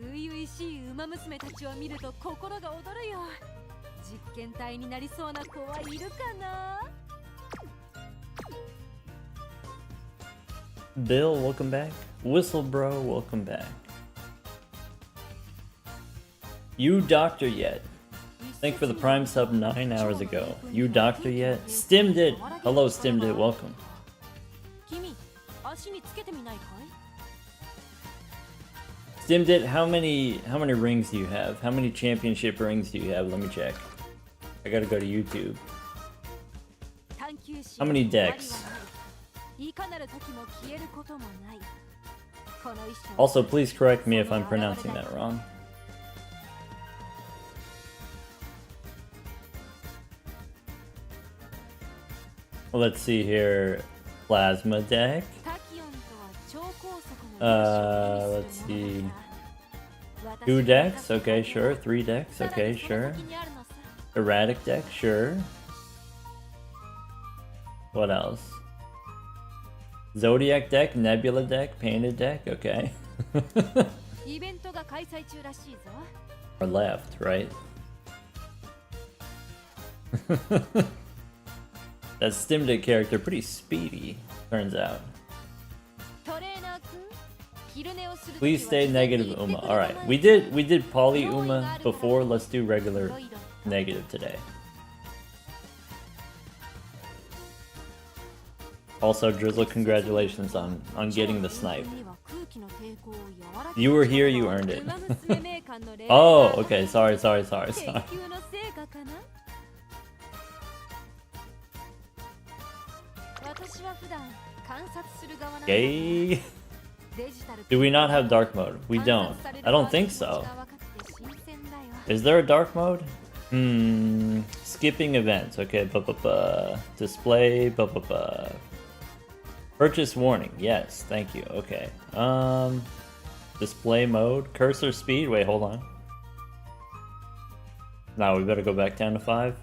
初々しい馬娘たちを見ると心が躍るよ。実験体になりそうな子はいるかな？ Bill, welcome back. Whistle Bro, welcome back. You doctor yet? Thank you for the Prime sub 9 hours ago. You doctor yet? Stimmed it! Hello, Stimmed it, welcome. Stimmed it, how many rings do you have? How many championship rings do you have? Let me check. I gotta go to YouTube. How many decks? Also, please correct me if I'm pronouncing that wrong. Let's see here. Plasma deck. Let's see. 2 decks, okay, sure. 3 decks, okay, sure. Erratic deck, sure. What else? Zodiac deck, Nebula deck, Painted deck, okay. Or left, right? That Stimmed character pretty speedy, turns out. Please stay negative Uma. Alright, we did poly Uma before, let's do regular negative today. Also, Drizzle, congratulations on getting the snipe. You were here, you earned it. Oh, okay, sorry. Yay! Do we not have dark mode? We don't. I don't think so. Is there a dark mode? Skipping events. Okay, display. Purchase warning. Yes, thank you. Okay. Display mode. Cursor speed. Wait, hold on. Now we better go back down to 5.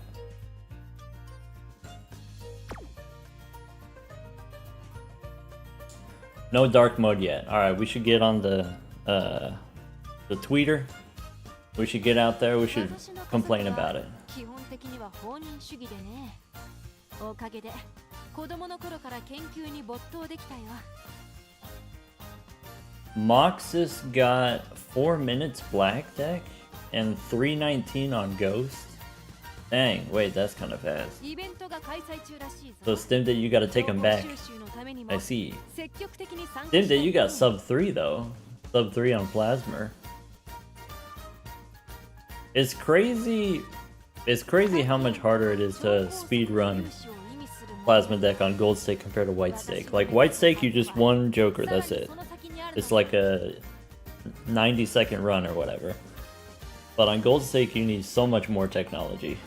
No dark mode yet. Alright, we should get on the tweeter. We should get out there, we should complain about it. Moxus got 4 minutes black deck and 319 on Ghost. Dang, wait, that's kind of fast. So Stimmed, you gotta take him back. I see. Stimmed, you got sub 3 though. Sub 3 on Plasma. It's crazy how much harder it is to speed run Plasma deck on Gold Stake compared to White Stake. Like White Stake, you just one Joker, that's it. It's like a 90-second run or whatever. But on Gold Stake, you need so much more technology.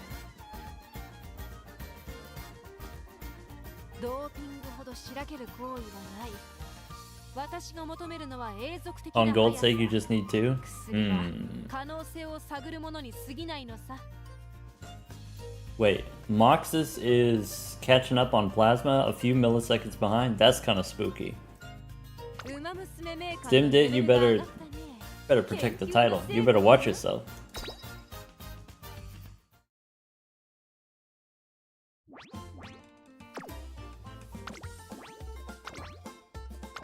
On Gold Stake, you just need 2? Wait, Moxus is catching up on Plasma a few milliseconds behind? That's kind of spooky. Stimmed it, you better protect the title. You better watch yourself.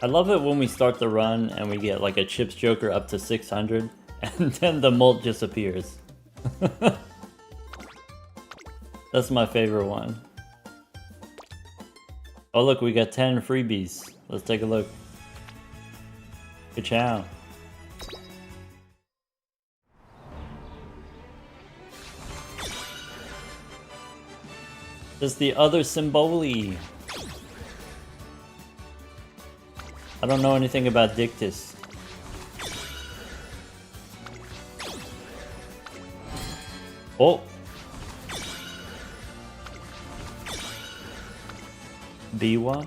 I love it when we start the run and we get like a Chips Joker up to 600 and then the molt just appears. That's my favorite one. Oh look, we got 10 freebies. Let's take a look. Ka-chow. There's the other Symboli. I don't know anything about Dictus. Oh! Biwa?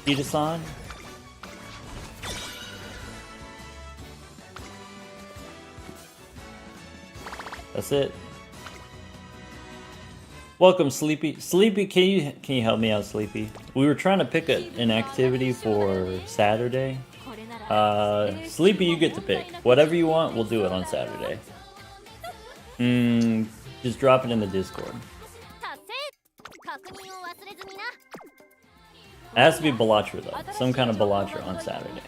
Ida-san? That's it. Welcome, Sleepy. Sleepy, can you help me out, Sleepy? We were trying to pick an activity for Saturday, Sleepy, you get to pick. Whatever you want, we'll do it on Saturday. Just drop it in the Discord. It has to be Balatro though. Some kind of Balatro on Saturday.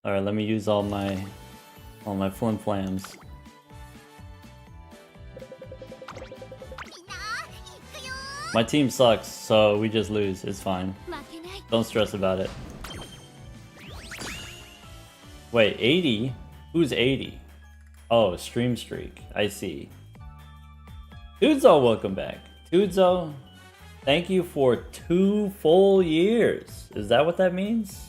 Alright, let me use all my flim flams. My team sucks, so we just lose. It's fine. Don't stress about it. Wait, 80? Who's 80? Oh, stream streak. I see. Tudzo, welcome back. Tudzo, thank you for 2 full years. Is that what that means?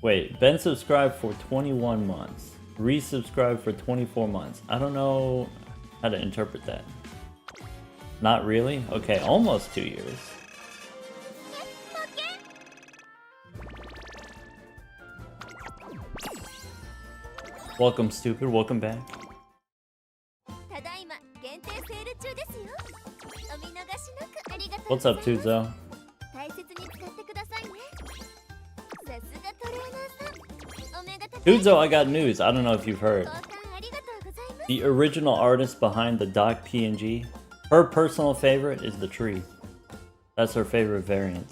Wait, been subscribed for 21 months. Resubscribed for 24 months. I don't know how to interpret that. Not really? Okay, almost 2 years. Welcome, stupid. Welcome back. What's up, Tuzo? Tuzo, I got news. I don't know if you've heard. The original artist behind the doc PNG, her personal favorite is the tree. That's her favorite variant.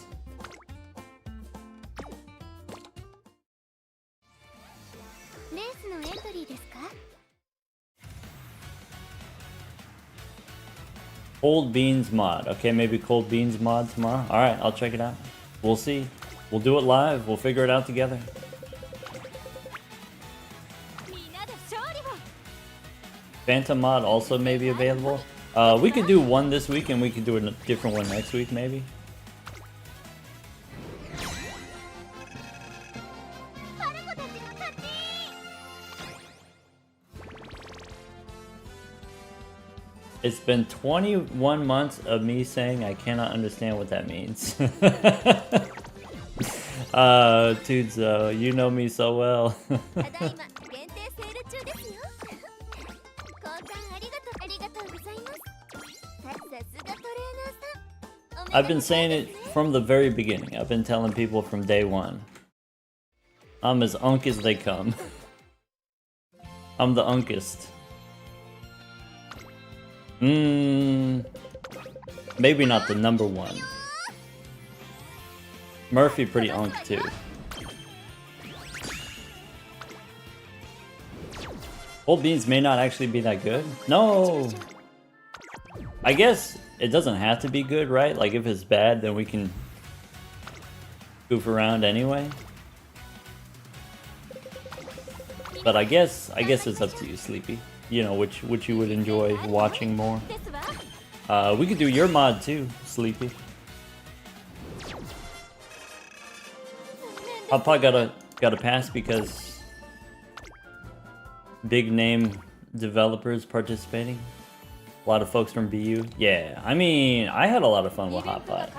Cold Beans mod. Okay, maybe Cold Beans mod tomorrow. Alright, I'll check it out. We'll see. We'll do it live. We'll figure it out together. Phantom mod also may be available. We could do one this week and we could do a different one next week, maybe. It's been 21 months of me saying I cannot understand what that means. Tudzo, you know me so well. I've been saying it from the very beginning. I've been telling people from day one. I'm as unk as they come. I'm the unkest. Maybe not the number one. Murphy pretty unk too. Cold Beans may not actually be that good. No! I guess it doesn't have to be good, right? Like if it's bad, then we can goof around anyway. But I guess it's up to you, Sleepy. You know, which you would enjoy watching more. We could do your mod too, Sleepy. Papa got a pass because big name developers participating. A lot of folks from BU. Yeah, I mean, I had a lot of fun with Hot Pot.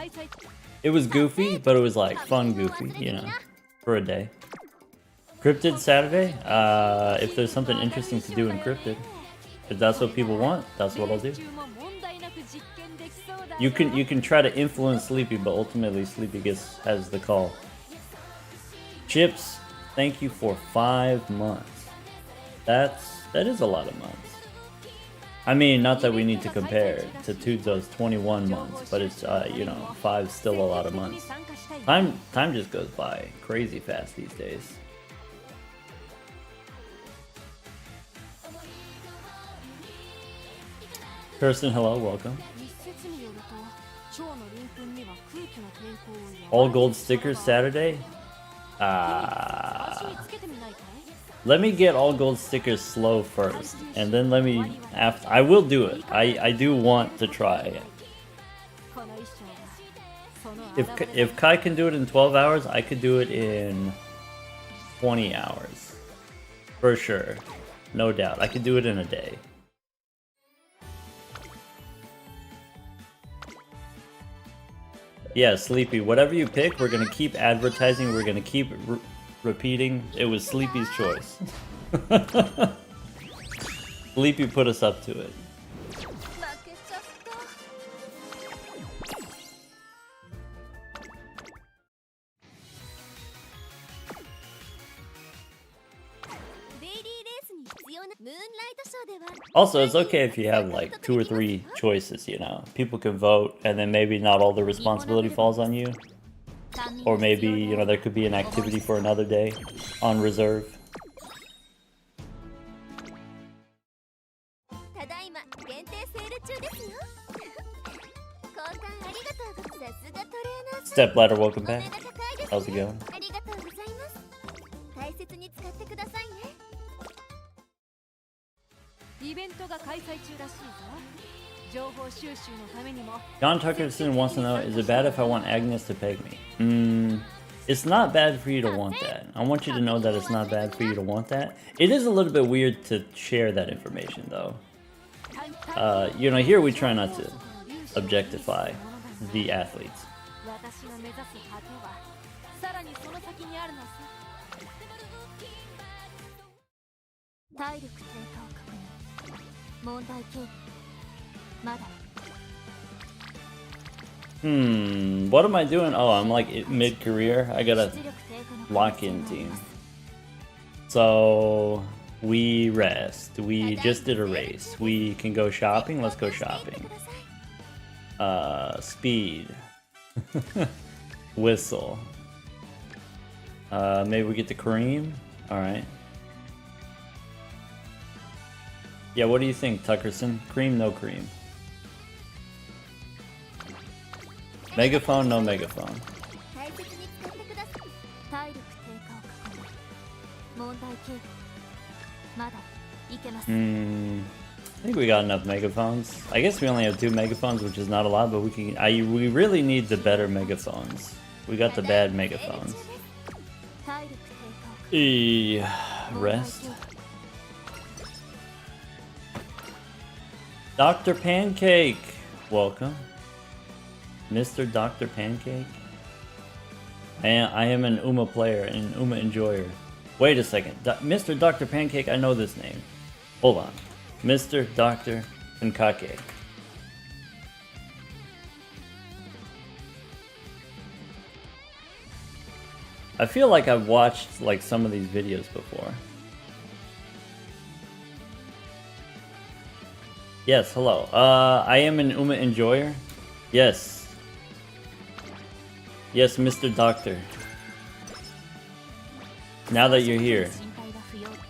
It was goofy, but it was like fun goofy, you know, for a day. Cryptid Saturday? If there's something interesting to do in Cryptid, if that's what people want, that's what I'll do. You can try to influence Sleepy, but ultimately Sleepy has the call. Chips, thank you for 5 months. That is a lot of months. I mean, not that we need to compare to Tudzo's 21 months, but it's you know, 5's still a lot of months. Time just goes by crazy fast these days. Kirsten, hello, welcome. All gold stickers Saturday? Let me get all gold stickers slow first, and then let me I will do it. I do want to try it. If Kai can do it in 12 hours, I could do it in 20 hours. For sure. No doubt. I could do it in a day. Yeah, Sleepy, whatever you pick, we're gonna keep advertising, we're gonna keep repeating. It was Sleepy's choice. Sleepy put us up to it. Also, it's okay if you have like 2 or 3 choices, you know. People can vote, and then maybe not all the responsibility falls on you. Or maybe, you know, there could be an activity for another day on reserve. Stepladder, welcome back. How's it going? John Tuckerson wants to know, is it bad if I want Agnes to peg me? It's not bad for you to want that. I want you to know that it's not bad for you to want that. It is a little bit weird to share that information though. You know, here we try not to objectify the athletes. What am I doing? Oh, I'm like mid-career. I gotta lock in team. So we rest. We just did a race. We can go shopping. Let's go shopping. Speed. Whistle. Maybe we get the cream. All right. Yeah, what do you think, Tuckerson? Cream, no cream. Megaphone, no megaphone. I think we got enough megaphones. I guess we only have 2 megaphones, which is not a lot, but we can. We really need the better megaphones. We got the bad megaphones. Rest. Dr. Pancake, welcome. Mr. Dr. Pancake. I am an Uma player and an Uma enjoyer. Wait a second, Mr. Dr. Pancake, I know this name. Hold on. Mr. Dr. Pancake. I feel like I've watched like some of these videos before. Yes, hello. I am an Uma enjoyer. Yes. Yes, Mr. Doctor. Now that you're here,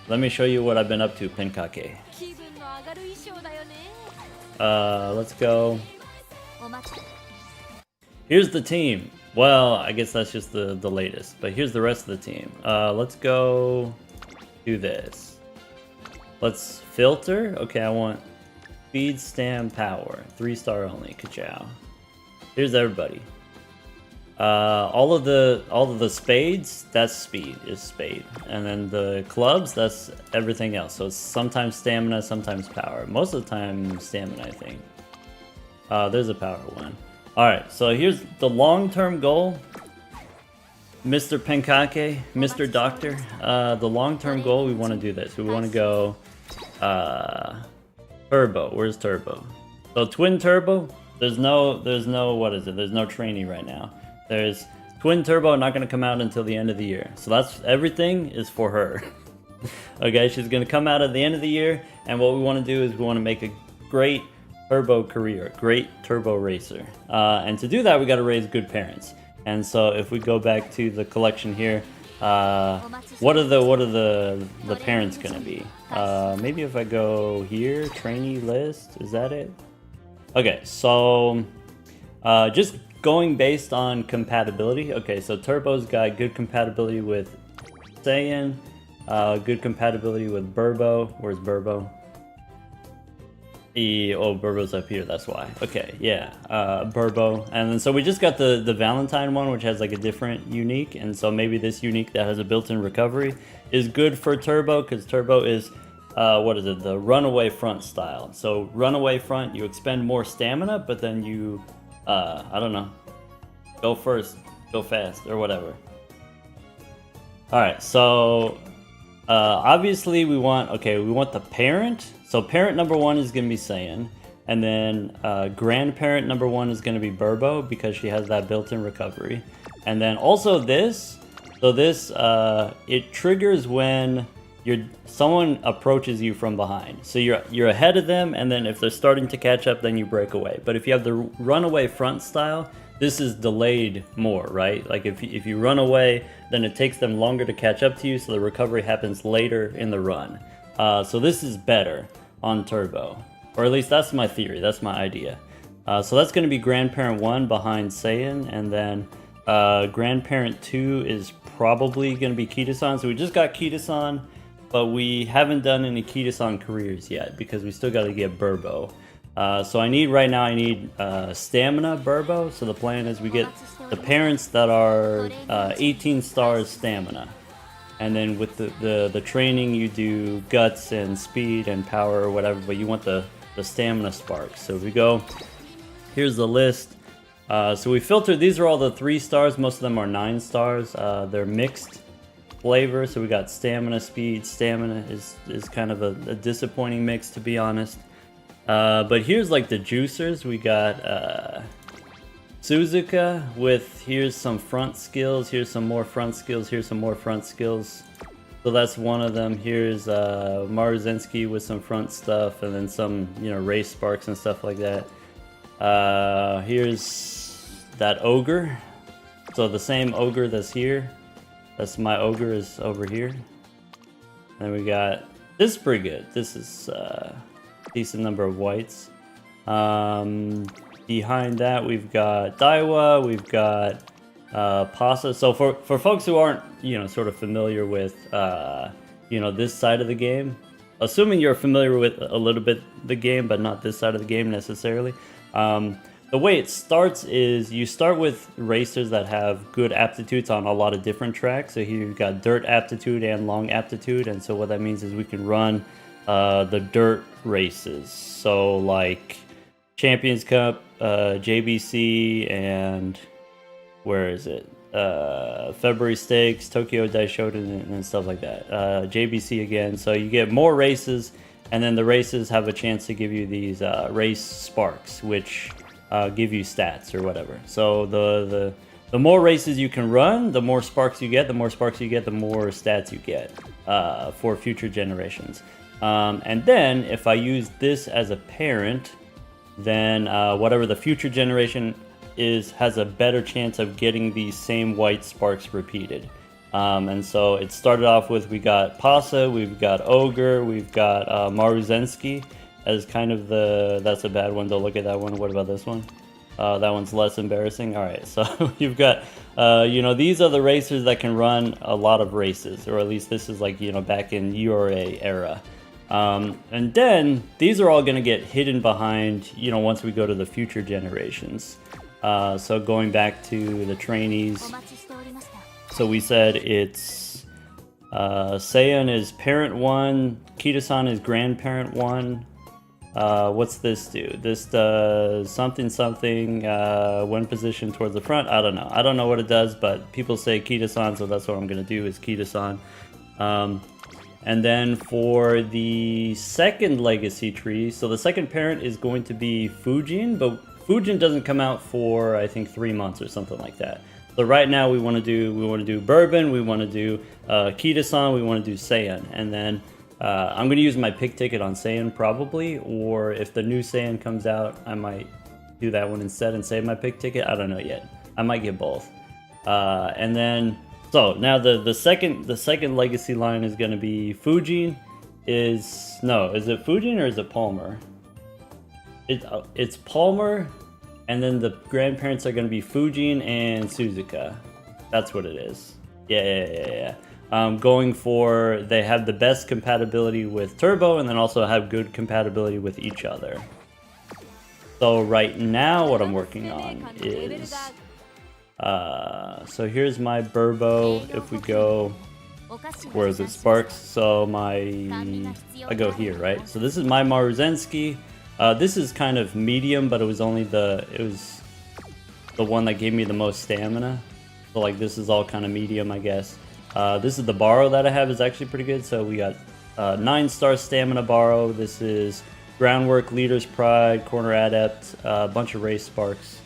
let me show you what I've been up to, Penkake. Let's go. Here's the team. Well, I guess that's just the latest, but here's the rest of the team. Let's go do this. Let's filter. Okay, I want speed, stam, power. 3-star only. Ka-chow. Here's everybody. All of the spades, that's speed, is spade. And then the clubs, that's everything else. So it's sometimes stamina, sometimes power. Most of the time stamina, I think. There's a power one. Alright, so here's the long-term goal. Mr. Penkake, Mr. Doctor. The long-term goal, we want to do this. We want to go turbo. Where's turbo? So twin turbo, there's no what is it? There's no trainee right now. There's twin turbo, not going to come out until the end of the year. So that's everything is for her. Okay, she's going to come out at the end of the year, and what we want to do is we want to make a great turbo career, great turbo racer. And to do that, we got to raise good parents. And so if we go back to the collection here, what are the parents going to be? Maybe if I go here, trainee list, is that it? Okay, so just going based on compatibility. Okay, so Turbo's got good compatibility with Saiyan, good compatibility with Burbo. Where's Burbo? Oh, Burbo's up here, that's why. Okay, yeah, Burbo. And then so we just got the Valentine one, which has like a different unique, and so maybe this unique that has a built-in recovery is good for Turbo, because Turbo is, what is it, the runaway front style. So runaway front, you expend more stamina, but then you, I don't know, go first, go fast, or whatever. Alright, so obviously we want the parent. So parent number 1 is going to be Saiyan, and then grandparent number 1 is going to be Burbo, because she has that built-in recovery. And then also this, so this, it triggers when someone approaches you from behind. So you're ahead of them, and then if they're starting to catch up, then you break away. But if you have the runaway front style, this is delayed more, right? Like if you run away, then it takes them longer to catch up to you, so the recovery happens later in the run. So this is better on Turbo, or at least that's my theory, that's my idea. So that's going to be Grandparent 1 behind Saiyan, and then Grandparent 2 is probably going to be Kita-san. So we just got Kita-san, but we haven't done any Kita-san careers yet because we still got to get Burbo. So I need stamina Burbo. So the plan is we get the parents that are 18 stars stamina. And then with the training you do guts and speed and power or whatever, but you want the stamina sparks. So if we go, here's the list. So we filtered, these are all the 3 stars, most of them are 9 stars. They're mixed flavor, so we got stamina, speed. Stamina is kind of a disappointing mix, to be honest. But here's like the juicers. We got Suzuka with, here's some front skills, here's some more front skills, here's some more front skills. So that's one of them. Here's Maruzensky with some front stuff, and then some, race sparks and stuff like that. Here's that ogre. So the same ogre that's here. That's my ogre is over here. Then we got, this is pretty good. This is decent number of whites. Behind that we've got Daiwa, we've got Pasa. So for folks who aren't, sort of familiar with, this side of the game, assuming you're familiar with a little bit the game, but not this side of the game necessarily, the way it starts is you start with racers that have good aptitudes on a lot of different tracks. So here you've got dirt aptitude and long aptitude, and so what that means is we can run the dirt races. So like Champions Cup, JBC, and where is it? February Stakes, Tokyo Daishoden, and stuff like that. JBC again. So you get more races, and then the races have a chance to give you these race sparks, which give you stats or whatever. So the more races you can run, the more sparks you get. The more sparks you get, the more stats you get for future generations. And then if I use this as a parent, then whatever the future generation has a better chance of getting these same white sparks repeated. And so it started off with, we got Pasa, we've got Ogre, we've got Maruzensky as kind of that's a bad one, don't look at that one. What about this one? That one's less embarrassing. All right, so you've got, these are the racers that can run a lot of races, or at least this is like, back in URA era. And then these are all going to get hidden behind, once we go to the future generations. So going back to the trainees, so we said it's Saiyan is parent 1, Kita-san is grandparent 1. What's this do? This does something, when positioned towards the front. I don't know. I don't know what it does, but people say Kita-san, so that's what I'm going to do is Kita-san. And then for the second legacy tree, so the second parent is going to be Fujin, but Fujin doesn't come out for, I think, 3 months or something like that. So right now we want to do Bourbon, we want to do Kita-san, we want to do Saiyan, and then I'm going to use my pick ticket on Saiyan probably, or if the new Saiyan comes out, I might do that one instead and save my pick ticket. I don't know yet. I might get both. And then, so now the second legacy line is going to be Fujin. Is it Fujin or is it Palmer? It's Palmer, and then the grandparents are going to be Fujin and Suzuka. That's what it is. Yeah. Going for, they have the best compatibility with Turbo, and then also have good compatibility with each other. So right now what I'm working on is, so here's my Burbo. If we go, where is it, Sparks? So I go here, right? So this is my Maruzensky. This is kind of medium, but it was the one that gave me the most stamina. So like this is all kind of medium, I guess. This is the Borrow that I have is actually pretty good. So we got 9-star stamina Borrow. This is Groundwork, Leader's Pride, Corner Adept, a bunch of race sparks.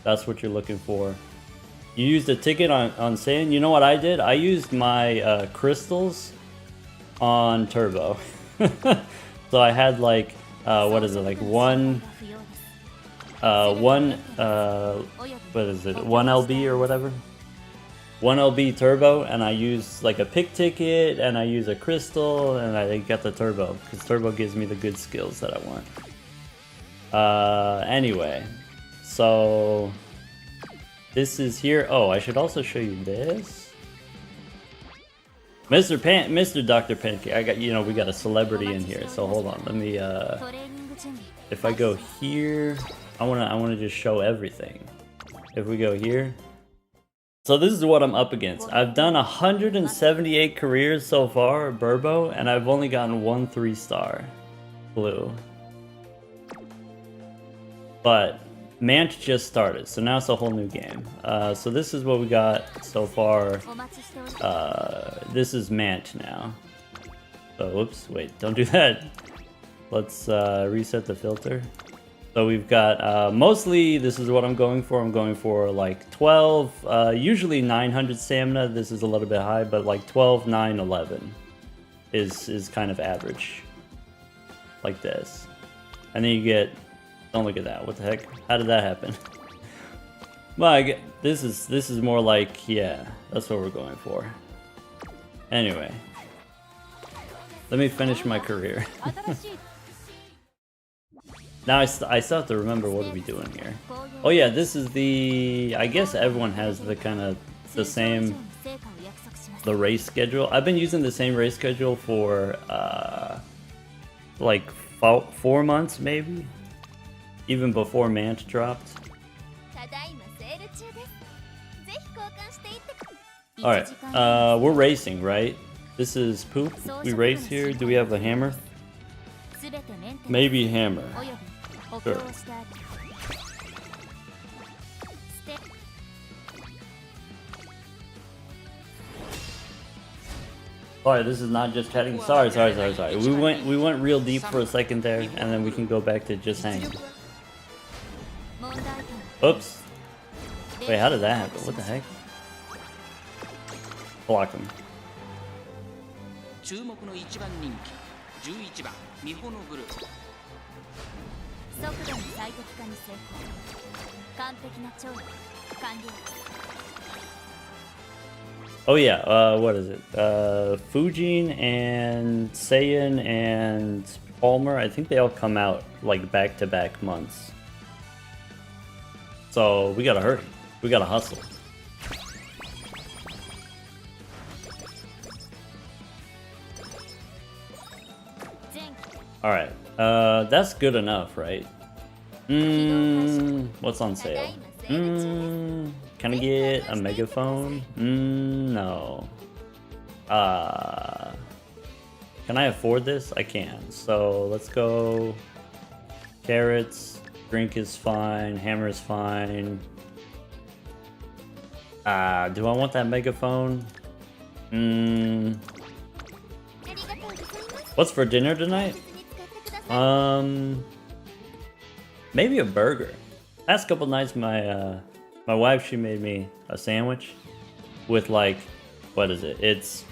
That's what you're looking for. You used a ticket on Saiyan. You know what I did? I used my crystals on turbo. So I had like what is it, like one what is it, 1 LB or whatever, 1 LB turbo, and I use like a pick ticket and I use a crystal and I got the turbo because turbo gives me the good skills that I want. Anyway, so this is here. Oh, I should also show you this. Mr. Dr. Pancake, I got, you know, we got a celebrity in here, so hold on, let me if I go here, I wanna just show everything. If we go here, so this is what I'm up against. I've done 178 careers so far, Burbo, and I've only gotten 1 3-star blue. But Mant just started, so now it's a whole new game. So this is what we got so far. This is Mant now. So whoops, wait, don't do that. Let's reset the filter. So we've got, mostly this is what I'm going for. I'm going for like 12, usually 900 stamina. This is a little bit high, but like 12, 9, 11 is kind of average. Like this. And then you get, don't look at that, what the heck? How did that happen? But this is more like, yeah, that's what we're going for. Anyway. Let me finish my career. Now I still have to remember what are we doing here. Oh yeah, this is the... I guess everyone has the kind of the same... the race schedule. I've been using the same race schedule for like 4 months maybe? Even before Mant dropped. Alright, we're racing, right? This is poop. We race here. Do we have a hammer? Maybe hammer. Sure. Alright, this is not just chatting. Sorry. We went real deep for a second there, and then we can go back to just hanging. Oops. Wait, how did that happen? What the heck? Block him. Oh yeah, what is it? Fujin and Saiyan and Palmer, I think they all come out like back-to-back months. So we gotta hurry. We gotta hustle. Alright, that's good enough, right? What's on sale? Can I get a megaphone? No. Can I afford this? I can. So let's go. Carrots. Drink is fine. Hammer is fine. Do I want that megaphone? What's for dinner tonight? Maybe a burger. Last couple nights, my wife, she made me a sandwich with like, what is it? It's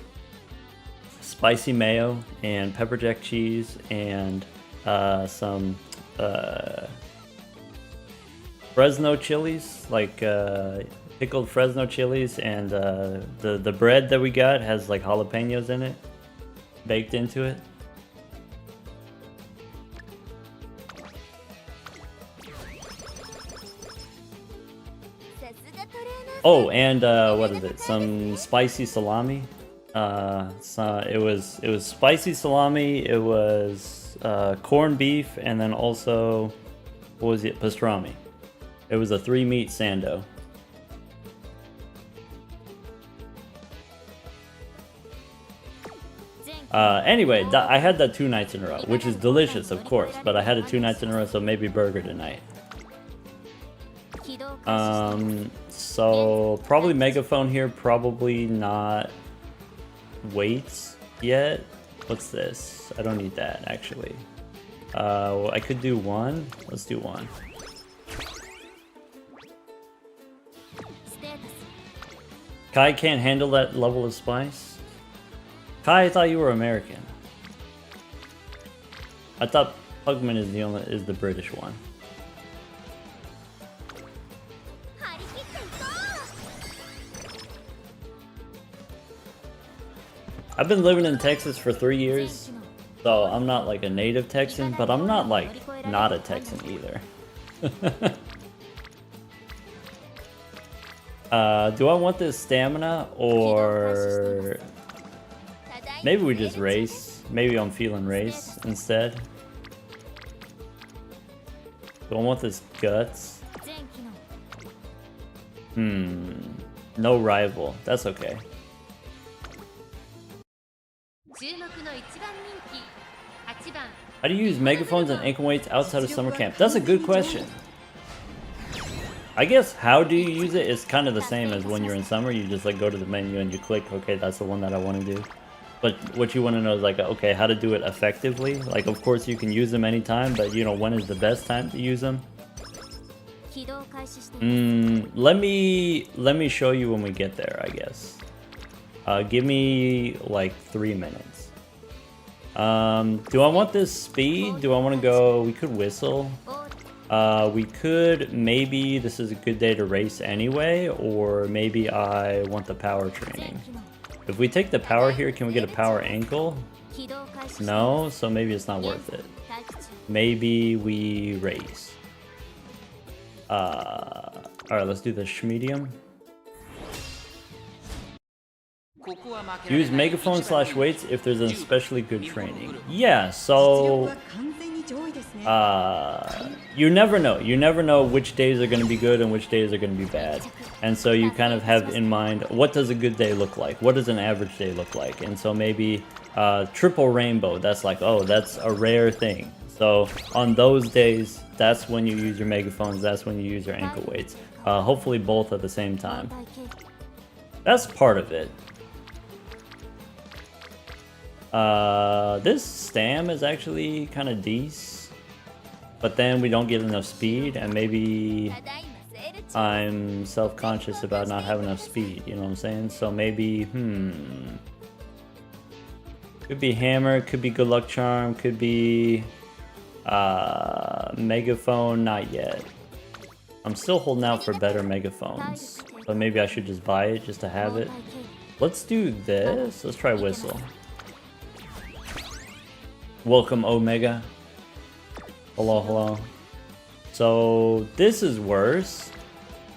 spicy mayo and pepper jack cheese and some Fresno chilies, like pickled Fresno chilies, and the bread that we got has like jalapenos in it, baked into it. Oh, and what is it? Some spicy salami. So it was spicy salami. It was corned beef, and then also, what was it? Pastrami. It was a 3-meat sando. Anyway, I had that 2 nights in a row, which is delicious, of course. But I had it 2 nights in a row, so maybe burger tonight. So probably megaphone here, probably not weights yet. What's this? I don't need that actually. Well, I could do 1. Let's do 1. Kai can't handle that level of spice. Kai, I thought you were American. I thought Pugman is the British one. I've been living in Texas for 3 years, so I'm not like a native Texan, but I'm not like not a Texan either. Do I want this stamina, or maybe we just race? Maybe I'm feeling race instead. Do I want this guts? No rival. That's okay. How do you use megaphones and ankle weights outside of summer camp? That's a good question. I guess how do you use it is kind of the same as when you're in summer. You just like go to the menu and you click, okay, that's the one that I want to do. But what you want to know is like, okay, how to do it effectively. Like, of course you can use them anytime, but you know, when is the best time to use them? Let me show you when we get there, I guess. Give me like 3 minutes. Do I want this speed? Do I want to go? We could whistle. We could, maybe this is a good day to race anyway, or maybe I want the power training. If we take the power here, can we get a power ankle? No, so maybe it's not worth it. Maybe we race. Alright, let's do the schmedium. Use megaphone / weights if there's an especially good training. Yeah, so you never know. You never know which days are going to be good and which days are going to be bad. And so you kind of have in mind, what does a good day look like? What does an average day look like? And so maybe triple rainbow, that's like, oh, that's a rare thing. So on those days, that's when you use your megaphones, that's when you use your ankle weights. Hopefully both at the same time. That's part of it. This stam is actually kind of decent, but then we don't get enough speed, and maybe I'm self-conscious about not having enough speed, you know what I'm saying? So maybe, could be hammer, could be good luck charm, could be megaphone, not yet. I'm still holding out for better megaphones, but maybe I should just buy it just to have it. Let's do this. Let's try whistle. Welcome, Omega. Hello, hello. So this is worse.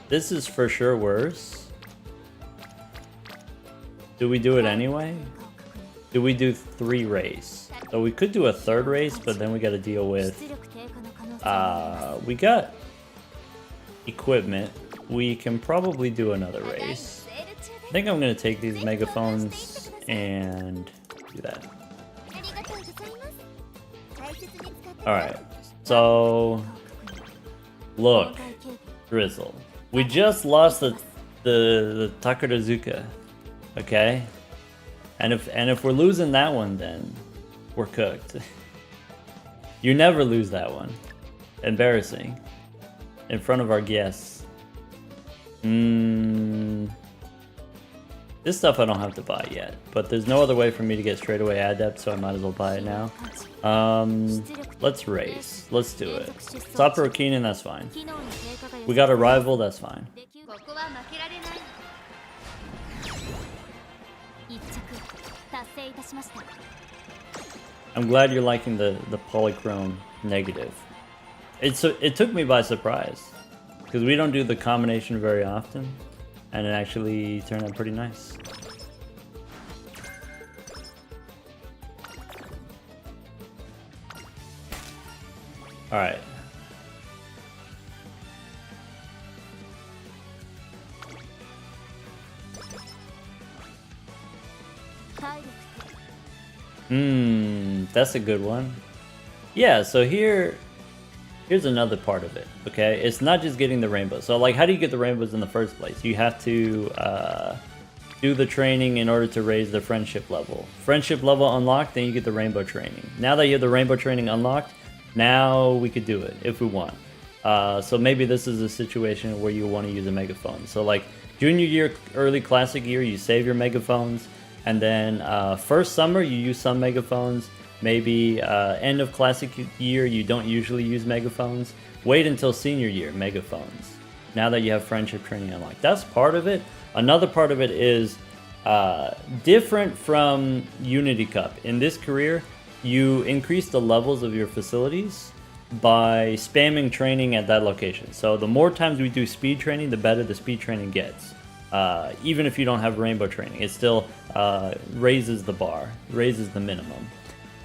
This is for sure worse. Do we do it anyway? Do we do 3 race? So we could do a 3rd race, but then we got to deal with. We got equipment. We can probably do another race. I think I'm gonna take these megaphones and do that. Alright, so look, Drizzle. We just lost the Takarazuka, okay? And if we're losing that one, then we're cooked. You never lose that one. Embarrassing. In front of our guests. This stuff I don't have to buy yet, but there's no other way for me to get straight away adept, so I might as well buy it now. Let's race. Let's do it. Topper or Keenan, that's fine. We got a rival, that's fine. I'm glad you're liking the polychrome negative. It took me by surprise, because we don't do the combination very often. And it actually turned out pretty nice. Alright. That's a good one. Yeah, so here's another part of it, okay? It's not just getting the rainbows. So like, how do you get the rainbows in the first place? You have to do the training in order to raise the friendship level. Friendship level unlocked, then you get the rainbow training. Now that you have the rainbow training unlocked, now we could do it if we want. So maybe this is a situation where you want to use a megaphone. So like junior year, early classic year, you save your megaphones, And then first summer, you use some megaphones. Maybe end of classic year, you don't usually use megaphones. Wait until senior year, megaphones. Now that you have friendship training unlocked. That's part of it. Another part of it is different from Unity Cup. In this career, you increase the levels of your facilities by spamming training at that location. So the more times we do speed training, the better the speed training gets. Even if you don't have rainbow training, it still raises the bar, raises the minimum.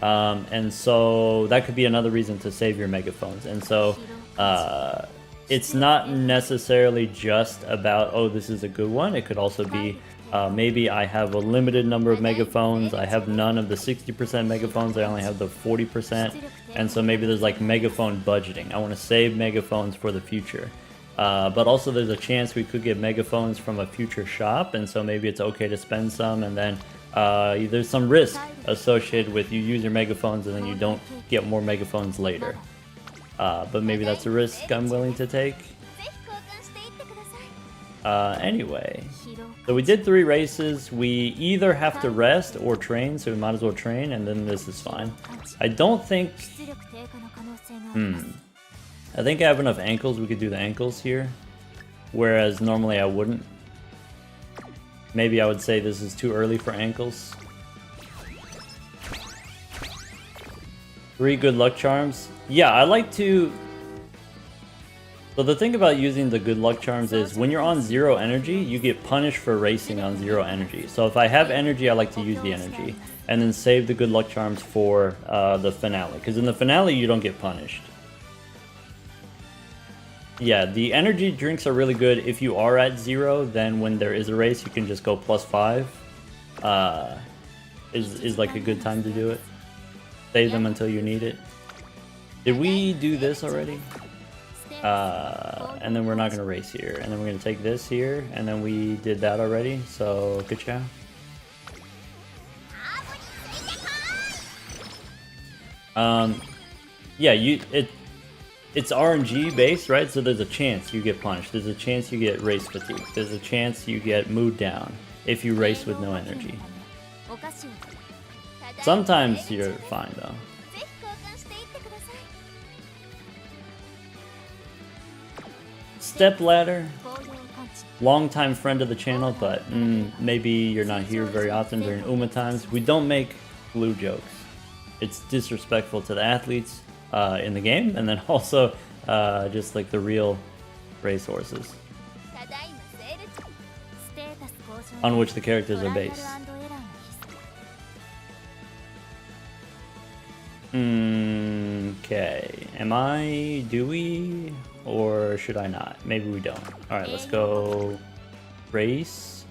And so that could be another reason to save your megaphones. And so it's not necessarily just about, oh, this is a good one. It could also be maybe I have a limited number of megaphones. I have none of the 60% megaphones. I only have the 40%. And so maybe there's like megaphone budgeting. I want to save megaphones for the future. But also there's a chance we could get megaphones from a future shop. And so maybe it's okay to spend some, and then there's some risk associated with you use your megaphones and then you don't get more megaphones later. But maybe that's a risk I'm willing to take. Anyway, so we did 3 races. We either have to rest or train, so we might as well train, and then this is fine. I don't think... I think I have enough ankles. We could do the ankles here, whereas normally I wouldn't. Maybe I would say this is too early for ankles. 3 good luck charms. Yeah, I like to... So the thing about using the good luck charms is when you're on 0 energy, you get punished for racing on 0 energy. So if I have energy, I like to use the energy. And then save the good luck charms for the finale. Because in the finale, you don't get punished. Yeah, the energy drinks are really good. If you are at 0, then when there is a race, you can just go +5. Is like a good time to do it. Save them until you need it. Did we do this already? And then we're not going to race here. And then we're going to take this here. And then we did that already. So, good job. Yeah, it's RNG based, right? So there's a chance you get punished. There's a chance you get race fatigue. There's a chance you get mood down if you race with no energy. Sometimes you're fine though. Step ladder, long-time friend of the channel, but maybe you're not here very often during Uma times. We don't make blue jokes. It's disrespectful to the athletes in the game, and then also just like the real racehorses on which the characters are based. Okay, do we, or should I not? Maybe we don't. Alright, let's go race.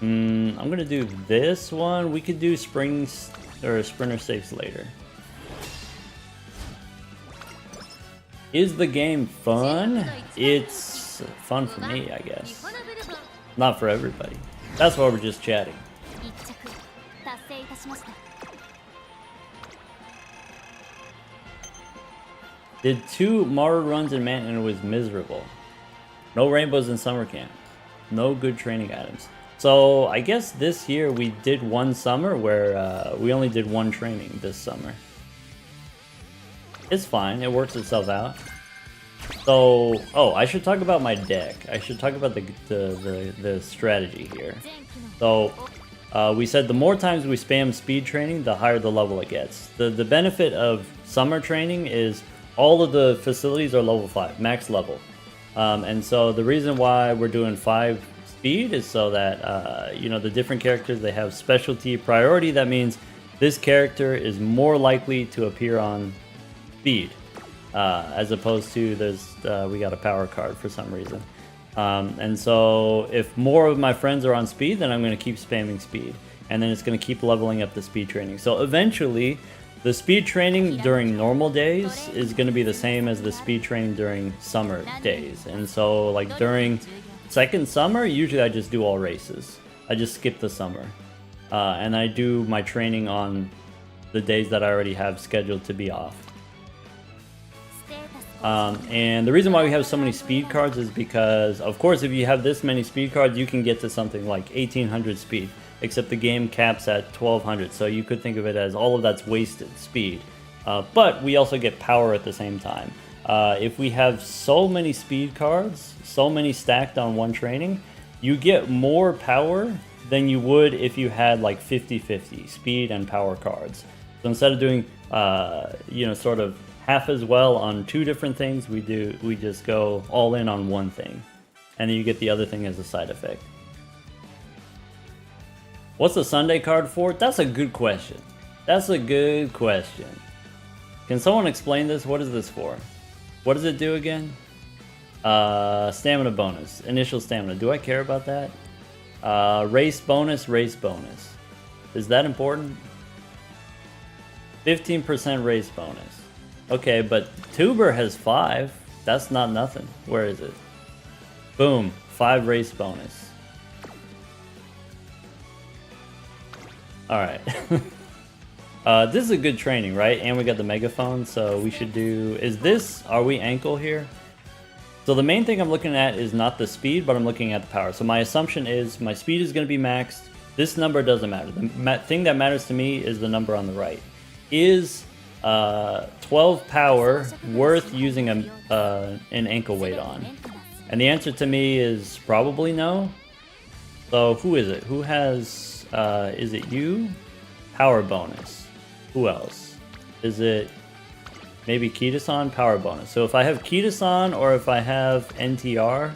I'm gonna do this one. We could do springs or sprinter stakes later. Is the game fun? It's fun for me, I guess. Not for everybody. That's why we're just chatting. Did 2 Maru runs in Man and it was miserable. No rainbows in summer camp. No good training items. So I guess this year we did 1 summer where we only did 1 training this summer. It's fine, it works itself out. So, oh, I should talk about my deck. I should talk about the strategy here. So, we said the more times we spam speed training, the higher the level it gets. The benefit of summer training is all of the facilities are level 5, max level. And so the reason why we're doing 5 speed is so that, you know, the different characters, they have specialty priority. That means this character is more likely to appear on speed, as opposed to we got a power card for some reason. And so if more of my friends are on speed, then I'm going to keep spamming speed. And then it's going to keep leveling up the speed training. So eventually, the speed training during normal days is going to be the same as the speed training during summer days. And so like during second summer, usually I just do all races. I just skip the summer. And I do my training on the days that I already have scheduled to be off. And the reason why we have so many speed cards is because, of course, if you have this many speed cards, you can get to something like 1800 speed, except the game caps at 1200, so you could think of it as all of that's wasted speed. But we also get power at the same time. If we have so many speed cards, so many stacked on one training, you get more power than you would if you had like 50-50 speed and power cards. So instead of doing, sort of half as well on two different things, we just go all in on one thing, and then you get the other thing as a side effect. What's the Sunday card for? That's a good question. That's a good question. Can someone explain this? What is this for? What does it do again? Stamina bonus, initial stamina. Do I care about that? Race bonus, race bonus. Is that important? 15% race bonus. Okay, but Tuber has 5. That's not nothing. Where is it? Boom, 5 race bonus. Alright. This is a good training, right? And we got the megaphone, so we should do... Are we ankle here? So the main thing I'm looking at is not the speed, but I'm looking at the power. So my assumption is my speed is going to be maxed. This number doesn't matter. The thing that matters to me is the number on the right. Is 12 power worth using an ankle weight on? And the answer to me is probably no. So who is it? Who has... is it you? Power bonus. Who else? Is it maybe Kita-san? Power bonus. So if I have Kita-san or if I have NTR,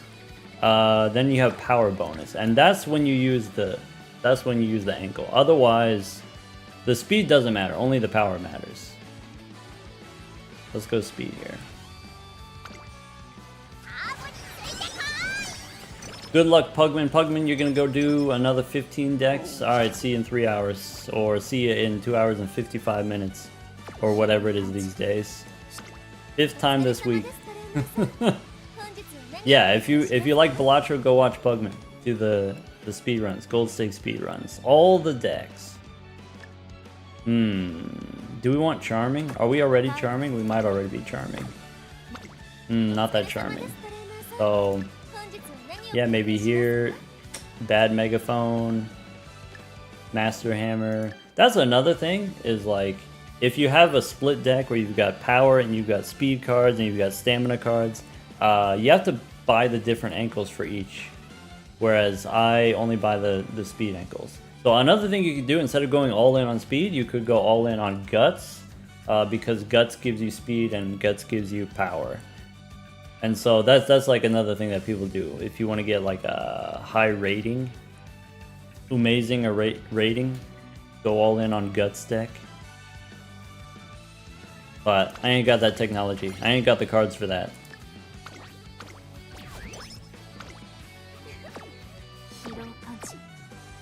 then you have power bonus, and that's when you use the ankle. Otherwise, the speed doesn't matter. Only the power matters. Let's go speed here. Good luck, Pugman. Pugman, you're gonna go do another 15 decks. Alright, see you in 3 hours. Or see you in 2 hours and 55 minutes. Or whatever it is these days. 5th time this week. Yeah, if you like Balatro, go watch Pugman do the speed runs, gold stake speed runs. All the decks. Do we want charming? Are we already charming? We might already be charming. Not that charming. So... yeah, maybe here, bad megaphone, master hammer. That's another thing, is like, if you have a split deck where you've got power and you've got speed cards and you've got stamina cards, you have to buy the different ankles for each. Whereas I only buy the speed ankles. So another thing you could do, instead of going all in on speed, you could go all in on guts, because guts gives you speed and guts gives you power. And so that's like another thing that people do. If you want to get like a high rating, amazing rating, go all in on Guts deck. But I ain't got that technology. I ain't got the cards for that.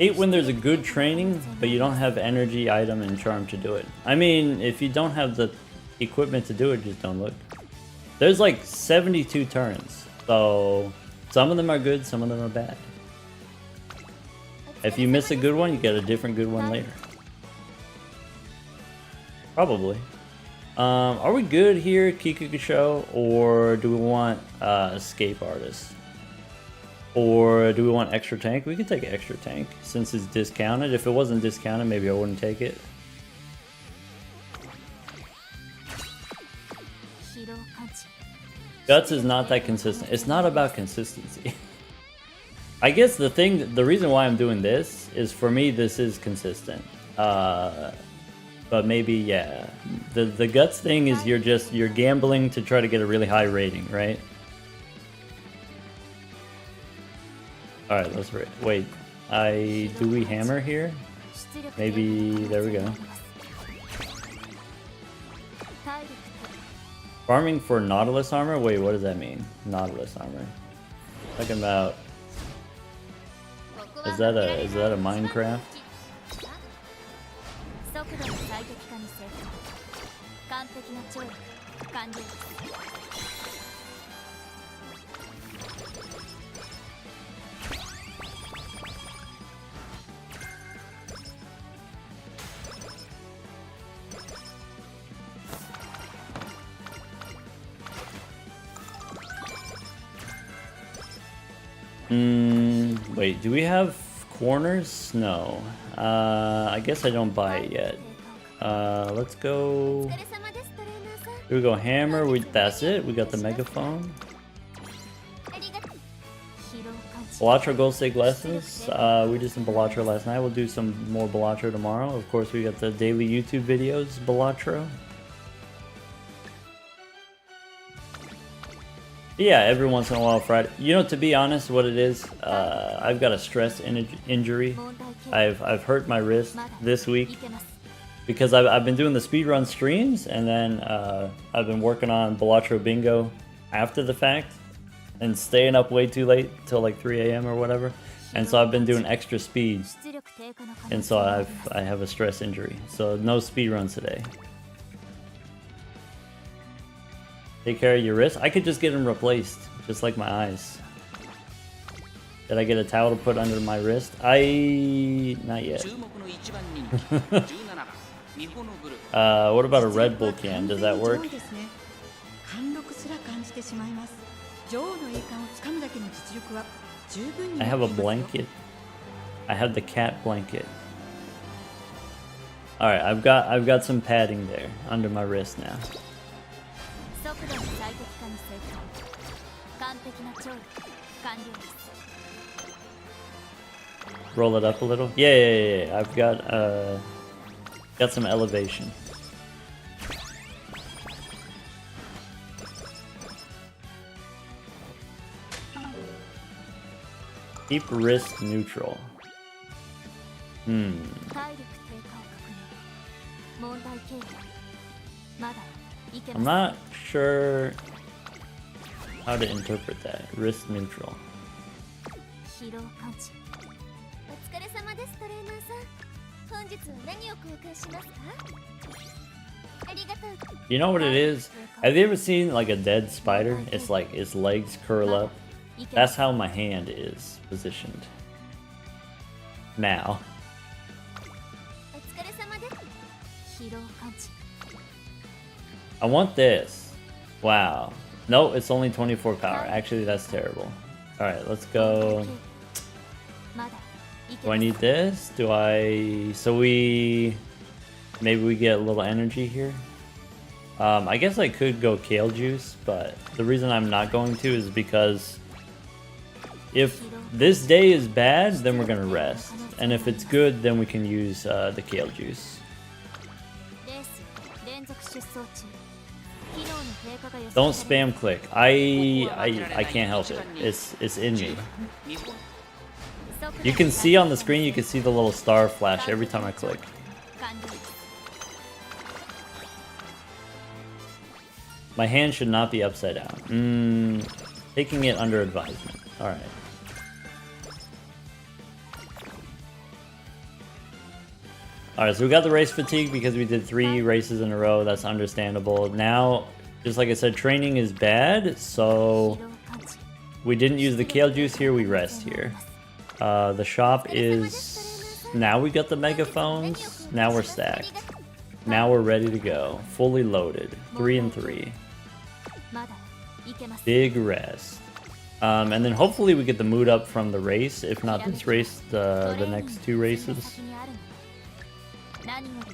Hate when there's a good training, but you don't have energy, item, and charm to do it. I mean, if you don't have the equipment to do it, just don't look. There's like 72 turns, so some of them are good, some of them are bad. If you miss a good one, you get a different good one later. Probably. Are we good here, Kikukusho, or do we want Escape Artist? Or do we want Extra Tank? We could take Extra Tank, since it's discounted. If it wasn't discounted, maybe I wouldn't take it. Guts is not that consistent. It's not about consistency. I guess the reason why I'm doing this is, for me, this is consistent. But maybe, yeah. The Guts thing is you're gambling to try to get a really high rating, right? Alright, let's wait. Do we hammer here? Maybe, there we go. Farming for Nautilus armor? Wait, what does that mean? Nautilus armor. Talking about... Is that a Minecraft? Wait, do we have corners? No. I guess I don't buy it yet. Let's go. Here we go, hammer. That's it. We got the megaphone. Balatro Gold Stake lessons. We did some Balatro last night. We'll do some more Balatro tomorrow. Of course, we got the daily YouTube videos, Balatro. Yeah, every once in a while, Friday. You know, to be honest, what it is, I've got a stress injury. I've hurt my wrist this week because I've been doing the speedrun streams, and then I've been working on Balatro Bingo after the fact and staying up way too late till like 3 a.m. or whatever. And so I've been doing extra speeds, and so I have a stress injury. So no speedruns today. Take care of your wrist. I could just get them replaced, just like my eyes. Did I get a towel to put under my wrist? Not yet. What about a Red Bull can? Does that work? I have a blanket. I have the cat blanket. All right, I've got some padding there under my wrist now. Roll it up a little. Yeah. I've got some elevation. Keep wrist neutral. I'm not sure how to interpret that. Wrist neutral. You know what it is? Have you ever seen like a dead spider? It's like its legs curl up. That's how my hand is positioned now. I want this. Wow. No, it's only 24 power. Actually, that's terrible. Alright, let's go. Do I need this? Do I... So maybe we get a little energy here. I guess I could go kale juice, but the reason I'm not going to is because if this day is bad, then we're gonna rest. And if it's good, then we can use the kale juice. Don't spam click. I can't help it. It's in me. You can see on the screen, you can see the little star flash every time I click. My hand should not be upside down. Taking it under advisement. Alright. Alright, so we got the race fatigue because we did 3 races in a row. That's understandable. Now, just like I said, training is bad, so we didn't use the kale juice here, we rest here. The shop is... Now we got the megaphones. Now we're stacked. Now we're ready to go. Fully loaded. 3 and 3. Big rest. And then hopefully we get the mood up from the race. If not this race, the next 2 races.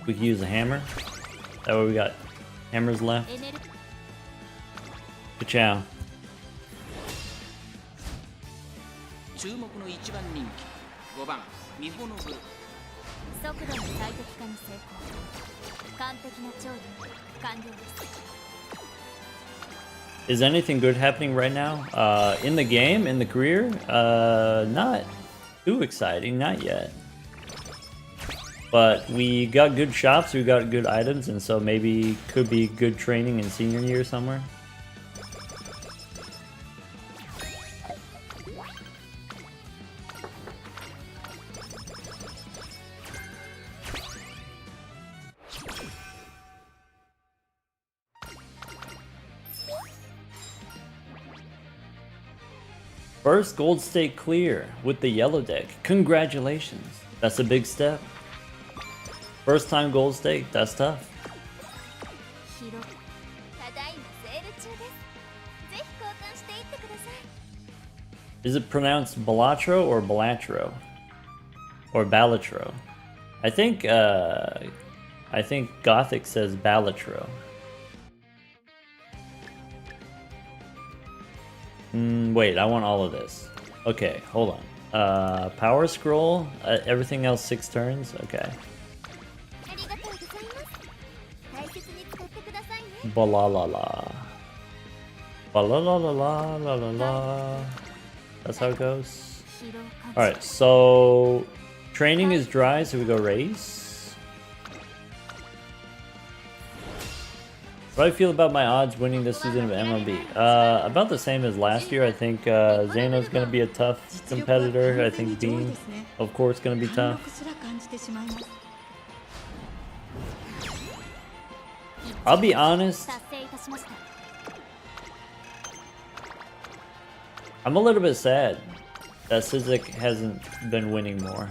We can use a hammer. That way we got hammers left. Ka-chow. Is anything good happening right now? In the game, in the career? Not too exciting, not yet. But we got good shops, we got good items, and so maybe could be good training in senior year somewhere. First gold stake clear with the yellow deck. Congratulations. That's a big step. First time gold stake, that's tough. Is it pronounced Balatro or Balatro? Or Balatro? I think Gothic says Balatro. Wait, I want all of this. Okay, hold on. Power Scroll. Everything else 6 turns. Okay. Balalala. Balalala la la la. That's how it goes. Alright, so training is dry, so we go race. How do I feel about my odds winning this season of MLB? About the same as last year. I think Zeno's going to be a tough competitor. I think Bean, of course, going to be tough. I'll be honest. I'm a little bit sad that Sizek hasn't been winning more.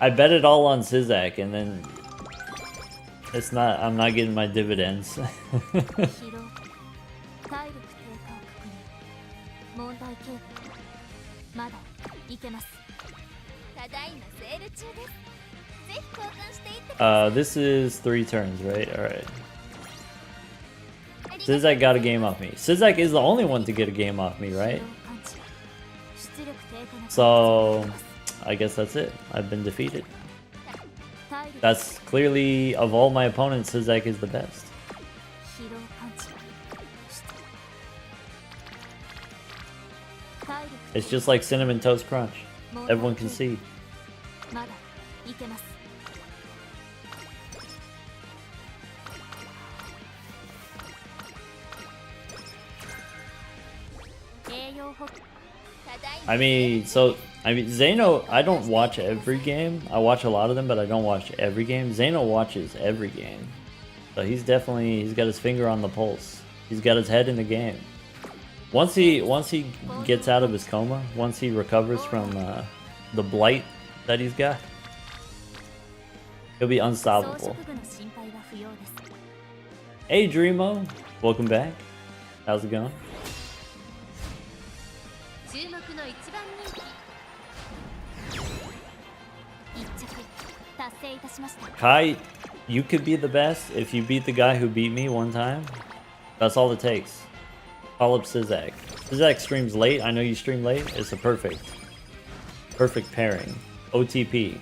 I bet it all on Sizek, and then it's not. I'm not getting my dividends. This is 3 turns, right? All right. Sizek got a game off me. Sizek is the only one to get a game off me, right? So I guess that's it. I've been defeated. That's clearly, of all my opponents, Sizek is the best. It's just like Cinnamon Toast Crunch. Everyone can see. I mean, Zeno, I don't watch every game. I watch a lot of them, but I don't watch every game. Zeno watches every game. So he's got his finger on the pulse. He's got his head in the game. Once he gets out of his coma, once he recovers from the blight that he's got, he'll be unstoppable. Hey Dreamo, welcome back. How's it going? Kai, you could be the best if you beat the guy who beat me one time. That's all it takes. Call up Sizek. Sizek streams late. I know you stream late. It's a perfect pairing. OTP.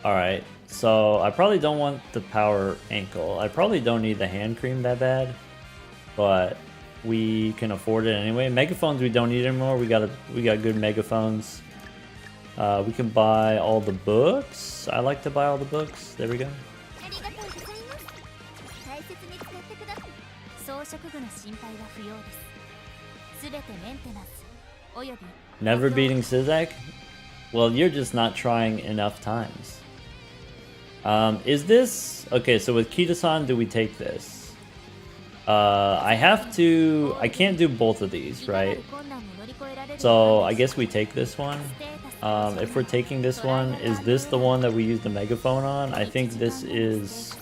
Alright, so I probably don't want the power ankle. I probably don't need the hand cream that bad, but we can afford it anyway. Megaphones we don't need anymore. We got good megaphones. We can buy all the books. I like to buy all the books. There we go. Never beating Sizek? Well, you're just not trying enough times. Is this... Okay, so with Kita-san, do we take this? I can't do both of these, right? So I guess we take this one. If we're taking this one, is this the one that we use the megaphone on? I think this is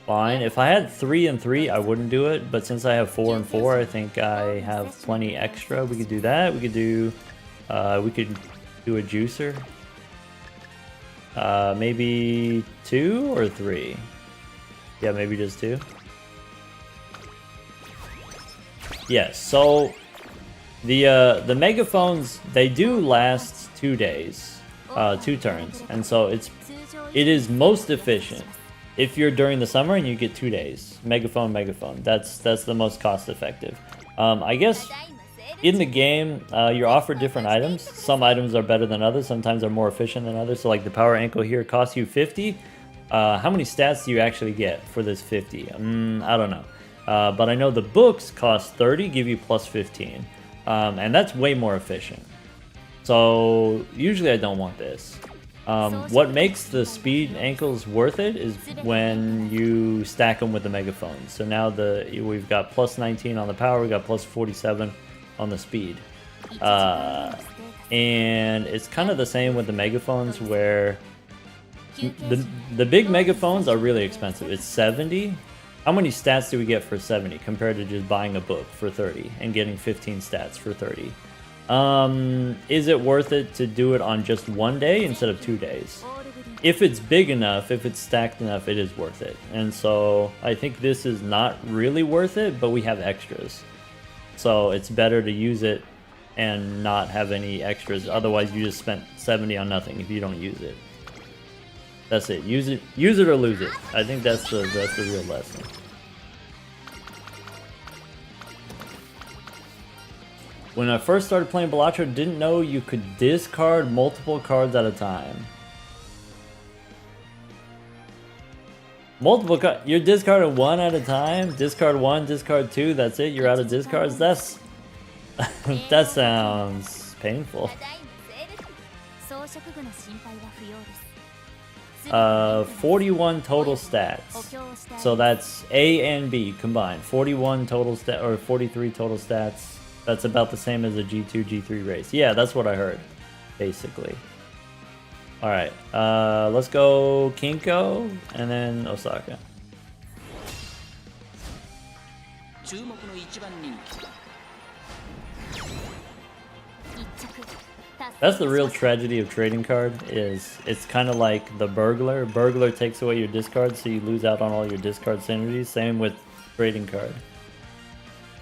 fine. If I had 3 and 3, I wouldn't do it, but since I have 4 and 4, I think I have plenty extra. We could do that. We could do a juicer. Maybe 2 or 3? Yeah, maybe just 2. Yes, so the megaphones, they do last 2 days, 2 turns, and so it is most efficient if you're during the summer and you get 2 days. Megaphone. That's the most cost effective. I guess in the game, you're offered different items. Some items are better than others. Sometimes they're more efficient than others. So like the power ankle here costs you 50. How many stats do you actually get for this 50? I don't know. But I know the books cost 30, give you plus 15. And that's way more efficient. So usually I don't want this. What makes the speed ankles worth it is when you stack them with the megaphones. So now we've got plus 19 on the power, we got plus 47 on the speed. And it's kind of the same with the megaphones, where the big megaphones are really expensive. It's 70. How many stats do we get for 70 compared to just buying a book for 30 and getting 15 stats for 30? Is it worth it to do it on just one day instead of 2 days? If it's big enough, if it's stacked enough, it is worth it. And so I think this is not really worth it, but we have extras. So it's better to use it and not have any extras. Otherwise, you just spent 70 on nothing if you don't use it. That's it. Use it or lose it. I think that's the real lesson. When I first started playing Balatro, didn't know you could discard multiple cards at a time. Multiple cards? You're discarding one at a time? Discard one, discard two, that's it? You're out of discards? That's... that sounds painful. 41 total stats. So that's A and B combined. 41 total stat or 43 total stats. That's about the same as a G2, G3 race. Yeah, that's what I heard, basically. Alright, let's go Kinko and then Osaka. That's the real tragedy of trading card, is it's kind of like the burglar. Burglar takes away your discard, so you lose out on all your discard synergies. Same with trading card.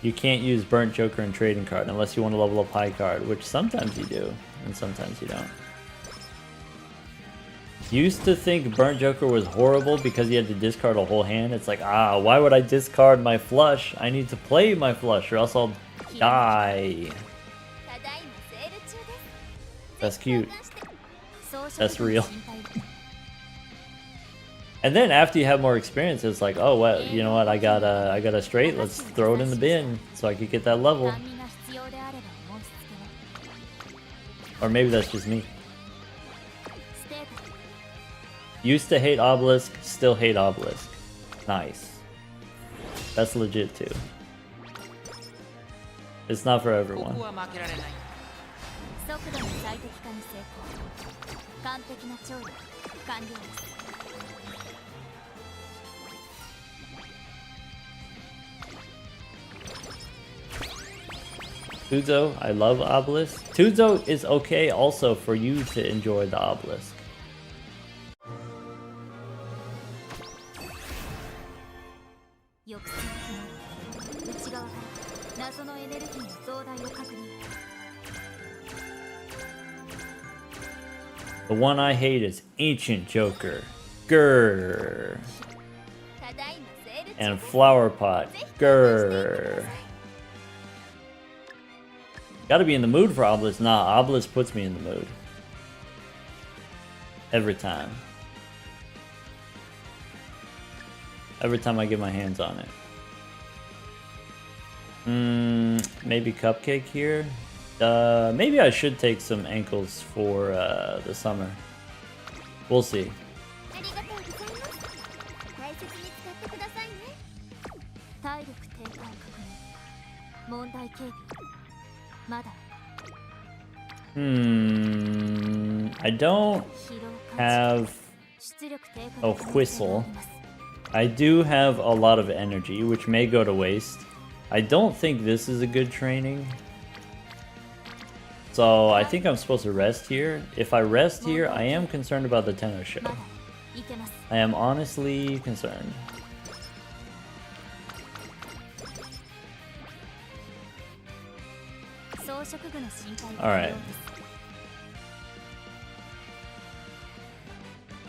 You can't use Burnt Joker and trading card unless you want to level up high card, which sometimes you do, and sometimes you don't. Used to think Burnt Joker was horrible because you had to discard a whole hand. It's like, why would I discard my flush? I need to play my flush or else I'll die. That's cute. That's real. And then after you have more experience, it's like, oh well, you know what? I got a straight. Let's throw it in the bin so I could get that level. Or maybe that's just me. Used to hate Obelisk, still hate Obelisk. Nice. That's legit too. It's not for everyone. Tuzo, I love Obelisk. Tuzo is okay also for you to enjoy the Obelisk. The one I hate is Ancient Joker. Grrr. And Flower Pot. Grrr. Gotta be in the mood for Obelisk. Nah, Obelisk puts me in the mood. Every time. Every time I get my hands on it. Maybe Cupcake here. Maybe I should take some ankles for the summer. We'll see. I don't have a whistle. I do have a lot of energy, which may go to waste. I don't think this is a good training. So I think I'm supposed to rest here. If I rest here, I am concerned about the Tenno show. I am honestly concerned. Alright.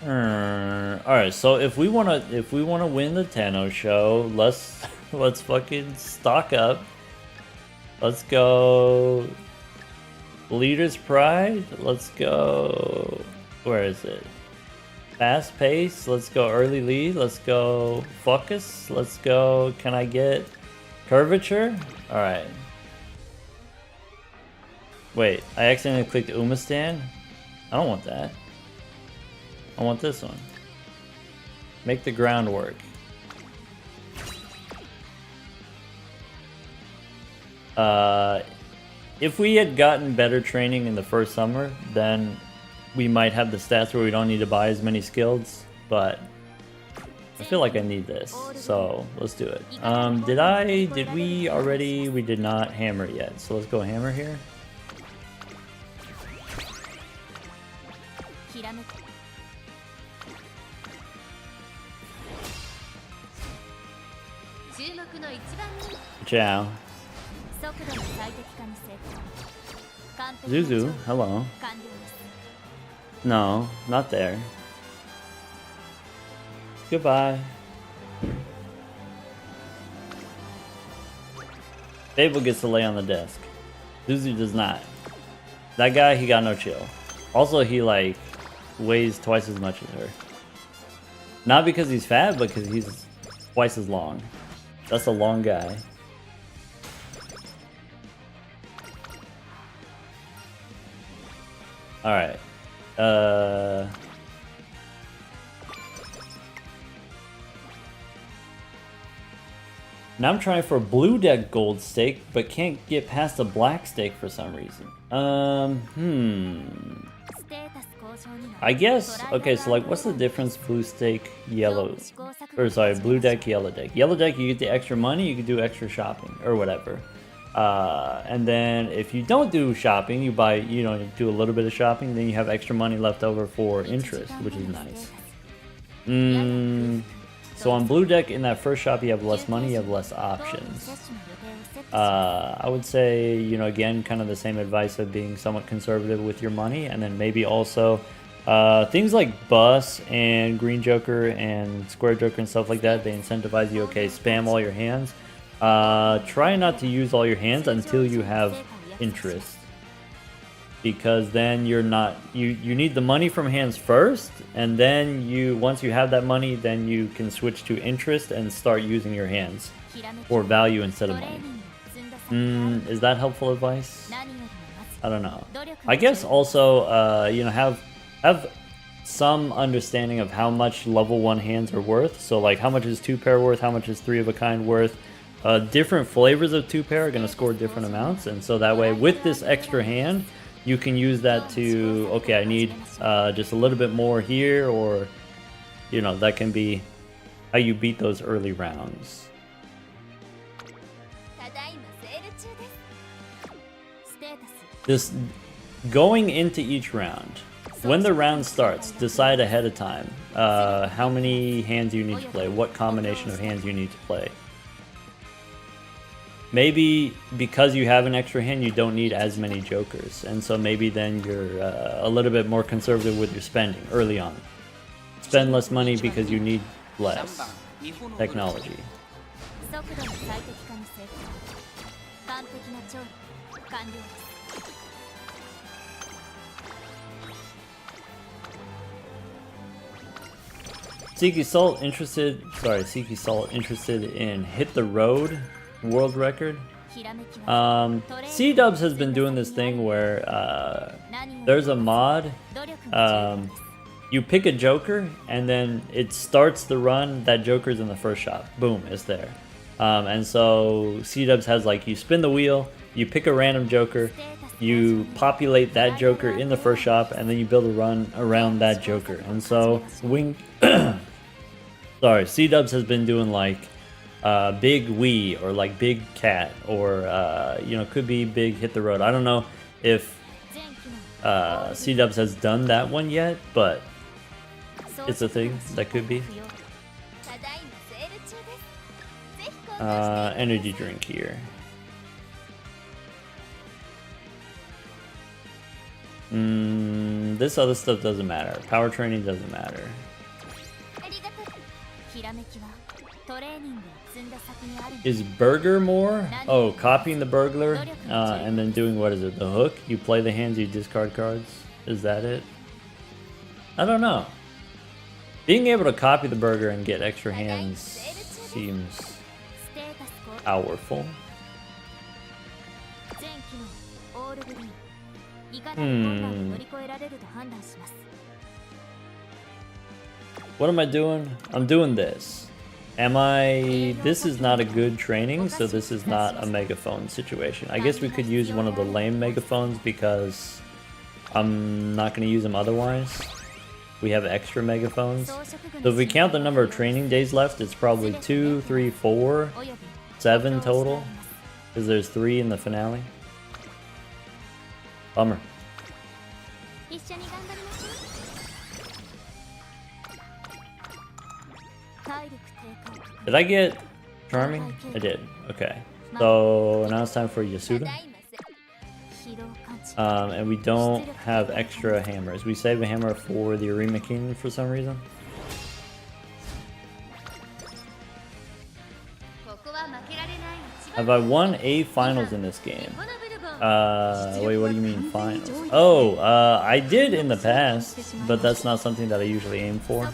Alright, so if we wanna win the Tenno show, let's fucking stock up. Let's go Leader's Pride. Let's go, where is it? Fast pace. Let's go early lead. Let's go focus. Let's go, can I get curvature? Alright. Wait, I accidentally clicked Umastand? I don't want that. I want this one. Make the groundwork. if we had gotten better training in the first summer, then we might have the stats where we don't need to buy as many skills, but I feel like I need this, so let's do it. Did we already? We did not hammer yet, so let's go hammer here. Ciao. Zuzu, hello. No, not there. Goodbye. Fable gets to lay on the desk. Zuzu does not. That guy, he got no chill. Also, he like weighs twice as much as her. Not because he's fat, but because he's twice as long. That's a long guy. Alright. Now I'm trying for a blue deck gold stake, but can't get past a black stake for some reason. I guess, okay, so like what's the difference blue stake, yellow, or sorry, blue deck, yellow deck. Yellow deck, you get the extra money, you can do extra shopping, or whatever. And then if you don't do shopping, you buy, you know, you do a little bit of shopping, then you have extra money left over for interest, which is nice. So on blue deck, in that first shop, you have less money, you have less options. I would say, you know, again, kind of the same advice of being somewhat conservative with your money, and then maybe also things like bus and green joker and square joker and stuff like that, they incentivize you, okay, spam all your hands. Try not to use all your hands until you have interest, because then you're not, you need the money from hands first, and then once you have that money, then you can switch to interest and start using your hands for value instead of money. Is that helpful advice? I don't know. I guess also, you know, have some understanding of how much level 1 hands are worth. So like how much is 2-pair worth, how much is 3 of a kind worth. Different flavors of 2-pair are going to score different amounts, and so that way with this extra hand, you can use that to, okay, I need just a little bit more here, or, you know, that can be how you beat those early rounds. This going into each round, when the round starts, decide ahead of time how many hands you need to play, what combination of hands you need to play. Maybe because you have an extra hand, you don't need as many jokers, and so maybe then you're a little bit more conservative with your spending early on. Spend less money because you need less technology. Seeky Salt interested in Hit the Road world record. C-Dubs has been doing this thing where there's a mod, you pick a joker and then it starts the run, that joker's in the first shop, boom, it's there. And so C-Dubs has like, you spin the wheel, you pick a random joker, you populate that joker in the first shop, and then you build a run around that joker. And so C-Dubs has been doing like Big Wee, or like Big Cat, or you know, could be Big Hit the Road. I don't know if C-Dubs has done that one yet, but it's a thing that could be. Energy drink here. This other stuff doesn't matter. Power training doesn't matter. Is burger more? Oh, copying the burglar and then doing, what is it, the hook? You play the hands, you discard cards? Is that it? I don't know. Being able to copy the burger and get extra hands seems powerful. What am I doing? I'm doing this. Am I... This is not a good training, so this is not a megaphone situation. I guess we could use one of the lame megaphones because I'm not going to use them otherwise. We have extra megaphones. So if we count the number of training days left, it's probably 2, 3, 4, 7 total. Because there's 3 in the finale. Bummer. Did I get Charming? I did. Okay. So now it's time for Yasuda. And we don't have extra hammers. We save a hammer for the Arima King for some reason. Have I won a finals in this game? Wait, what do you mean finals? Oh, I did in the past, but that's not something that I usually aim for.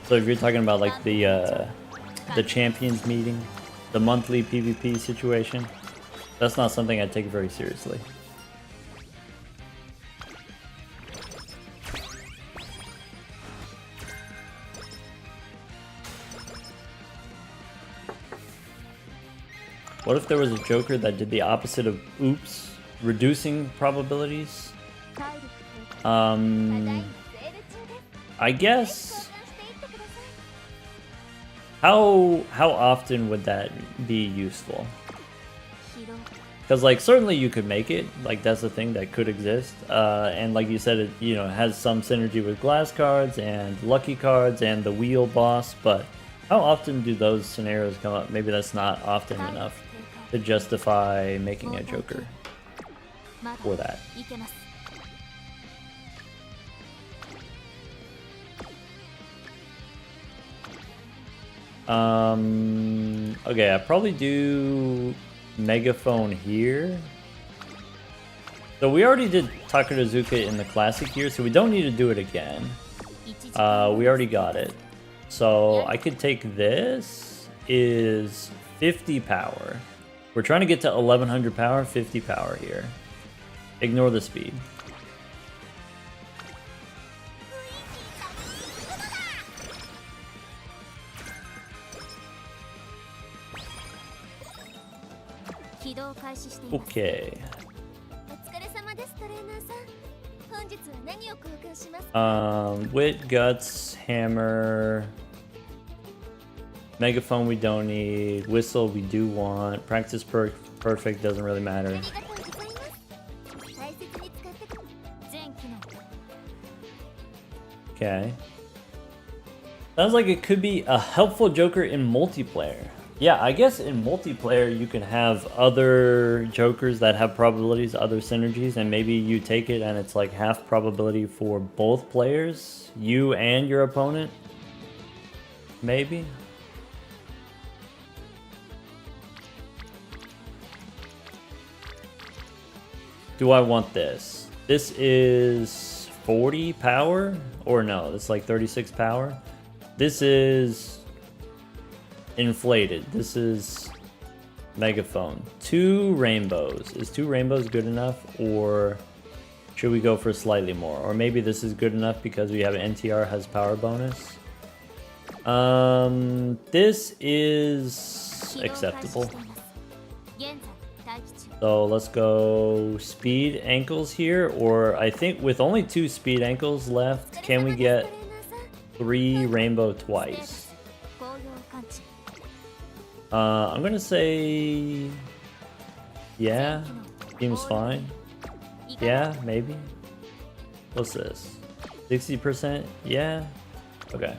So if you're talking about like the champions meeting, the monthly PvP situation, that's not something I take very seriously. What if there was a Joker that did the opposite of oops, reducing probabilities? I guess. How often would that be useful? Because like certainly you could make it, like that's a thing that could exist, and like you said, it has some synergy with glass cards and lucky cards and the wheel boss. But how often do those scenarios come up? Maybe that's not often enough to justify making a Joker for that. Okay, I probably do Megaphone here. So we already did Takarazuka in the classic year, so we don't need to do it again. We already got it. So I could take this, is 50 power. We're trying to get to 1100 power, 50 power here. Ignore the speed. Okay. Wit, Guts, Hammer, Megaphone we don't need, Whistle we do want, Practice Perfect doesn't really matter. Okay. Sounds like it could be a helpful Joker in multiplayer. Yeah, I guess in multiplayer you can have other Jokers that have probabilities, other synergies, and maybe you take it and it's like half probability for both players, you and your opponent. Maybe. Do I want this? This is 40 power? Or no, it's like 36 power. This is inflated. This is Megaphone. 2 rainbows. Is 2 rainbows good enough, or should we go for slightly more? Or maybe this is good enough because we have NTR has power bonus. This is acceptable. So let's go speed ankles here, or I think with only 2 speed ankles left, can we get 3 rainbow twice? I'm gonna say, yeah, seems fine. Yeah, maybe. What's this? 60%? Yeah. Okay.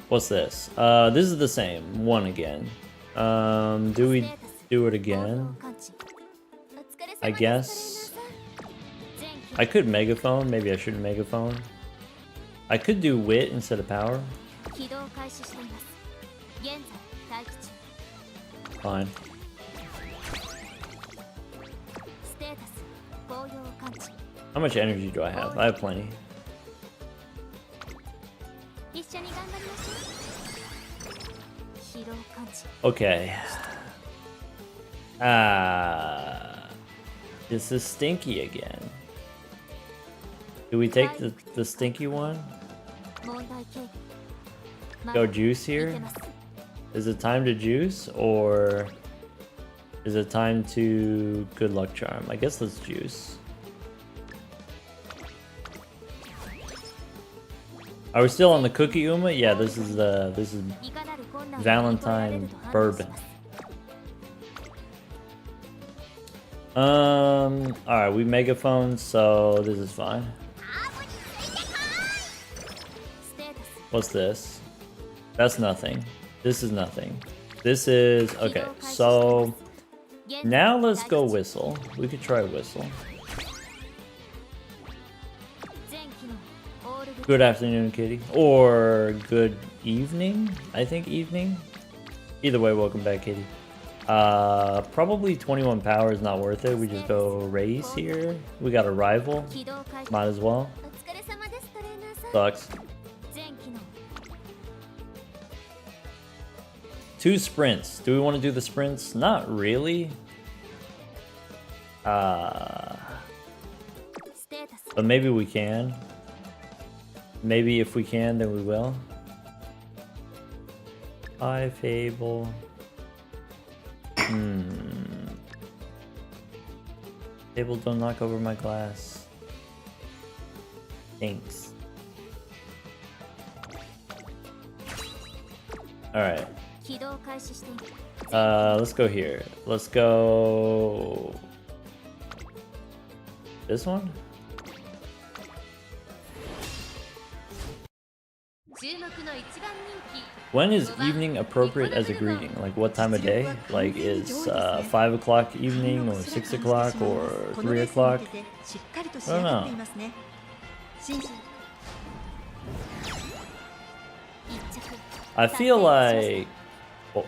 What's this? This is the same. 1 again. Do we do it again? I guess. I could Megaphone. Maybe I shouldn't Megaphone. I could do Wit instead of Power. Fine. How much energy do I have? I have plenty. Okay. This is stinky again. Do we take the stinky one? Go juice here? Is it time to juice or is it time to good luck charm? I guess let's juice. Are we still on the cookie Uma? Yeah, this is Valentine bourbon. Alright, we megaphone, so this is fine. What's this? That's nothing. This is nothing. This is okay, so now let's go whistle. We could try whistle. Good afternoon, Kitty. Or good evening? I think evening. Either way, welcome back, Kitty. Probably 21 power is not worth it. We just go race here. We got a rival. Might as well. Sucks. 2 sprints. Do we want to do the sprints? Not really. But maybe we can. Maybe if we can, then we will. Hi, Fable. Fable, don't knock over my glass. Thanks. Alright. Let's go here. Let's go... this one? When is evening appropriate as a greeting? Like what time of day? Like is 5 o'clock evening or 6 o'clock or 3 o'clock? I don't know. I feel like... oh.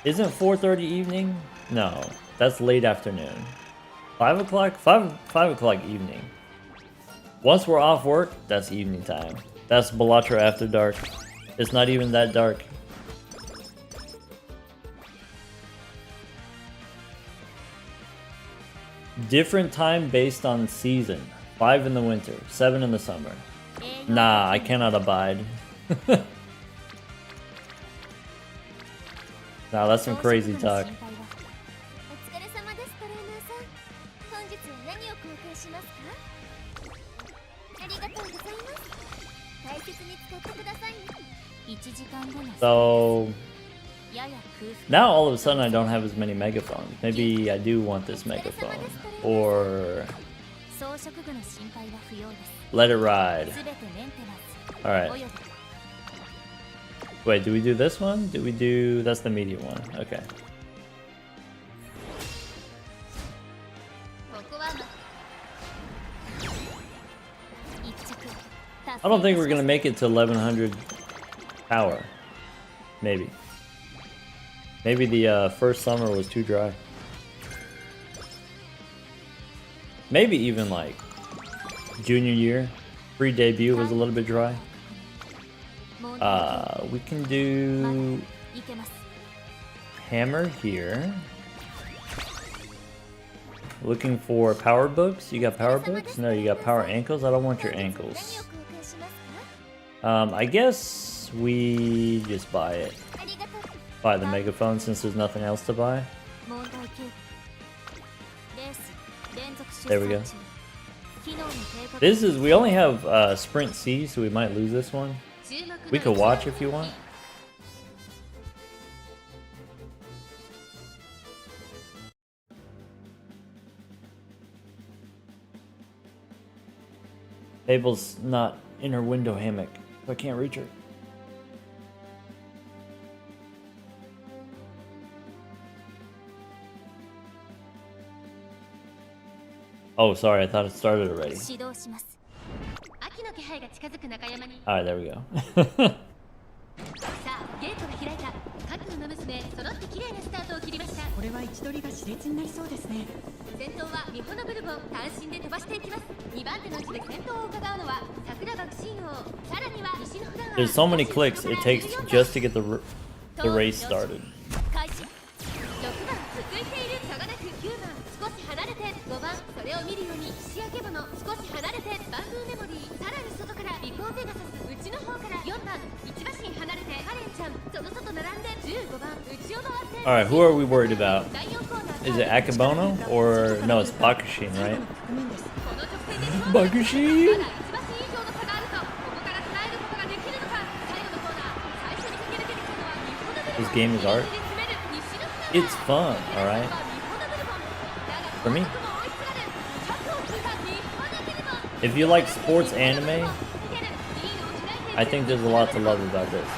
Isn't 4:30 evening? No, that's late afternoon. 5 o'clock? 5 o'clock evening. Once we're off work, that's evening time. That's Balatro after dark. It's not even that dark. Different time based on season. 5 in the winter, 7 in the summer. Nah, I cannot abide. Nah, that's some crazy talk. So now all of a sudden I don't have as many megaphones. Maybe I do want this megaphone. Or let it ride. Alright. Wait, do we do this one? Do we do... that's the medium one. Okay. I don't think we're gonna make it to 1100 power. Maybe. Maybe the first summer was too dry. Maybe even like junior year, pre-debut was a little bit dry. We can do hammer here. Looking for power books. You got power books? No, you got power ankles. I don't want your ankles. I guess we just buy it. Buy the megaphone since there's nothing else to buy. There we go. This is, we only have Sprint C, so we might lose this one. We could watch if you want. Fable's not in her window hammock, so I can't reach her. Oh, sorry, I thought it started already. Alright, there we go. There's so many clicks it takes just to get the race started. Alright, who are we worried about? Is it Akebono? Or no, it's Bakushin, right? Bakushin! This game is art. It's fun, alright? For me. If you like sports anime, I think there's a lot to love about this.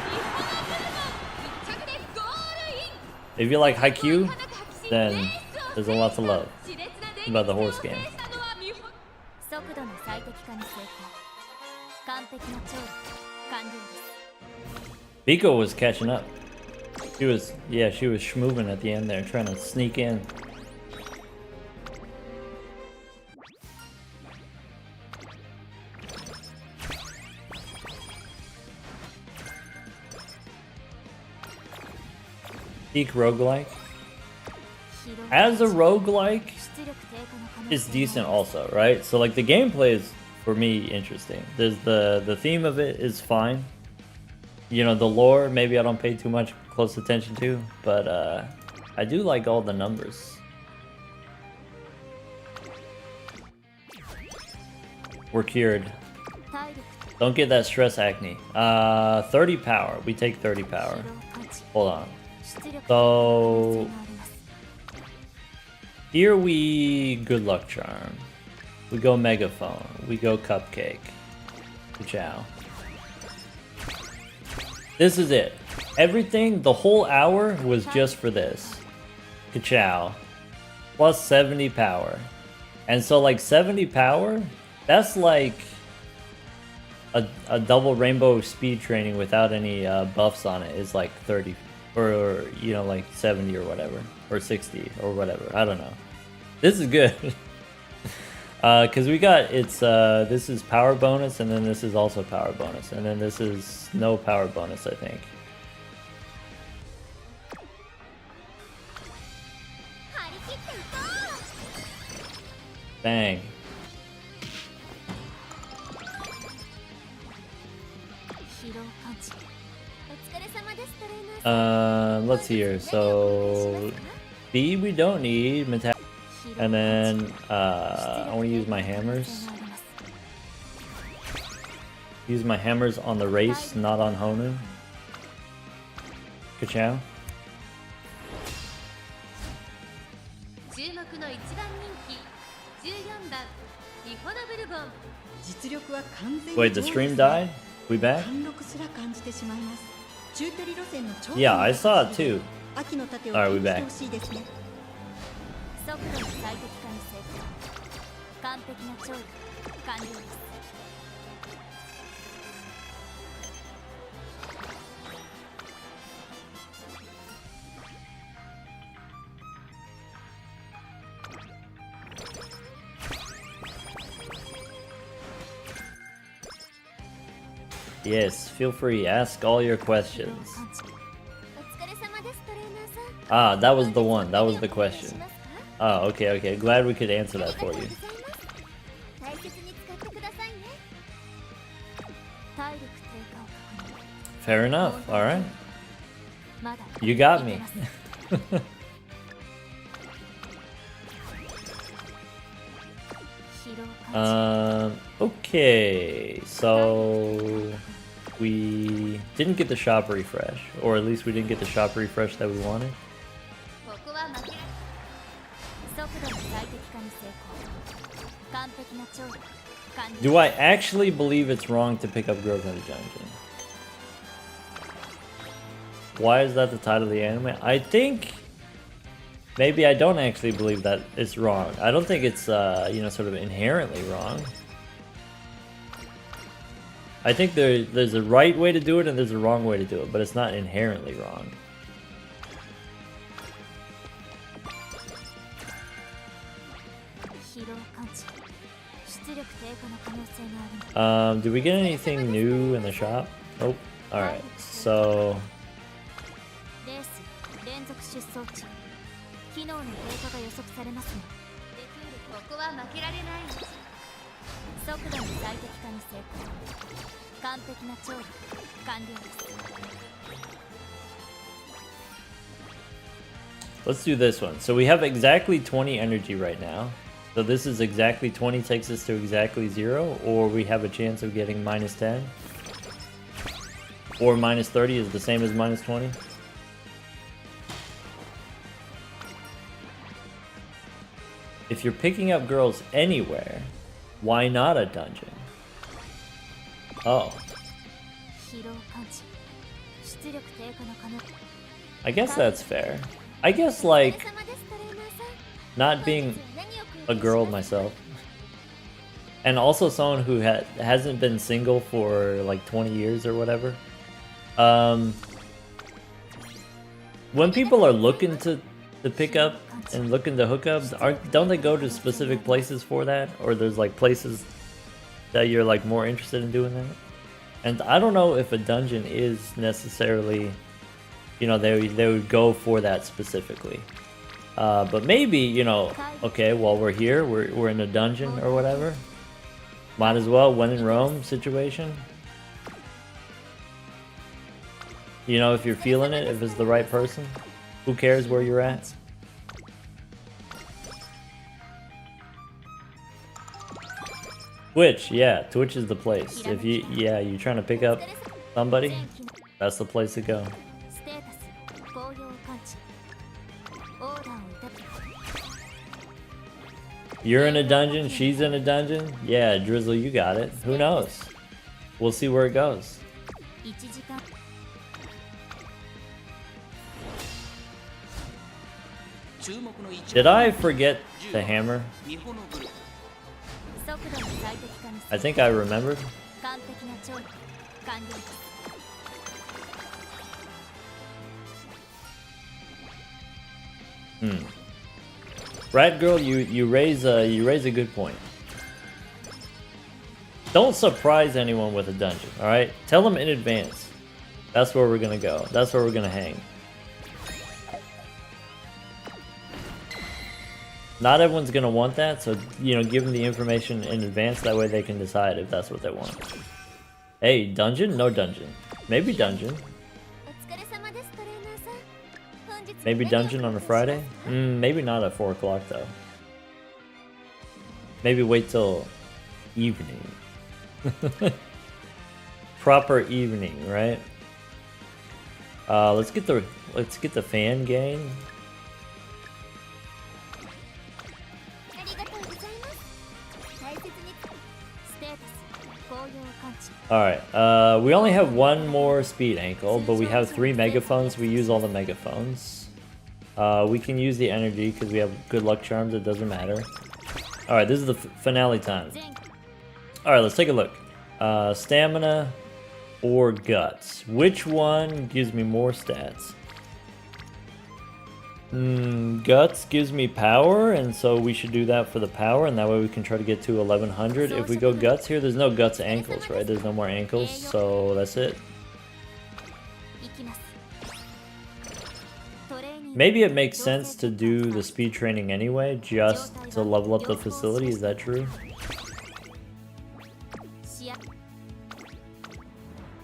If you like Haikyuu, then there's a lot to love about the horse game. Biko was catching up. She was schmoovin' at the end there, trying to sneak in. Peak roguelike. As a roguelike, it's decent also, right? So like the gameplay is, for me, interesting. There's the theme of it is fine. You know, the lore, maybe I don't pay too much close attention to, but I do like all the numbers. We're cured. Don't get that stress acne. 30 power. We take 30 power. Hold on. So here we good luck charm. We go megaphone. We go cupcake. Ciao. This is it. Everything, the whole hour was just for this. Ciao. Plus 70 power. And so like 70 power, that's like a double rainbow speed training without any buffs on it is like 30. Or, you know, like 70 or whatever. Or 60 or whatever. I don't know. This is good. Because we got, this is power bonus, and then this is also power bonus. And then this is no power bonus, I think. Bang. Let's see here. So B we don't need. And then I want to use my hammers. Use my hammers on the race, not on Honu. Ka-chow. Wait, the stream died? We back? Yeah, I saw it too. Alright, we back. Yes, feel free, ask all your questions. Ah, that was the one, that was the question. Oh, okay, okay. Glad we could answer that for you. Fair enough, alright. You got me. Okay, so we didn't get the shop refresh, or at least we didn't get the shop refresh that we wanted. Do I actually believe it's wrong to pick up Girls in the Dungeon? Why is that the title of the anime? I think maybe I don't actually believe that it's wrong. I don't think it's you know, sort of inherently wrong. I think there's a right way to do it and there's a wrong way to do it, but it's not inherently wrong. Do we get anything new in the shop? Nope. Alright, so Let's do this one. So we have exactly 20 energy right now. So this is exactly 20 takes us to exactly 0, or we have a chance of getting minus 10. Or minus 30 is the same as minus 20. If you're picking up girls anywhere, why not a dungeon? Oh. I guess that's fair. I guess, like, not being a girl myself, and also someone who hasn't been single for like 20 years or whatever. When people are looking to pick up and looking to hook up, don't they go to specific places for that? Or there's like places that you're like more interested in doing that? And I don't know if a dungeon is necessarily, you know, they would go for that specifically. But maybe, you know, okay, while we're here, we're in a dungeon or whatever. Might as well, when in Rome situation. You know, if you're feeling it, if it's the right person, who cares where you're at? Twitch, yeah, Twitch is the place. If you're trying to pick up somebody, that's the place to go. You're in a dungeon, she's in a dungeon. Yeah, Drizzle, you got it. Who knows? We'll see where it goes. Did I forget the hammer? I think I remembered. Rat girl, you raise a good point. Don't surprise anyone with a dungeon, all right? Tell them in advance. That's where we're gonna go. That's where we're gonna hang. Not everyone's gonna want that, so you know, give them the information in advance. That way they can decide if that's what they want. Hey, dungeon? No dungeon. Maybe dungeon. Maybe dungeon on a Friday? Maybe not at 4 o'clock though. Maybe wait till evening. Proper evening, right? Let's get the fan gang. Alright, we only have one more speed ankle, but we have 3 megaphones. We use all the megaphones. We can use the energy because we have good luck charms. It doesn't matter. Alright, this is the finale time. Alright, let's take a look. Stamina or guts. Which one gives me more stats? Guts gives me power, and so we should do that for the power, and that way we can try to get to 1100. If we go guts here, there's no guts ankles, right? There's no more ankles, so that's it. Maybe it makes sense to do the speed training anyway, just to level up the facility. Is that true?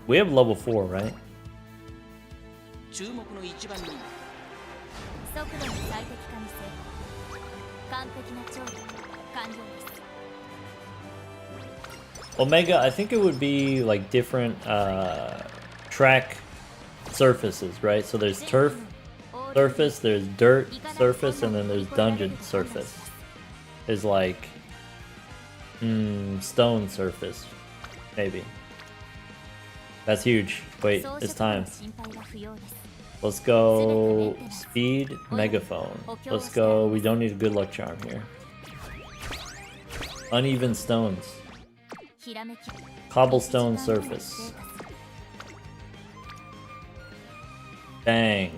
We have level 4, right? Omega, I think it would be like different track surfaces, right? So there's turf surface, there's dirt surface, and then there's dungeon surface. There's like stone surface, maybe. That's huge. Wait, it's time. Let's go speed, megaphone. Let's go, we don't need a good luck charm here. Uneven stones. Cobblestone surface. Bang.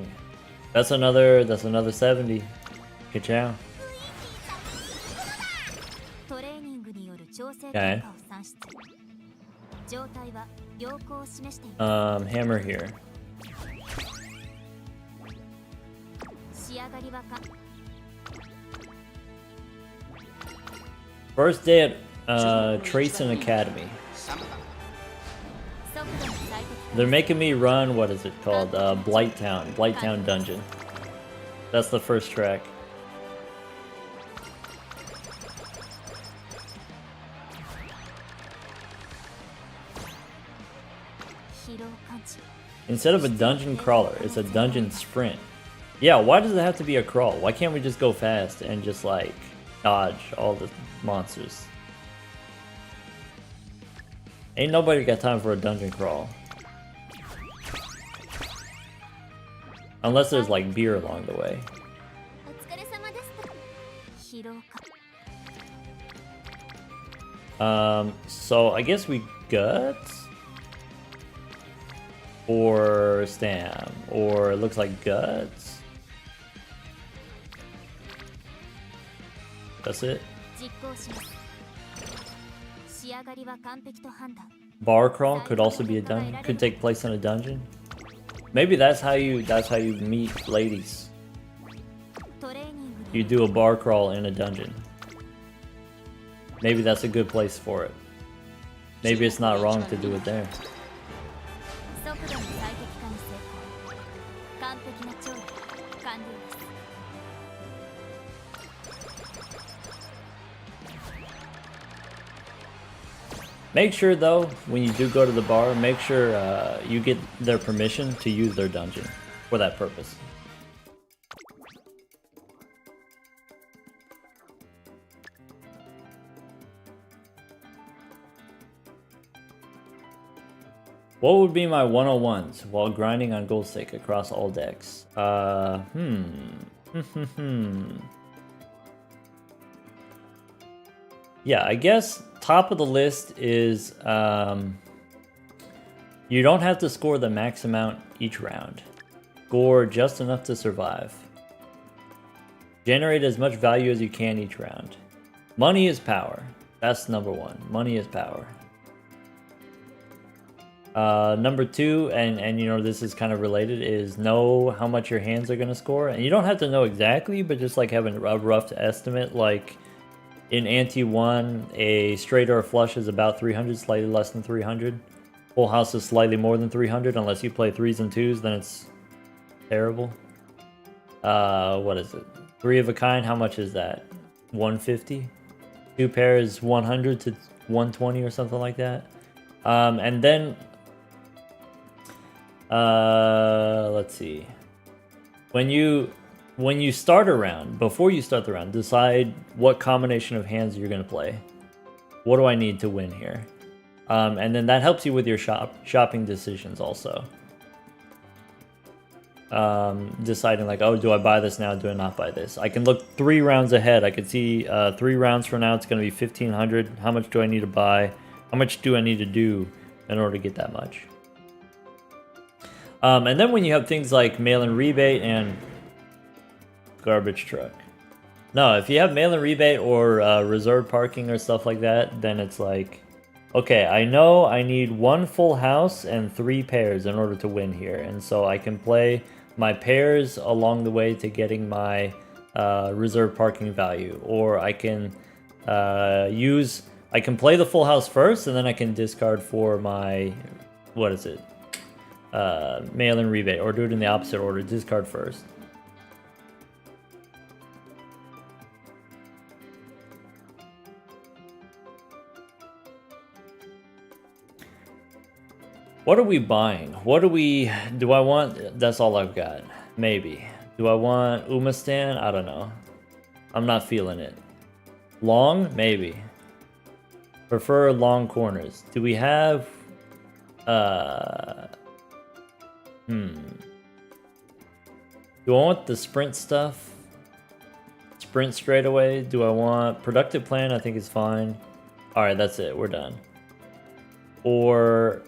That's another 70. Ka-chow. Okay. Hammer here. First day at Tracing Academy. They're making me run, what is it called? Blighttown Dungeon. That's the first track. Instead of a dungeon crawler, it's a dungeon sprint. Yeah, why does it have to be a crawl? Why can't we just go fast and just like dodge all the monsters? Ain't nobody got time for a dungeon crawl. Unless there's like beer along the way. So I guess we guts? Or stam, or it looks like guts. That's it. Bar crawl could also be a dungeon. Could take place in a dungeon. Maybe that's how you meet ladies. You do a bar crawl in a dungeon. Maybe that's a good place for it. Maybe it's not wrong to do it there. Make sure though, when you do go to the bar, make sure you get their permission to use their dungeon for that purpose. What would be my 101s while grinding on gold stake across all decks? Yeah, I guess top of the list is you don't have to score the max amount each round. Score just enough to survive. Generate as much value as you can each round. Money is power. That's number one. Money is power. Number two, and you know this is kind of related, is know how much your hands are going to score. And you don't have to know exactly, but just like having a rough estimate. Like in Ante 1, a straight or a flush is about 300, slightly less than 300. Full house is slightly more than 300, unless you play 3s and 2s, then it's terrible. What is it? 3 of a kind, how much is that? 150? 2 pairs, 100 to 120 or something like that. And then let's see. When you start a round, before you start the round, decide what combination of hands you're going to play. What do I need to win here? And then that helps you with your shopping decisions also. Deciding like, oh, do I buy this now? Do I not buy this? I can look 3 rounds ahead. I can see 3 rounds from now it's going to be 1,500. How much do I need to buy? How much do I need to do in order to get that much? And then when you have things like mail-in rebate and garbage truck. No, if you have mail-in rebate or reserved parking or stuff like that, then it's like, okay, I know I need 1 full house and 3 pairs in order to win here. And so I can play my pairs along the way to getting my reserved parking value. Or I can I can play the full house first, and then I can discard for my, what is it? Mail-in rebate, or do it in the opposite order, discard first. What are we buying? Do I want, that's all I've got. Maybe. Do I want Umamusume? I don't know. I'm not feeling it. Long? Maybe. Prefer long corners. Do we have, do I want the sprint stuff? Sprint straight away? Do I want productive plan? I think it's fine. Alright, that's it. We're done. Or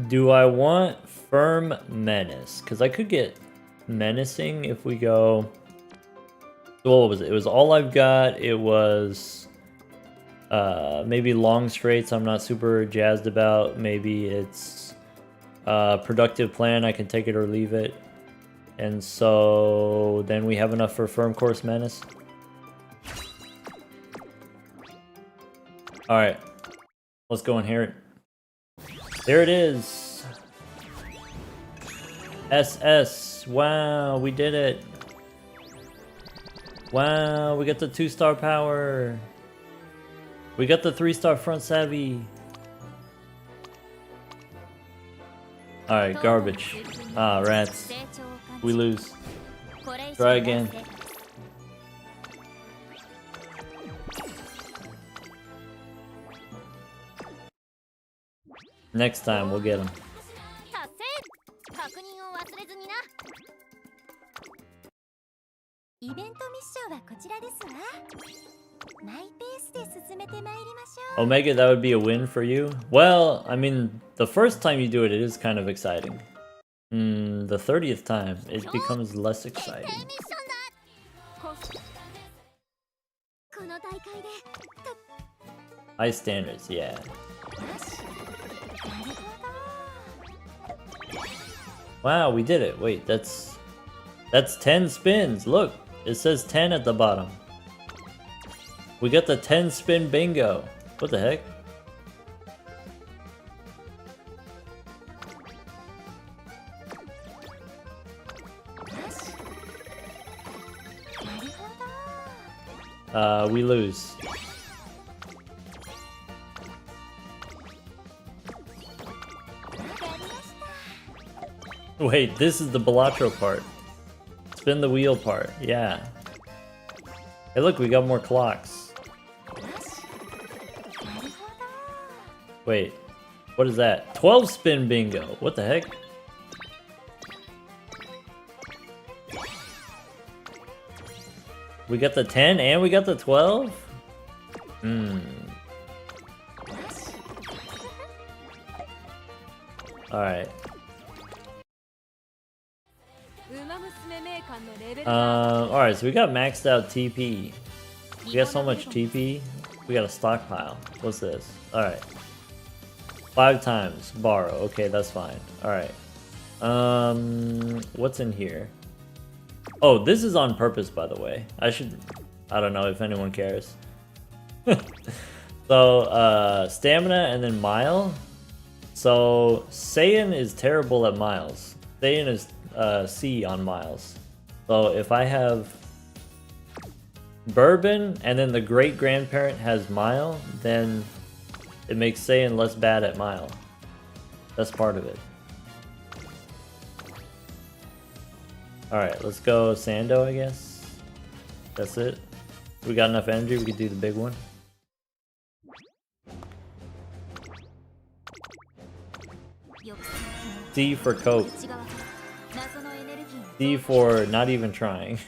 do I want firm menace? Because I could get menacing if we go... What was it? It was all I've got. It was maybe long straights I'm not super jazzed about. Maybe it's productive plan. I can take it or leave it. And so then we have enough for firm course menace. Alright. Let's go and hear it. There it is. SS. Wow, we did it. Wow, we got the 2-star power. We got the 3-star front savvy. Alright, garbage. Ah, rats. We lose. Try again. Next time we'll get him. Omega, that would be a win for you? Well, I mean, the first time you do it, it is kind of exciting. The 30th time, it becomes less exciting. High standards, yeah. Wow, we did it. Wait, that's 10 spins. Look, it says 10 at the bottom. We got the 10 spin bingo. What the heck? We lose. Wait, this is the Balatro part. Spin the wheel part, yeah. Hey look, we got more clocks. Wait, what is that? 12 spin bingo, what the heck? We got the 10 and we got the 12? Alright. Alright, so we got maxed out TP. We got so much TP, we got a stockpile. What's this? Alright. 5 times borrow. Okay, that's fine. Alright. What's in here? Oh, this is on purpose, by the way. I don't know if anyone cares. So, stamina and then mile. So, Saiyan is terrible at miles. Saiyan is C on miles. So, if I have Bourbon and then the great grandparent has mile, then it makes Saiyan less bad at mile. That's part of it. Alright, let's go Sando, I guess. That's it. We got enough energy, we could do the big one. D for Coke. D for not even trying.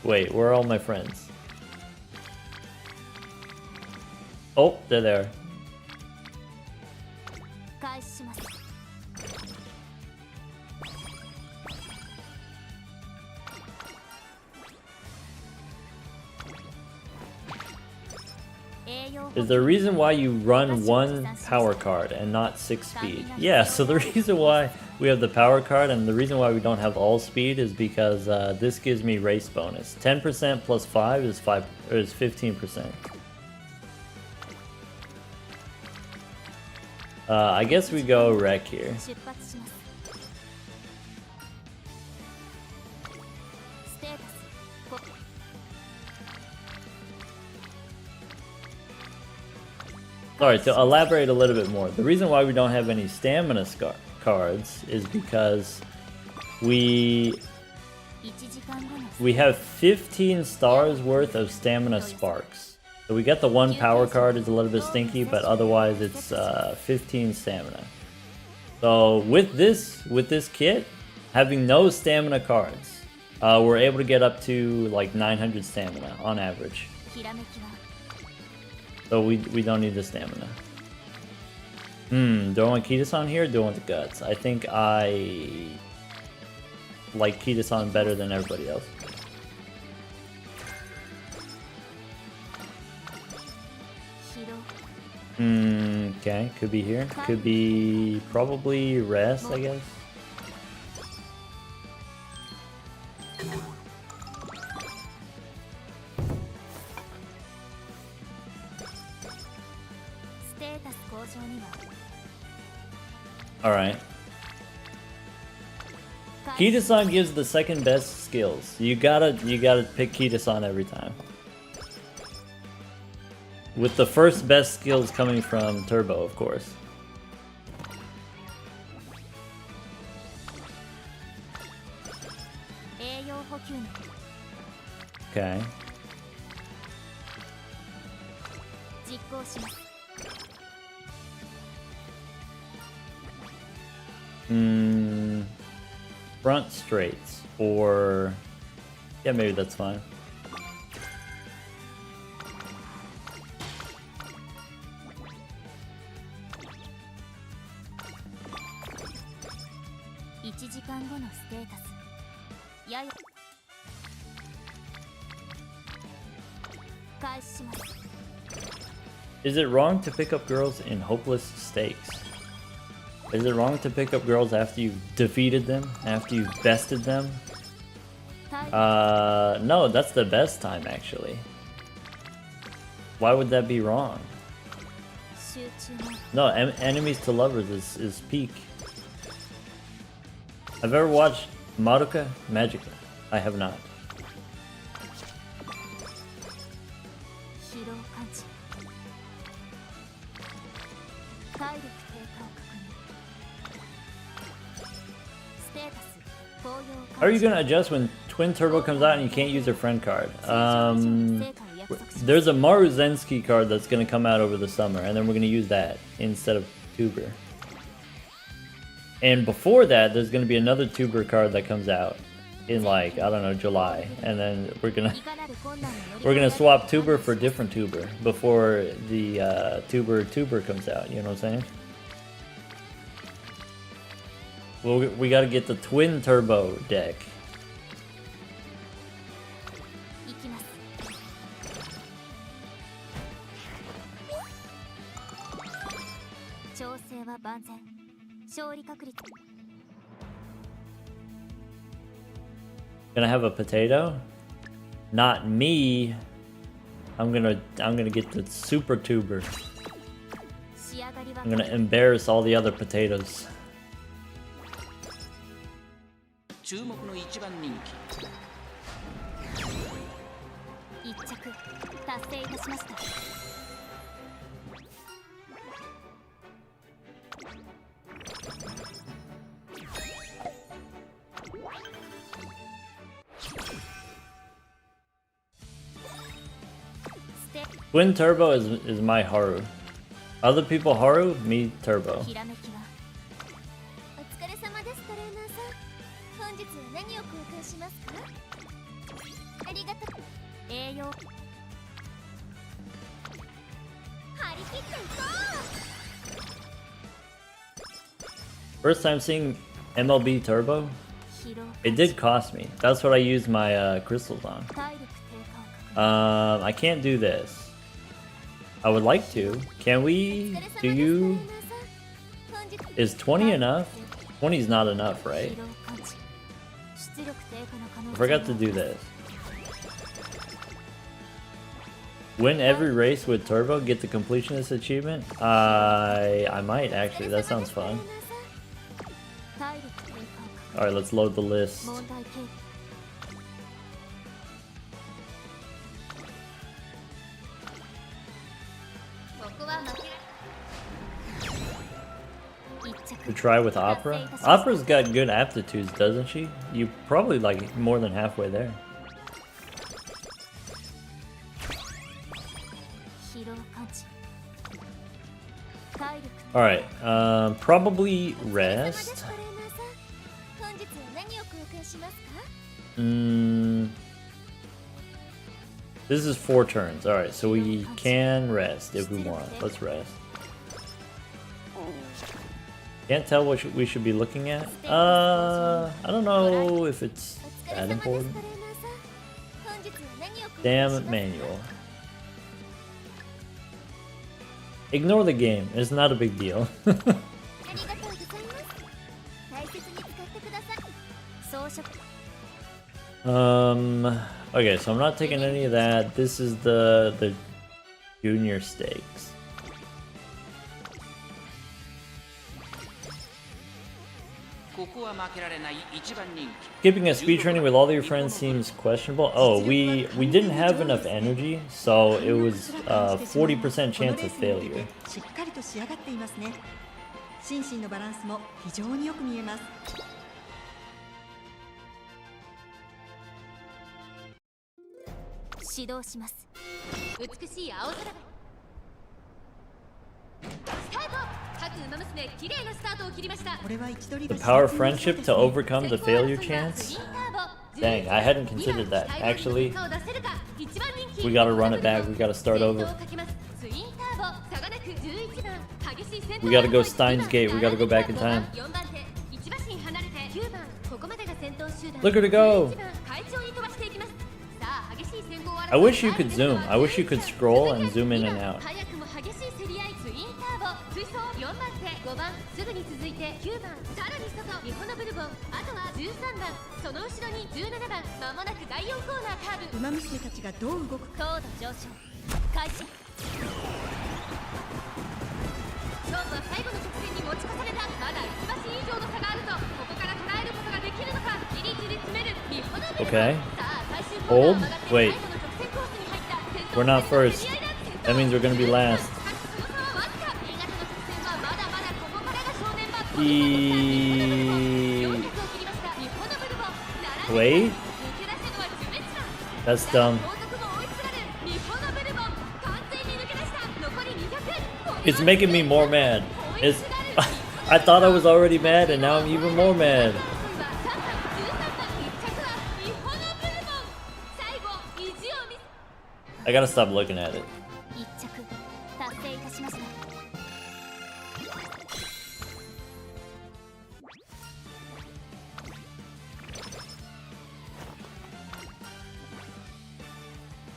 Wait, where are all my friends? Oh, they're there. Is there a reason why you run 1 power card and not 6 speed? Yeah, so the reason why we have the power card and the reason why we don't have all speed is because this gives me race bonus. 10% plus 5 is 15%. I guess we go wreck here. Alright, to elaborate a little bit more, the reason why we don't have any stamina cards is because we have 15 stars worth of stamina sparks. So we got the 1 power card, is a little bit stinky, but otherwise it's 15 stamina. So with this kit, having no stamina cards, we're able to get up to like 900 stamina on average. So we don't need the stamina. Do I want Kitasan here or do I want the guts? I think I like Kitasan better than everybody else. Okay, could be here. Could be probably rest, I guess. Alright. Kita-san gives the second best skills. You gotta pick Kita-san every time. With the first best skills coming from Turbo, of course. Okay. Front straights, or yeah, maybe that's fine. Is it wrong to pick up girls in hopeless stakes? Is it wrong to pick up girls after you've defeated them? After you've bested them? No, that's the best time actually. Why would that be wrong? No, enemies to lovers is peak. I've ever watched Madoka Magica. I have not. How are you gonna adjust when Twin Turbo comes out and you can't use your friend card? There's a Maruzensky card that's gonna come out over the summer, and then we're gonna use that instead of Tuber. And before that, there's gonna be another Tuber card that comes out in like, I don't know, July, and then we're gonna swap Tuber for different Tuber before the Tuber comes out. You know what I'm saying? Well, we gotta get the Twin Turbo deck. Gonna have a potato? Not me. I'm gonna get the Super Tuber. I'm gonna embarrass all the other potatoes. Twin Turbo is my Haru. Other people Haru, me Turbo. First time seeing MLB Turbo? It did cost me. That's what I used my crystals on. I can't do this. I would like to. Can we? Do you? Is 20 enough? 20 is not enough, right? I forgot to do this. Win every race with Turbo, get the completionist achievement? I might actually, that sounds fun. Alright, let's load the list. To try with Opera? Opera's got good aptitudes, doesn't she? You probably like more than halfway there. Alright, probably rest. This is 4 turns. Alright, so we can rest if we want. Let's rest. Can't tell what we should be looking at. I don't know if it's that important. Damn manual. Ignore the game. It's not a big deal. Okay, so I'm not taking any of that. This is the junior stakes. Skipping a speed training with all your friends seems questionable. Oh, we didn't have enough energy, so it was 40% chance of failure. 心身のバランスも非常によく見えます。指導します。美しい青空が。スタート。各馬娘綺麗なスタートを切りました。 The power of friendship to overcome the failure chance? Dang, I hadn't considered that. Actually, we gotta run it back. We gotta start over. We gotta go Steins Gate. We gotta go back in time. Look at her go! I wish you could zoom. I wish you could scroll and zoom in and out. Umamusume たちがどう動くか。勝負は最後の直線に持ち越された。まだ1馬身以上の差があるぞ。ここから捉えることができるのか。じりじり詰める美穂のブルボン。 Okay. さあ最終コーナー Hold. を曲がって Wait. 最後の直線コースに入った。 We're not first. That means we're gonna be last. Wait. That's dumb. It's making me more mad. It's I thought I was already mad and now I'm even more mad. I gotta stop looking at it.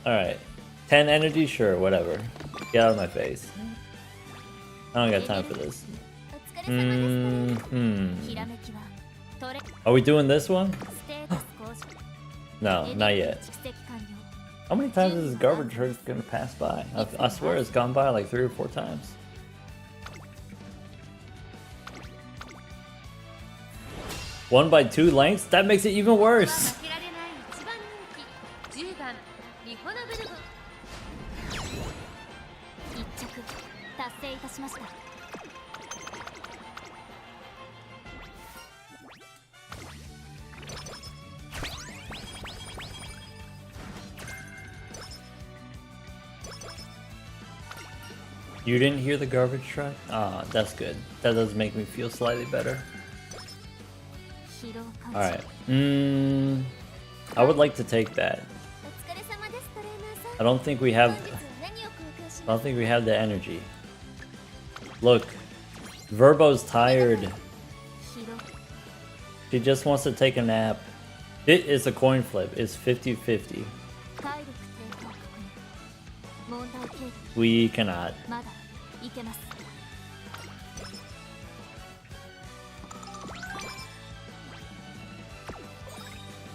Alright. 10 energy? Sure, whatever. Get out of my face. I don't got time for this. Are we doing this one? No, not yet. How many times is this garbage truck gonna pass by? I swear it's gone by like 3 or 4 times. One by 2 lengths? That makes it even worse. You didn't hear the garbage truck? Ah, that's good. That does make me feel slightly better. Alright. I would like to take that. I don't think we have the energy. Look. Verbo's tired. She just wants to take a nap. It is a coin flip. It's 50-50. We cannot.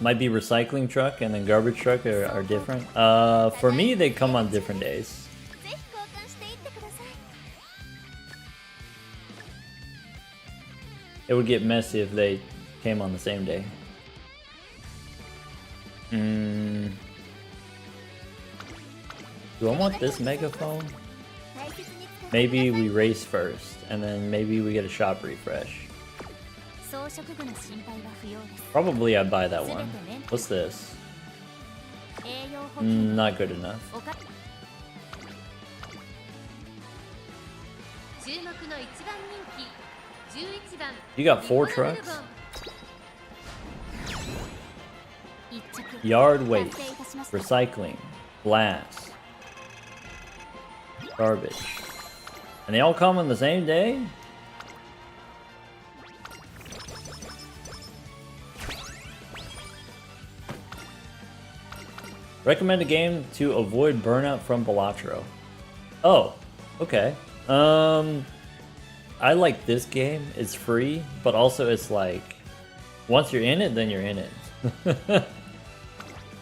Might be recycling truck and then garbage truck are different. For me, they come on different days. It would get messy if they came on the same day. Do I want this megaphone? Maybe we race first, and then maybe we get a shop refresh. Probably I'd buy that one. What's this? Not good enough. You got 4 trucks? Yard waste, recycling, glass, garbage. And they all come on the same day? Recommend a game to avoid burnout from Balatro. Oh, okay. I like this game. It's free, but also it's like once you're in it, then you're in it.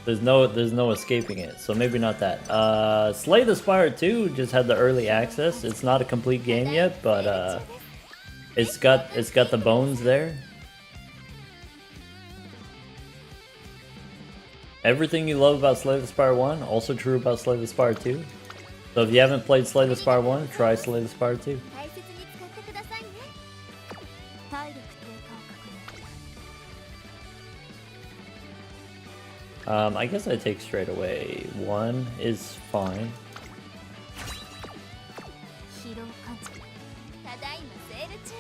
There's no escaping it. So maybe not that. Slay the Spire 2 just had the early access. It's not a complete game yet, but it's got the bones there. Everything you love about Slay the Spire 1, also true about Slay the Spire 2. So if you haven't played Slay the Spire 1, try Slay the Spire 2. I guess I take straight away. 1 is fine.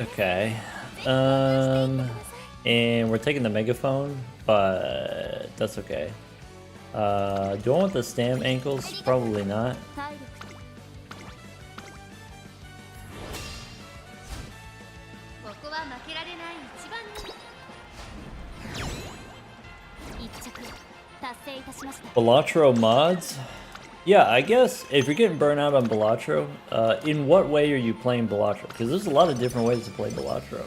Okay. And we're taking the megaphone, but that's okay. Do I want the stam ankles? Probably not. Balatro mods? Yeah, I guess if you're getting burnt out on Balatro, in what way are you playing Balatro? Because there's a lot of different ways to play Balatro.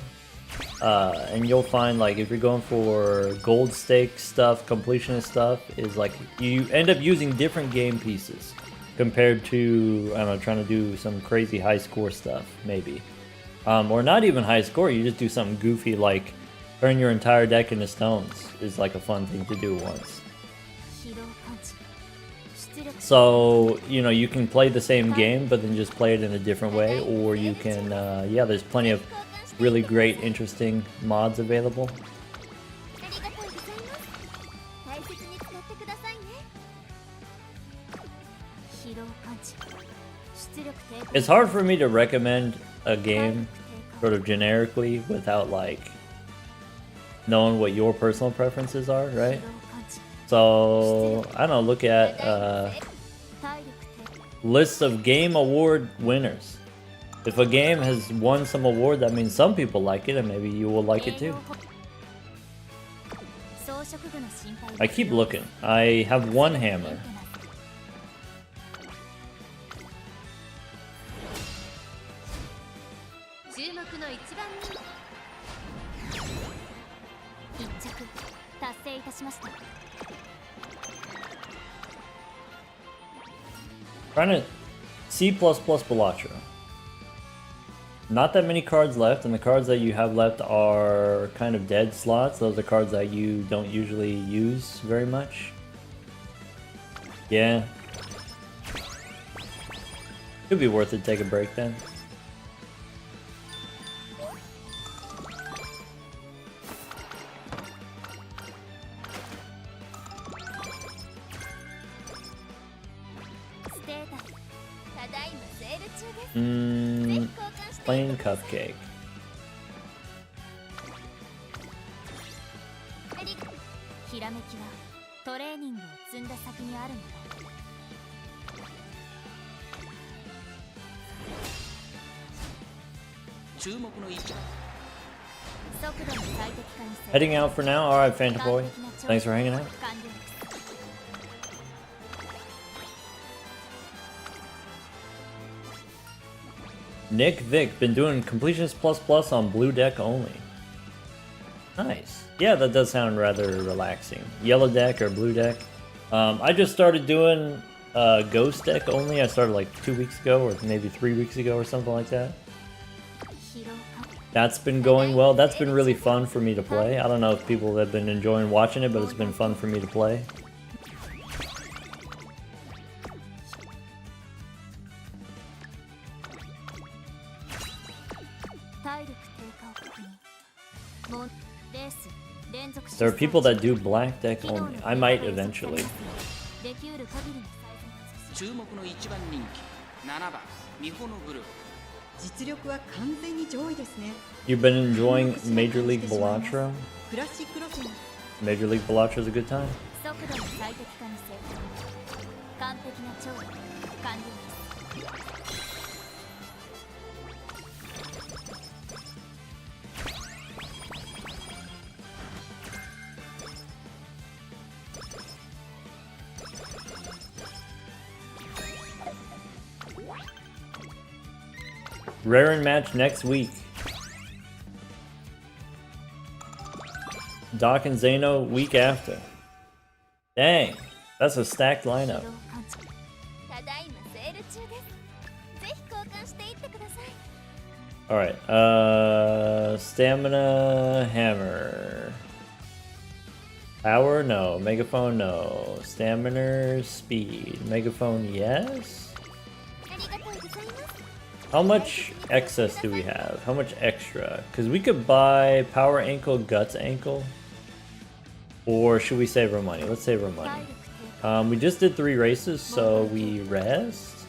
And you'll find, like, if you're going for gold stake stuff, completionist stuff, is like you end up using different game pieces compared to, I don't know, trying to do some crazy high score stuff, maybe. Or not even high score, you just do something goofy like turn your entire deck into stones is like a fun thing to do once. So, you know, you can play the same game, but then just play it in a different way, or you can, yeah, there's plenty of really great, interesting mods available. It's hard for me to recommend a game sort of generically without, like, knowing what your personal preferences are, right? So, I don't know, look at lists of game award winners. If a game has won some award, that means some people like it, and maybe you will like it too. I keep looking. I have one hammer. Trying to C++ Balatro. Not that many cards left, and the cards that you have left are kind of dead slots. Those are cards that you don't usually use very much. Yeah. Could be worth it to take a break then. Plain cupcake. Heading out for now? Alright, Phantom Boy. Thanks for hanging out. Nick Vic, been doing Completionist Plus on blue deck only. Nice. Yeah, that does sound rather relaxing. Yellow deck or blue deck. I just started doing Ghost deck only. I started like 2 weeks ago, or maybe 3 weeks ago, or something like that. That's been going well. That's been really fun for me to play. I don't know if people have been enjoying watching it, but it's been fun for me to play. There are people that do black deck only. I might eventually. You've been enjoying Major League Balatro? Major League Balatro is a good time. Rare match next week. Doc and Zeno week after. Dang, that's a stacked lineup. Alright, stamina hammer. Power, no. Megaphone, no. Stamina, speed. Megaphone, yes. How much excess do we have? How much extra? Because we could buy power ankle, guts ankle. Or should we save our money? Let's save our money. We just did 3 races, so we rest.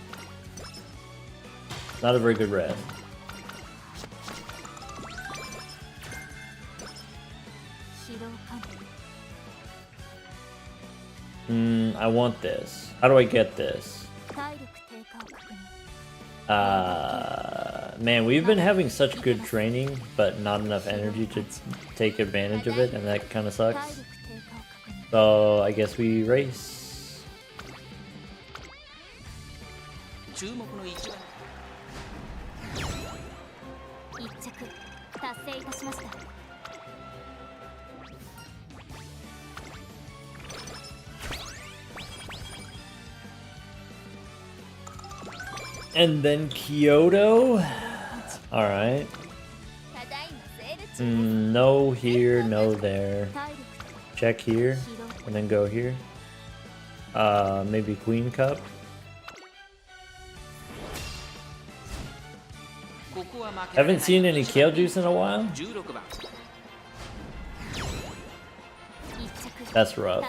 Not a very good rest. I want this. How do I get this? Man, we've been having such good training, but not enough energy to take advantage of it, and that kind of sucks. So I guess we race. And then Kyoto. All right. No here, no there. Check here, and then go here. Maybe Queen Cup. Haven't seen any kale juice in a while. That's rough.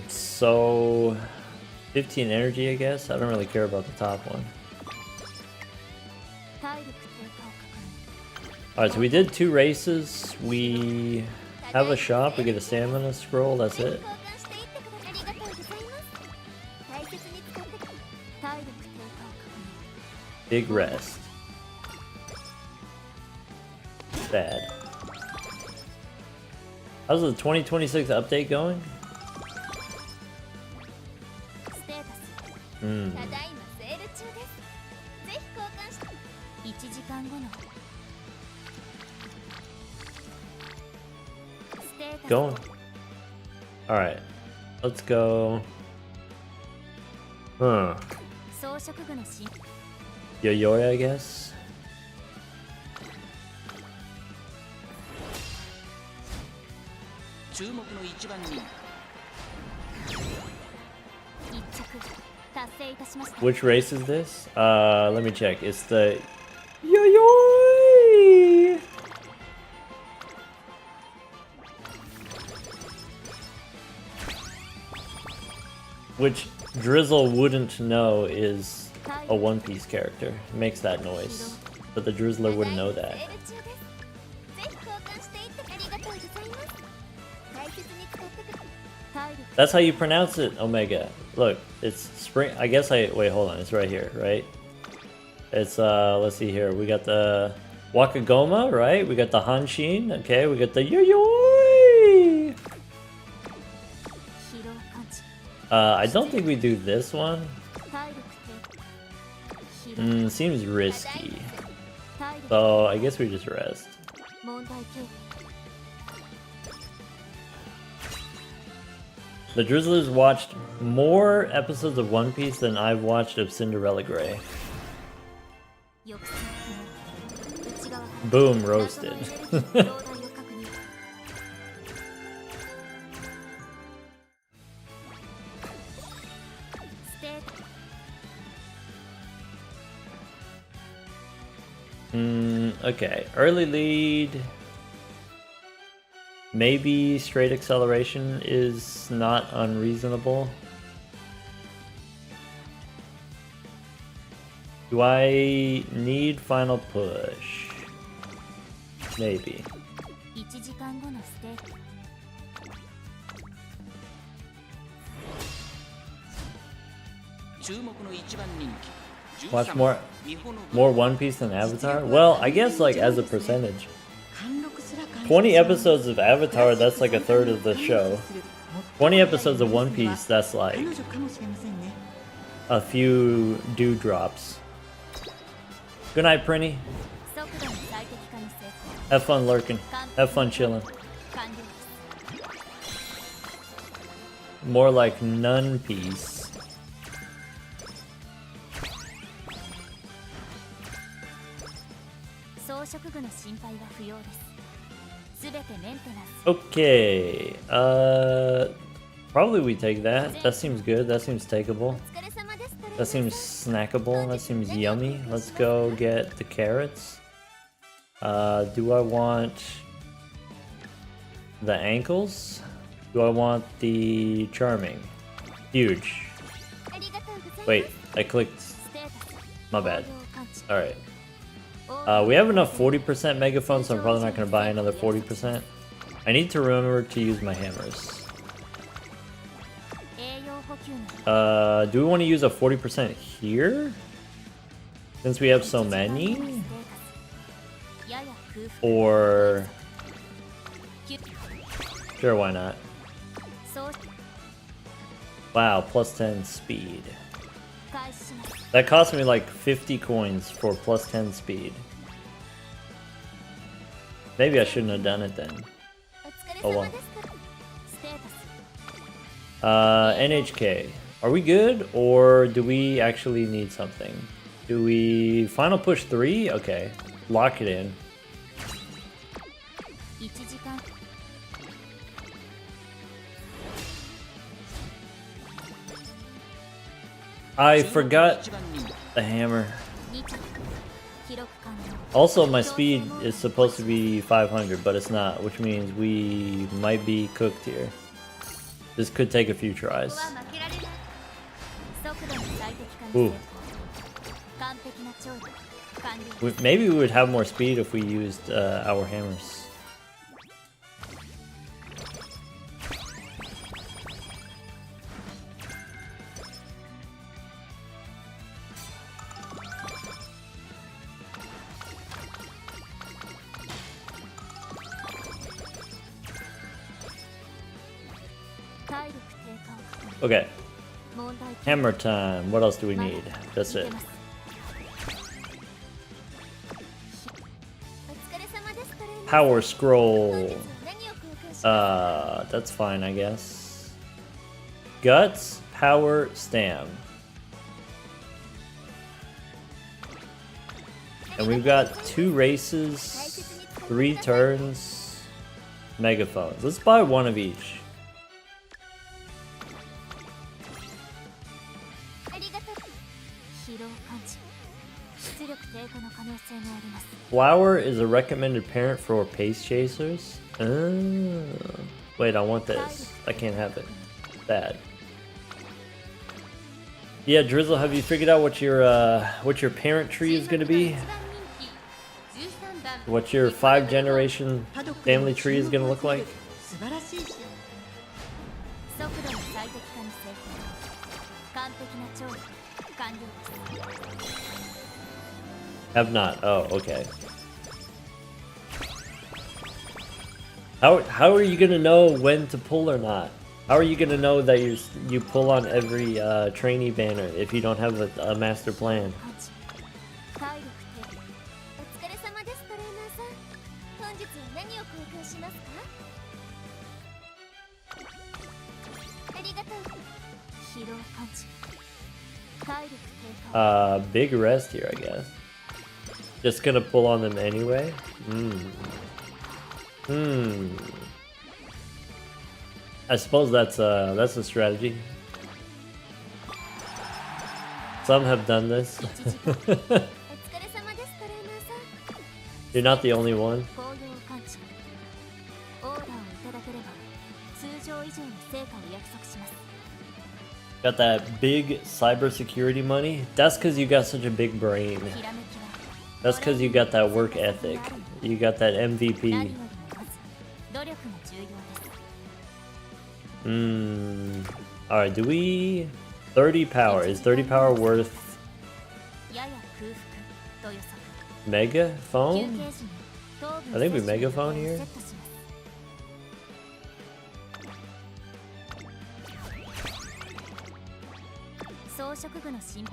So 15 energy, I guess. I don't really care about the top one. Alright, so we did 2 races. We have a shop, we get a stamina scroll, that's it. Big rest. Sad. How's the 2026 update going? Going. Alright. Let's go. Yo-yo, I guess. Which race is this? Let me check. It's the Yo-yo! Which Drizzle wouldn't know is a One Piece character. It makes that noise. But the Drizzler wouldn't know that. That's how you pronounce it, Omega. Look, it's spring. I guess wait, hold on. It's right here, right? It's, let's see here. We got the Wakagoma, right? We got the Hanshin. Okay, we got the Yo-yo! I don't think we do this one. Seems risky. So, I guess we just rest. The Drizzlers watched more episodes of One Piece than I've watched of Cinderella Grey. Boom, roasted. Okay, early lead. Maybe straight acceleration is not unreasonable. Do I need final push? Maybe. Watch more One Piece than Avatar? Well, I guess like as a percentage. 20 episodes of Avatar, that's like a third of the show. 20 episodes of One Piece, that's like a few dewdrops. Good night, Prinny. Have fun lurking. Have fun chilling. More like none peace. Okay. Probably we take that. That seems good. That seems takeable. That seems snackable. That seems yummy. Let's go get the carrots. Do I want the ankles? Do I want the charming? Huge. Wait, I clicked. My bad. Alright. We have enough 40% megaphone, so I'm probably not going to buy another 40%. I need to remember to use my hammers. Do we want to use a 40% here? Since we have so many? Or... Sure, why not? Wow, plus 10 speed. That cost me like 50 coins for plus 10 speed. Maybe I shouldn't have done it then. Oh well. NHK. Are we good, or do we actually need something? Do we final push 3? Okay. Lock it in. I forgot the hammer. Also, my speed is supposed to be 500, but it's not, which means we might be cooked here. This could take a few tries. Ooh. Maybe we would have more speed if we used our hammers. Okay. Hammer time. What else do we need? That's it. Power scroll. That's fine, I guess. Guts, power, stam. And we've got 2 races, 3 turns, megaphones. Let's buy one of each. Flower is a recommended parent for pace chasers. Oh. Wait, I want this. I can't have it. Bad. Yeah, Drizzle, have you figured out what your parent tree is gonna be? What your 5-generation family tree is gonna look like? Have not. Oh, okay. How are you gonna know when to pull or not? How are you gonna know that you pull on every trainee banner if you don't have a master plan? Big rest here, I guess. Just gonna pull on them anyway? I suppose that's a strategy. Some have done this. You're not the only one. Got that big cybersecurity money? That's because you got such a big brain. That's because you got that work ethic. You got that MVP. Alright, do we... 30 power. Is 30 power worth... Megaphone? I think we megaphone here.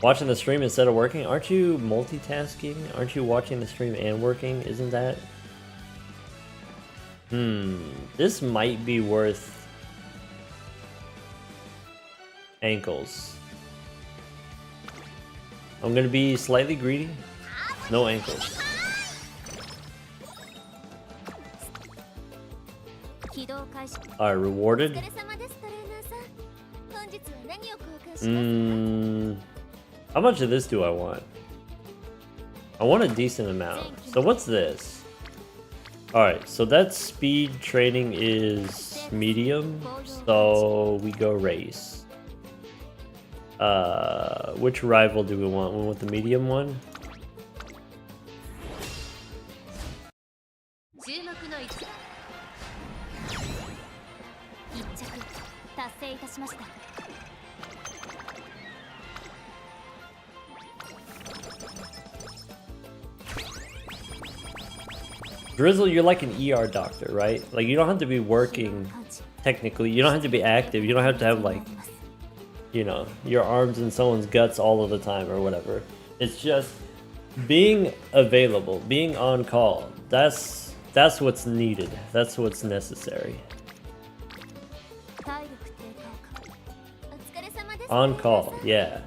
Watching the stream instead of working? Aren't you multitasking? Aren't you watching the stream and working? Isn't that This might be worth ankles. I'm gonna be slightly greedy. No ankles. Alright, rewarded. How much of this do I want? I want a decent amount. So what's this? Alright, so that speed training is medium. So we go race. Which rival do we want? We want the medium one? Drizzle, you're like an ER doctor, right? Like, you don't have to be working, technically. You don't have to be active. You don't have to have, like, you know, your arms in someone's guts all of the time or whatever. It's just being available, being on call. That's what's needed. That's what's necessary. On call, yeah.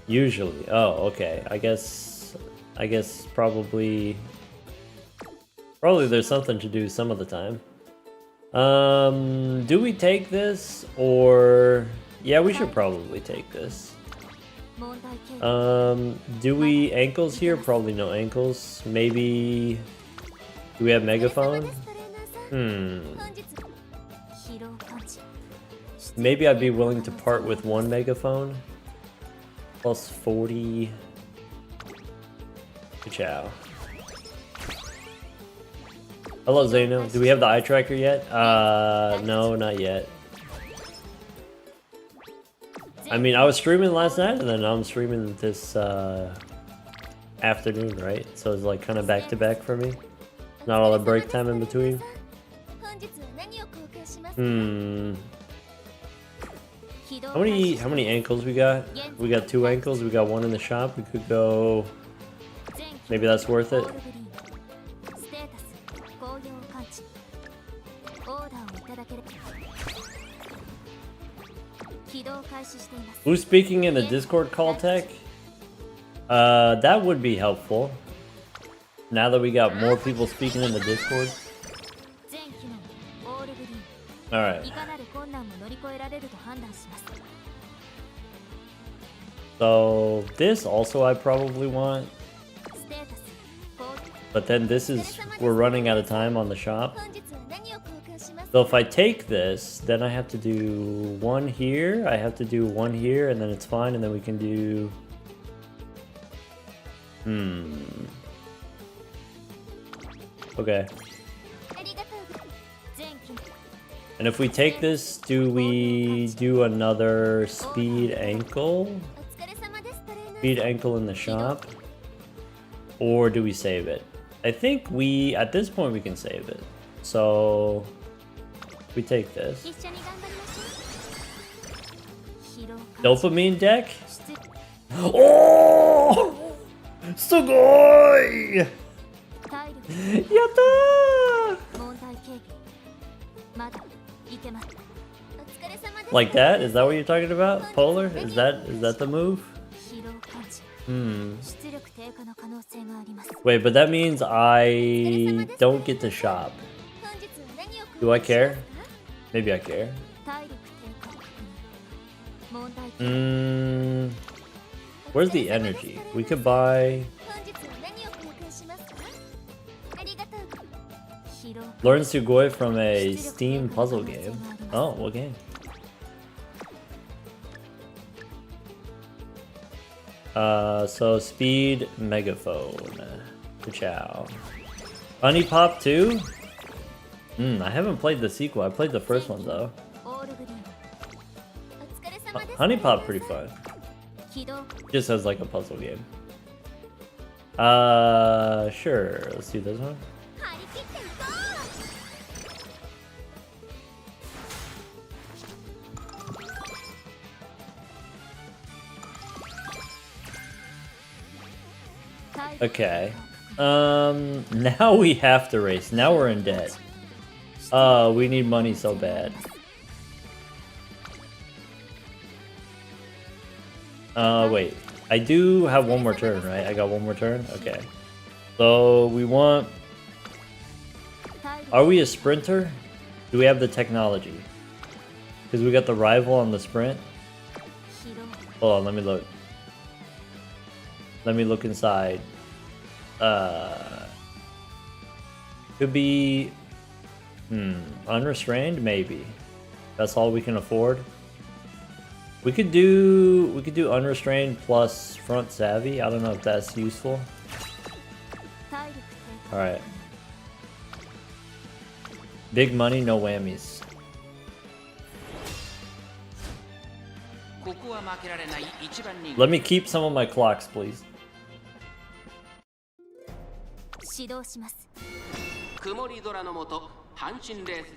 Usually. Oh, okay. I guess probably there's something to do some of the time. Do we take this, or yeah, we should probably take this. Do we ankles here? Probably no ankles. Maybe do we have megaphone? Maybe I'd be willing to part with one megaphone. Plus 40. Ciao. Hello, Zeno. Do we have the eye tracker yet? No, not yet. I mean, I was streaming last night, and then I'm streaming this afternoon, right? So it's like kind of back to back for me. Not all the break time in between. How many ankles we got? We got 2 ankles. We got 1 in the shop. We could go. Maybe that's worth it. Who's speaking in the Discord call tech? That would be helpful. Now that we got more people speaking in the Discord. Alright. So this also I probably want. But then this is, we're running out of time on the shop. So if I take this, then I have to do 1 here, I have to do 1 here, and then it's fine, and then we can do... Okay. And if we take this, do we do another speed ankle? Speed ankle in the shop? Or do we save it? I think we, at this point, we can save it. So, we take this. Dopamine deck? Oh! Sugoi! Yatta! Like that? Is that what you're talking about? Polar? Is that the move? Wait, but that means I don't get to shop. Do I care? Maybe I care. Where's the energy? We could buy... Learn Sugoi from a Steam puzzle game. Oh, what game? So speed megaphone. Ciao. Honey Pop 2? I haven't played the sequel. I played the first one though. Honey Pop pretty fun. Just as like a puzzle game. Sure. Let's do this one. Okay. Now we have to race. Now we're in debt. We need money so bad. Wait. I do have one more turn, right? I got one more turn? Okay. So, we want... Are we a sprinter? Do we have the technology? Because we got the rival on the sprint. Hold on, let me look. Let me look inside. Could be... unrestrained? Maybe. That's all we can afford. We could do unrestrained plus front savvy. I don't know if that's useful. Alright. Big money, no whammies. Let me keep some of my clocks, please. 指導します。曇り空の下、阪神レース。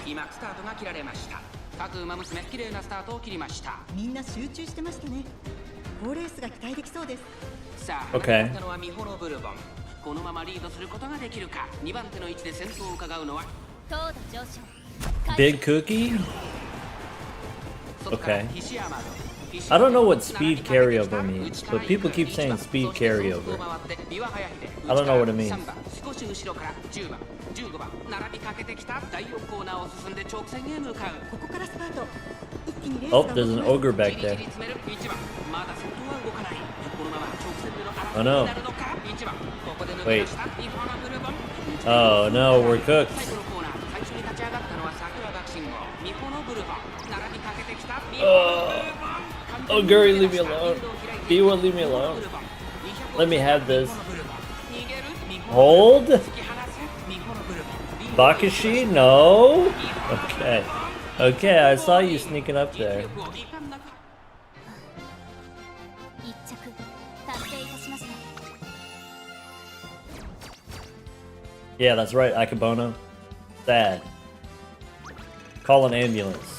今スタートが切られました。各馬娘、綺麗なスタートを切りました。みんな集中してましたね。好レースが期待できそうです。さあ、始まったのはミホのブルボン。このままリードすることができるか。2番手の位置で先頭を伺うのは。糖度上昇。Big cookie? Okay. I don't know what speed carryover means, but people keep saying speed carryover. I don't know what it means. Oh, there's an ogre back there. Oh no. Wait. Oh no, we're cooked. Oh, Guri, leave me alone. B1, leave me alone. Let me have this. Hold? Bakashi? No? Okay. Okay, I saw you sneaking up there. Yeah, that's right, Akabono. Sad. Call an ambulance.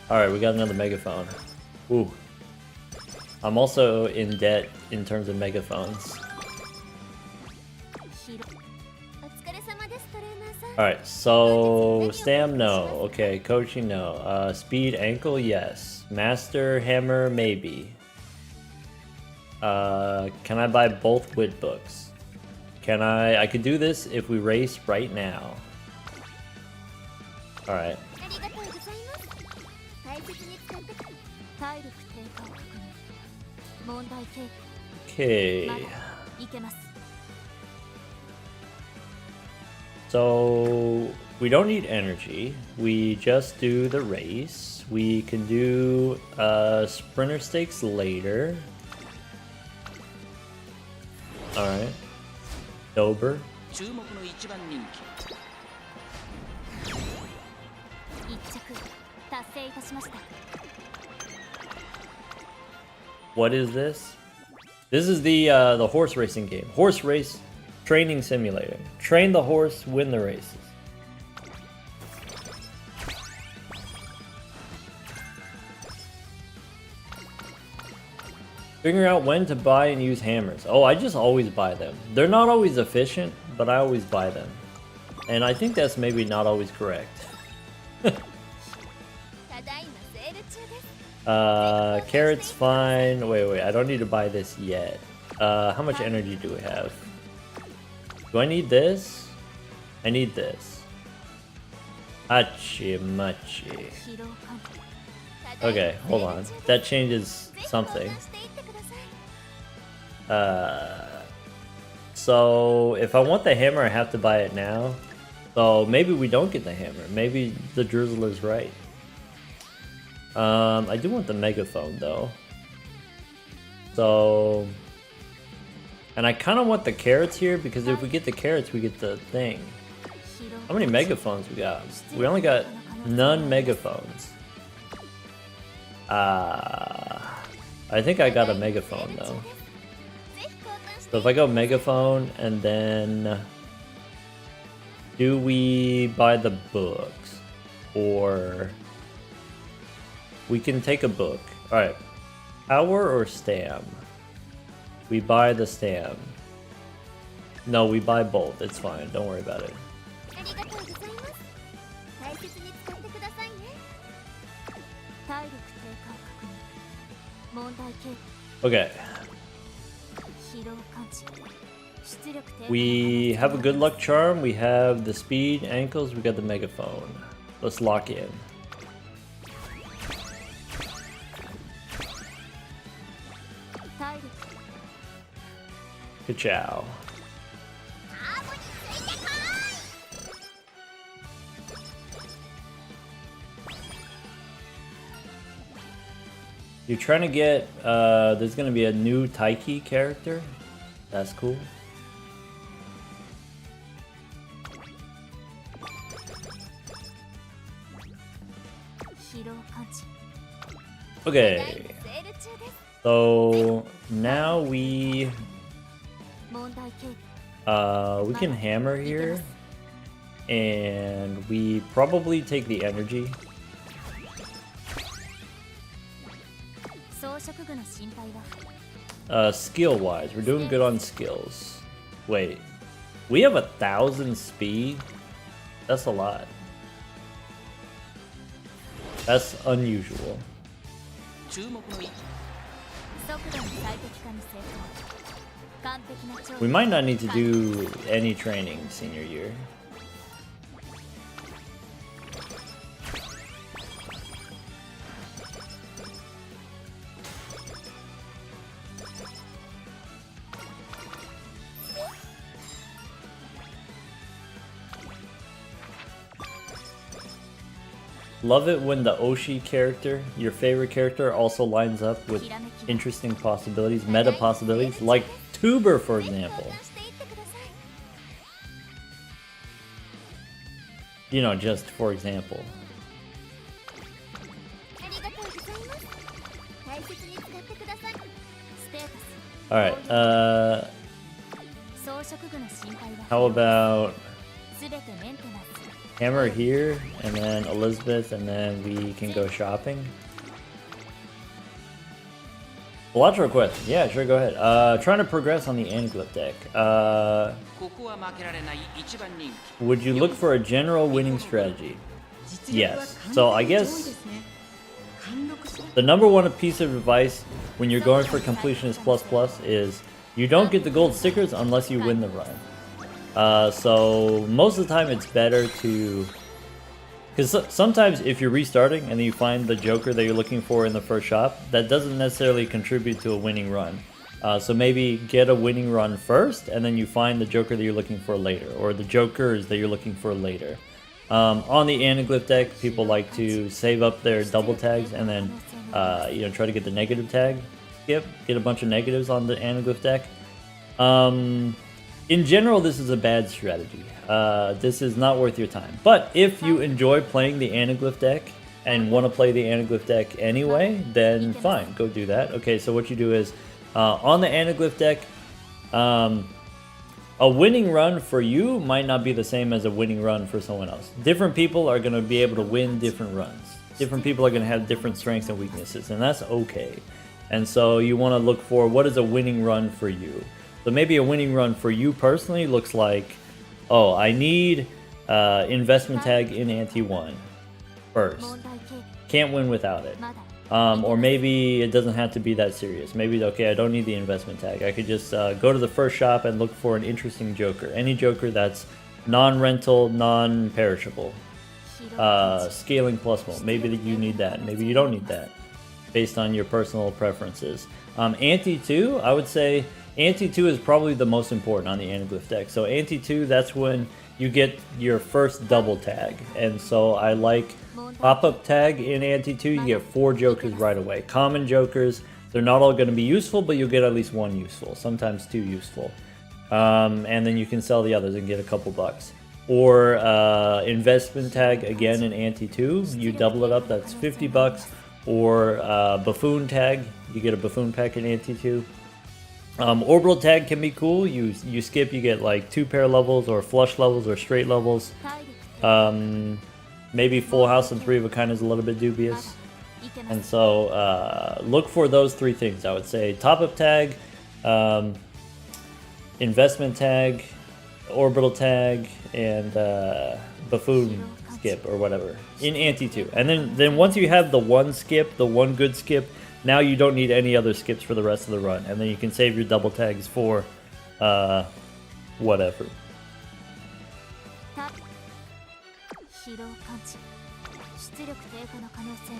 Alright, we got another megaphone. Ooh. I'm also in debt in terms of megaphones. Alright, so... Stam, no. Okay, coaching, no. Speed, ankle, yes. Master, hammer, maybe. Can I buy both wit books? Can I could do this if we race right now. Alright. Okay. So we don't need energy. We just do the race. We can do sprinter stakes later. Alright. Dober. What is this? This is the horse racing game. Horse race training simulator. Train the horse, win the races. Figure out when to buy and use hammers. Oh, I just always buy them. They're not always efficient, but I always buy them. And I think that's maybe not always correct. Carrots fine. Wait, I don't need to buy this yet. How much energy do we have? Do I need this? I need this. Hachi machi. Okay, hold on. That changes something. So if I want the hammer, I have to buy it now. So maybe we don't get the hammer. Maybe the Drizzler's right. I do want the megaphone though. So, and I kind of want the carrots here because if we get the carrots, we get the thing. How many megaphones we got? We only got none megaphones. I think I got a megaphone though. So if I go megaphone and then Do we buy the books? Or we can take a book. Alright. Power or stam? We buy the stam. No, we buy both. It's fine. Don't worry about it. Okay. We have a good luck charm. We have the speed, ankles. We got the megaphone. Let's lock in. Ka-chow. You're trying to get, there's going to be a new Taiki character. That's cool. Okay. So now we can hammer here. And we probably take the energy. Skill wise, we're doing good on skills. Wait, we have 1,000 speed? That's a lot. That's unusual. We might not need to do any training senior year. Love it when the Oshi character, your favorite character, also lines up with interesting possibilities, meta possibilities, like Tuber, for example. You know, just for example. Alright, how about Hammer here, and then Elizabeth, and then we can go shopping. Balatro question. Yeah, sure, go ahead. Trying to progress on the Anaglyph deck. Would you look for a general winning strategy? Yes. So I guess the number one piece of advice when you're going for completionist plus is you don't get the gold stickers unless you win the run. So most of the time it's better to, because sometimes if you're restarting and then you find the Joker that you're looking for in the first shop, that doesn't necessarily contribute to a winning run. So maybe get a winning run first and then you find the Joker that you're looking for later, or the Jokers that you're looking for later. On the Anaglyph deck, people like to save up their double tags and then you know, try to get the negative tag. Get a bunch of negatives on the Anaglyph deck. In general, this is a bad strategy. This is not worth your time. But if you enjoy playing the Anaglyph deck and want to play the Anaglyph deck anyway, then fine, go do that. Okay, so what you do is, on the Anaglyph deck, a winning run for you might not be the same as a winning run for someone else. Different people are going to be able to win different runs. Different people are going to have different strengths and weaknesses, and that's okay. And so you want to look for what is a winning run for you. So maybe a winning run for you personally looks like, oh, I need investment tag in Ante 1 first. Can't win without it. Or maybe it doesn't have to be that serious. Maybe, okay, I don't need the investment tag. I could just go to the first shop and look for an interesting Joker. Any Joker that's non-rental, non-perishable. Scaling +1. Maybe you need that. Maybe you don't need that, based on your personal preferences. Ante 2, I would say Ante 2 is probably the most important on the Anaglyph deck. So Ante 2, that's when you get your first double tag. And so I like pop-up tag in Ante 2, you get 4 Jokers right away. Common Jokers, they're not all going to be useful, but you'll get at least 1 useful, sometimes 2 useful. And then you can sell the others and get a couple bucks. Or investment tag again in Ante 2, you double it up, that's 50 bucks. Or buffoon tag, you get a buffoon pack in Ante 2. Orbital tag can be cool. You skip, you get like 2 pair levels or flush levels or straight levels. Maybe full house and 3 of a kind is a little bit dubious. And so look for those 3 things. I would say top up tag, investment tag, orbital tag, and buffoon skip or whatever in Ante 2. And then once you have the one skip, the one good skip, now you don't need any other skips for the rest of the run, and then you can save your double tags for whatever.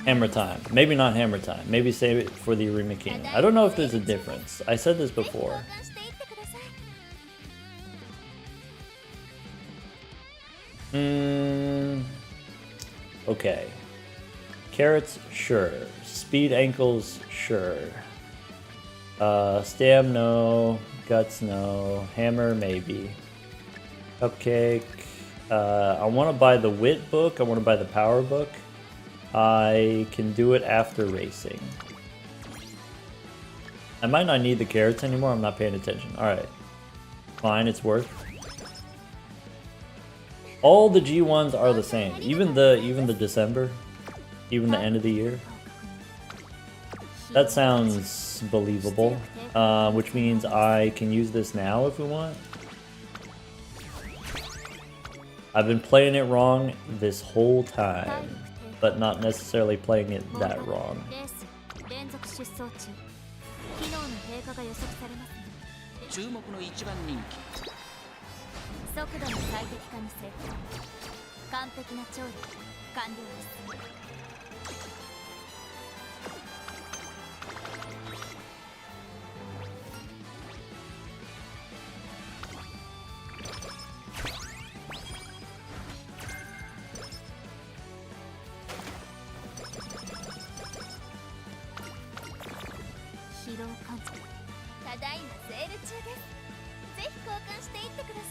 Hammer time. Maybe not hammer time. Maybe save it for the Arima King. I don't know if there's a difference. I said this before. Okay. Carrots, sure. Speed ankles, sure. Stam, no. Guts, no. Hammer, maybe. Cupcake. I want to buy the wit book. I want to buy the power book. I can do it after racing. I might not need the carrots anymore. I'm not paying attention. Alright. Fine, it's worth. All the G1s are the same. Even the December. Even the end of the year. That sounds believable. Which means I can use this now if we want. I've been playing it wrong this whole time, but not necessarily playing it that wrong.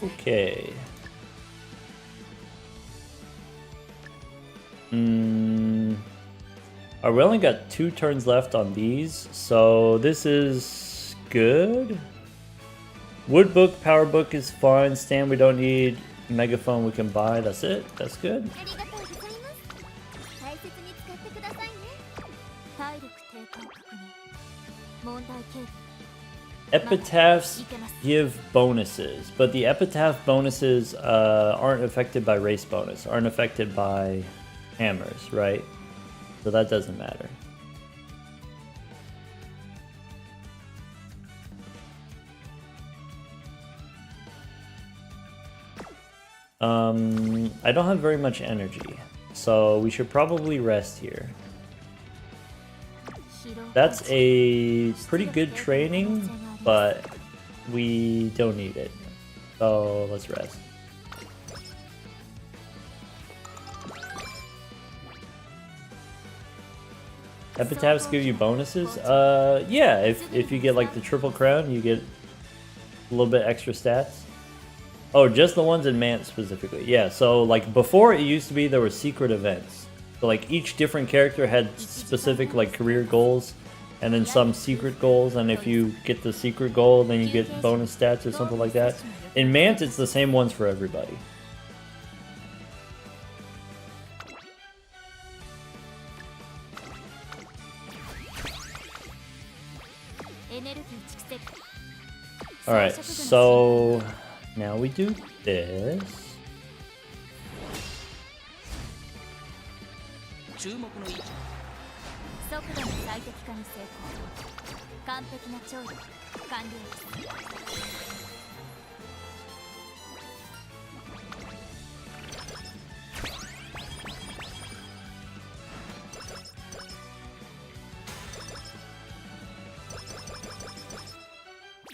Okay. We only got 2 turns left on these, so this is good. Wood book, power book is fine. Stand we don't need. Megaphone we can buy. That's it. That's good. Epitaphs give bonuses, but the epitaph bonuses aren't affected by race bonus, aren't affected by hammers, right? So that doesn't matter. I don't have very much energy, so we should probably rest here. That's a pretty good training, but we don't need it. So let's rest. Epitaphs give you bonuses? Yeah, if you get like the triple crown, you get a little bit extra stats. Oh, just the ones in Mant specifically. Yeah, so like before it used to be there were secret events. So like each different character had specific like career goals and then some secret goals, and if you get the secret goal then you get bonus stats or something like that. In Mant it's the same ones for everybody. Alright, so now we do this.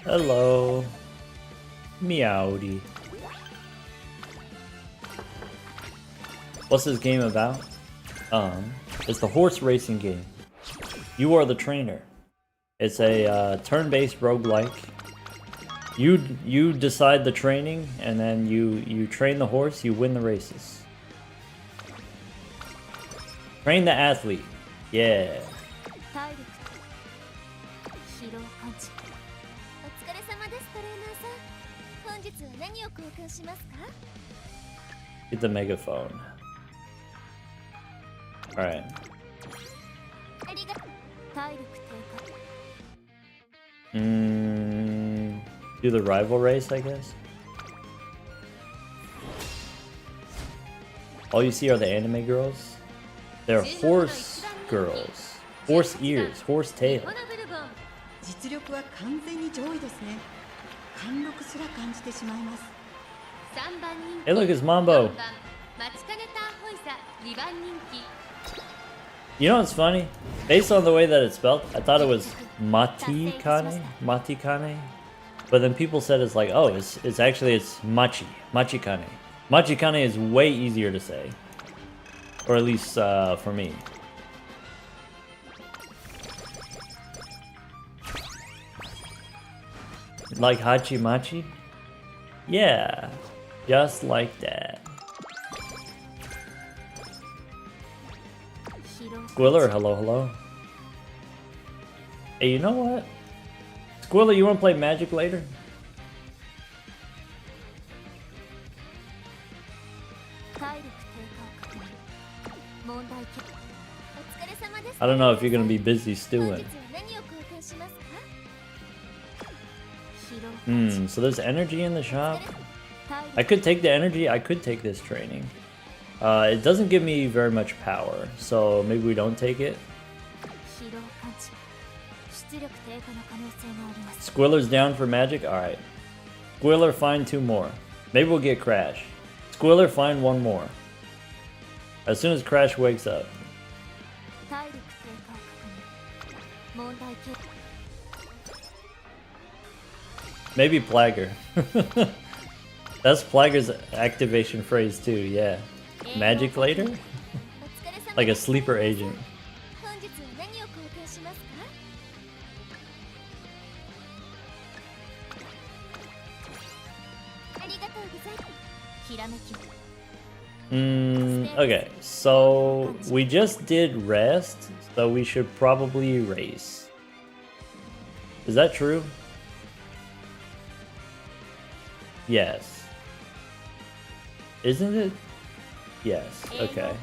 Hello. Meowdy. What's this game about? It's the horse racing game. You are the trainer. It's a turn-based roguelike. You decide the training, and then you train the horse, you win the races. Train the athlete. Yeah. Get the megaphone. Alright. Do the rival race, I guess. All you see are the anime girls. They're horse girls. Horse ears, horse tail. 実力は完全に上位ですね。貫禄すら感じてしまいます。 Hey, look, it's Mambo. You know what's funny? Based on the way that it's spelled, I thought it was Matikane. But then people said it's like, oh, it's actually Machikane. Machikane is way easier to say. Or at least for me. Like Hachimachi? Yeah, just like that. Squiller, hello, hello. Hey, you know what? Squiller, you wanna play Magic later? I don't know if you're gonna be busy stewing. So there's energy in the shop. I could take the energy, I could take this training. It doesn't give me very much power, so maybe we don't take it. Squiller's down for magic? Alright. Squiller, find 2 more. Maybe we'll get Crash. Squiller, find 1 more. As soon as Crash wakes up. Maybe Plagger. That's Plagger's activation phrase too, yeah. Magic later? Like a sleeper agent. Okay, so we just did rest, so we should probably race. Is that true? Yes. Isn't it? Yes, okay.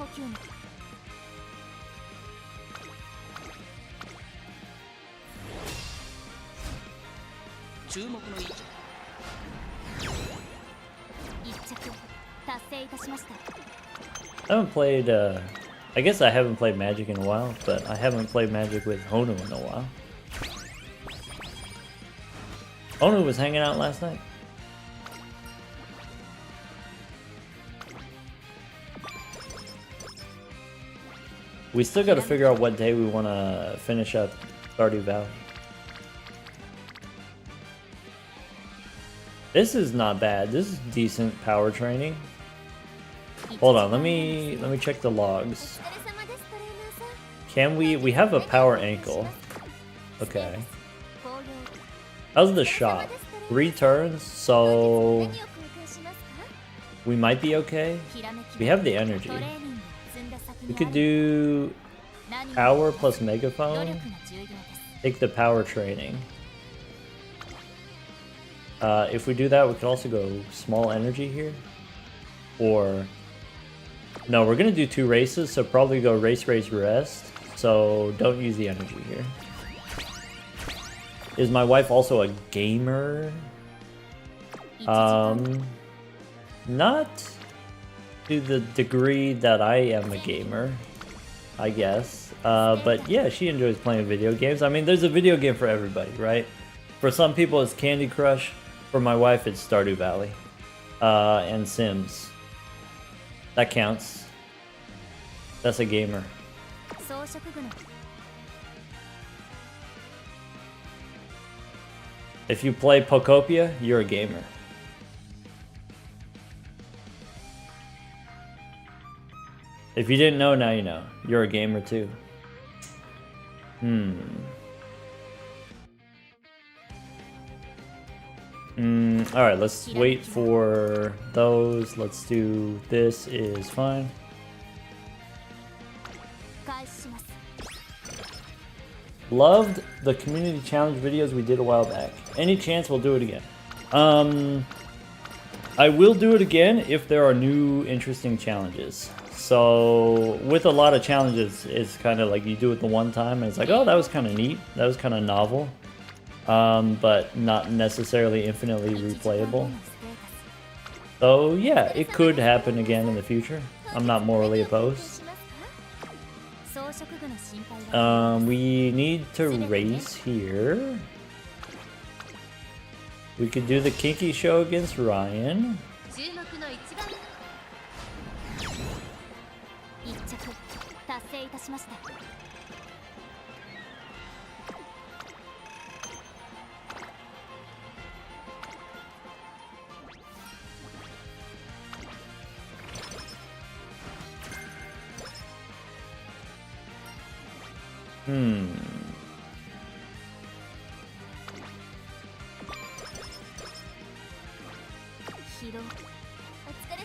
I haven't played, I guess I haven't played Magic in a while, but I haven't played Magic with Honu in a while. Honu was hanging out last night. We still gotta figure out what day we wanna finish up Stardew Valley. This is not bad. This is decent power training. Hold on, let me check the logs. Can we have a power ankle. Okay. How's the shop? 3 turns, so we might be okay. We have the energy. We could do power plus megaphone. Take the power training. If we do that, we could also go small energy here. Or no, we're gonna do 2 races, so probably go race, rest. So don't use the energy here. Is my wife also a gamer? Not to the degree that I am a gamer, I guess. But yeah, she enjoys playing video games. I mean, there's a video game for everybody, right? For some people, it's Candy Crush. For my wife, it's Stardew Valley. And Sims. That counts. That's a gamer. If you play Pokopia, you're a gamer. If you didn't know, now you know. You're a gamer too. Alright, let's wait for those. Let's do this is fine. Loved the community challenge videos we did a while back. Any chance we'll do it again? I will do it again if there are new interesting challenges. So with a lot of challenges, it's kind of like you do it the one time and it's like, oh, that was kind of neat. That was kind of novel. But not necessarily infinitely replayable. So yeah, it could happen again in the future. I'm not morally opposed. We need to race here. We could do the Kinky Show against Ryan.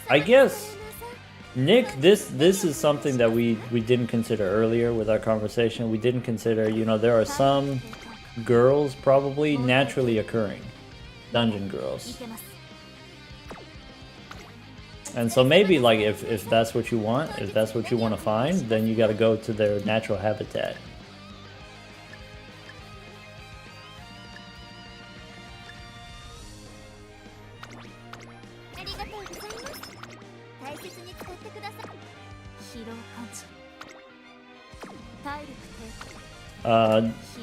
I guess, Nick, this is something that we didn't consider earlier with our conversation. We didn't consider, you know, there are some girls probably naturally occurring. Dungeon girls. And so maybe, like, if that's what you want, if that's what you want to find, then you gotta go to their natural habitat.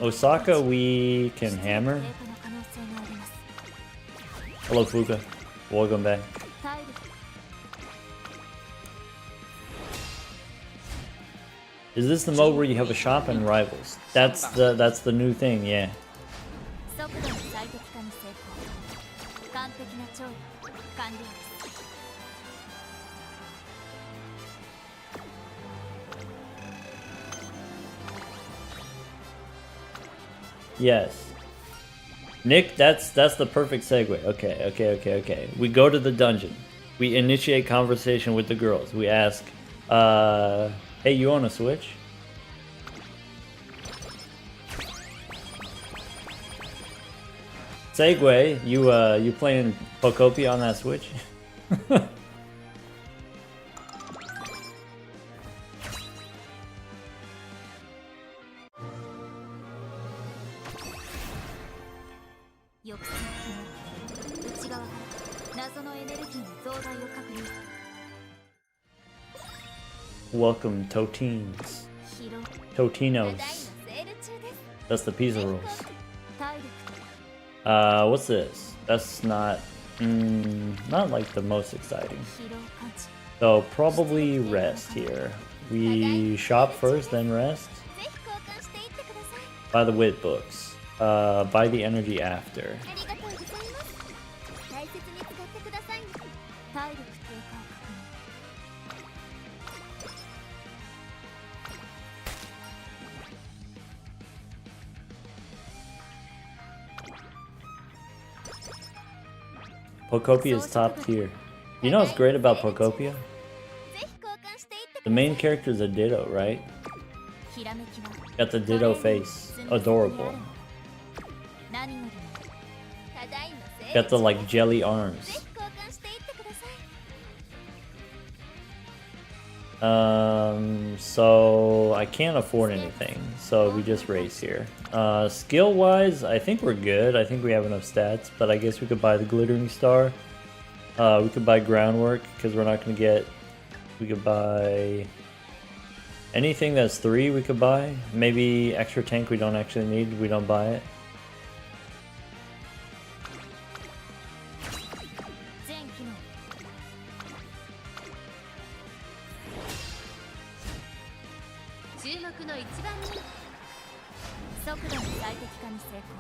Osaka, we can hammer. Hello, Fuka. Welcome back. Is this the mode where you have a shop and rivals? That's the new thing, yeah. Yes. Nick, that's the perfect segue. Okay. We go to the dungeon. We initiate conversation with the girls. We ask, hey, you own a Switch? Segue, you playing Pokopia on that Switch? Welcome, Totines. Totinos. That's the pizza rolls. What's this? That's not like the most exciting. So probably rest here. We shop first, then rest. Buy the wit books. Buy the energy after. Pokopia is top tier. You know what's great about Pokopia? The main character is a Ditto, right? Got the Ditto face. Adorable. Got the, like, jelly arms. So I can't afford anything, so we just race here. Skill wise, I think we're good. I think we have enough stats, but I guess we could buy the glittering star. We could buy groundwork because we're not gonna get. We could buy anything that's 3. We could buy maybe extra tank. We don't actually need. We don't buy it.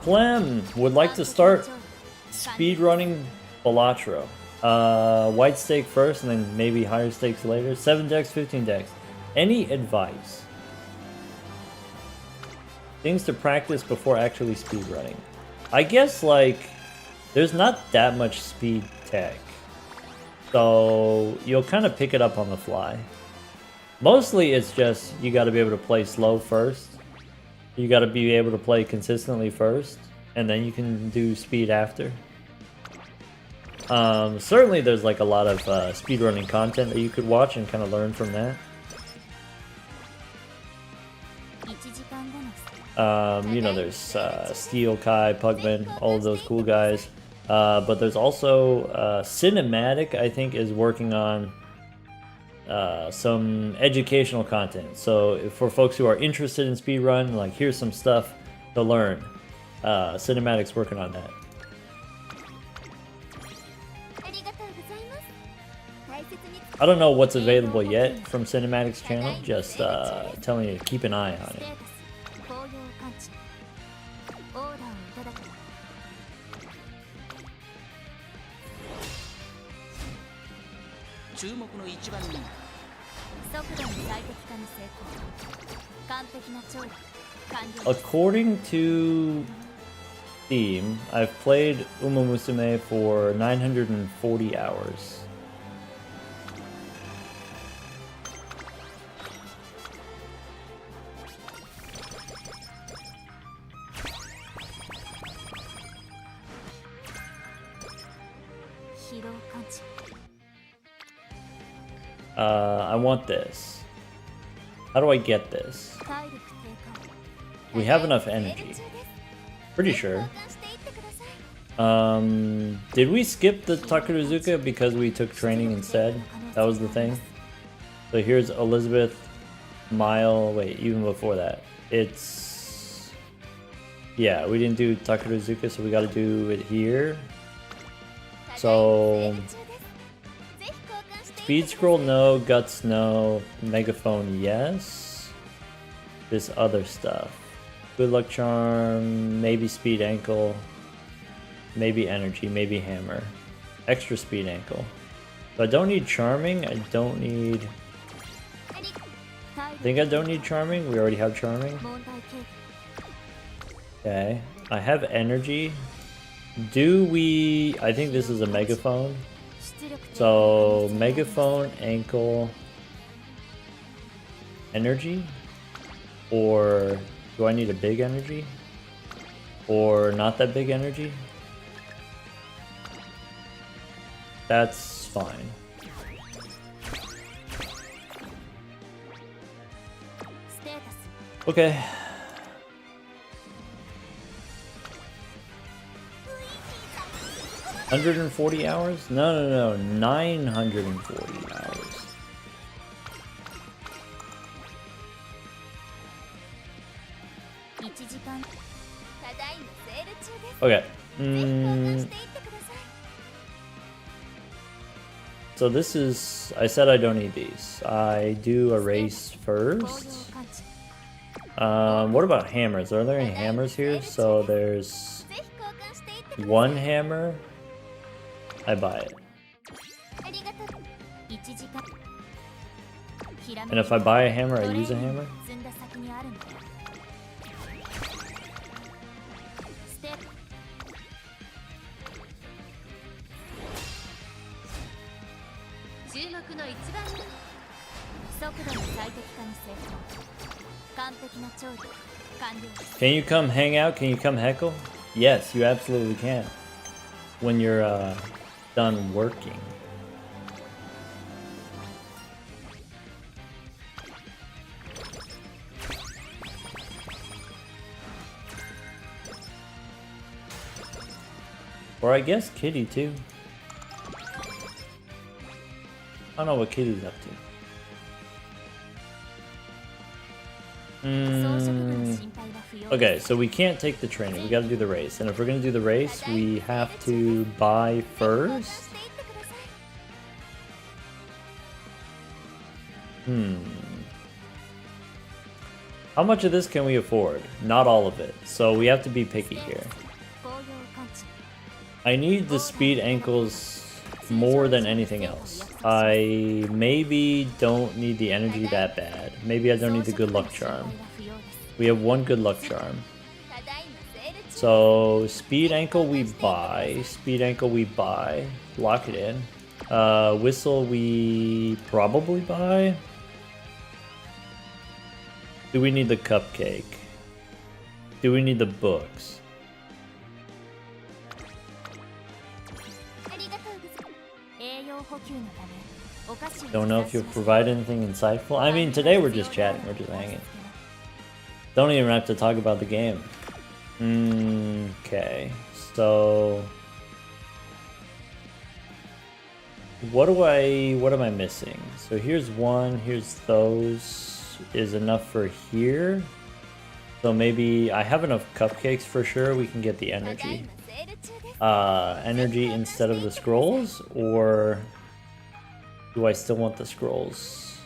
Clem would like to start speedrunning Balatro. White stake first and then maybe higher stakes later. 7 decks, 15 decks. Any advice? Things to practice before actually speedrunning. I guess, like, there's not that much speed tech. So you'll kind of pick it up on the fly. Mostly it's just you got to be able to play slow first. You got to be able to play consistently first, and then you can do speed after. Certainly there's like a lot of speedrunning content that you could watch and kind of learn from that. You know, there's Steel, Kai, Pugman, all of those cool guys. But there's also Cinematic, I think, is working on some educational content. So for folks who are interested in speedrun, like here's some stuff to learn. Cinematic's working on that. I don't know what's available yet from Cinematic's channel, just telling you to keep an eye on it. 注目の一番人。速度の最適化に成功。完璧な調理完了。 According to Steam, I've played Umamusume for 940 hours. I want this. How do I get this? We have enough energy. Pretty sure. Did we skip the Takuruzuka because we took training instead? That was the thing. So here's Elizabeth, Mile, wait, even before that. It's... Yeah, we didn't do Takuruzuka, so we gotta do it here. So... Speed Scroll, no. Guts, no. Megaphone, yes. This other stuff. Good Luck Charm, maybe Speed Ankle, maybe Energy, maybe Hammer. Extra Speed Ankle. So I don't need Charming, I don't need... I think I don't need Charming, we already have Charming. Okay, I have Energy. Do we... I think this is a Megaphone. So, Megaphone, Ankle, Energy? Or do I need a big energy? Or not that big energy? That's fine. Okay. $140 hours? No, 940 hours. Okay. So this is... I said I don't need these. I do a race first. What about hammers? Are there any hammers here? So there's... one hammer. I buy it. And if I buy a hammer, I use a hammer? Can you come hang out? Can you come heckle? Yes, you absolutely can. When you're done working. Or I guess Kitty too. I don't know what Kitty's up to. Okay, so we can't take the training. We gotta do the race. And if we're gonna do the race, we have to buy first. How much of this can we afford? Not all of it. So we have to be picky here. I need the speed ankles more than anything else. I maybe don't need the energy that bad. Maybe I don't need the good luck charm. We have one good luck charm. So speed ankle we buy. Speed ankle we buy. Lock it in. Whistle we probably buy. Do we need the cupcake? Do we need the books? Don't know if you'll provide anything insightful. I mean, today we're just chatting, we're just hanging. Don't even have to talk about the game. Okay, so what am I missing? So here's one, here's those, is enough for here. So maybe I have enough cupcakes for sure, we can get the energy. Energy instead of the scrolls, or do I still want the scrolls?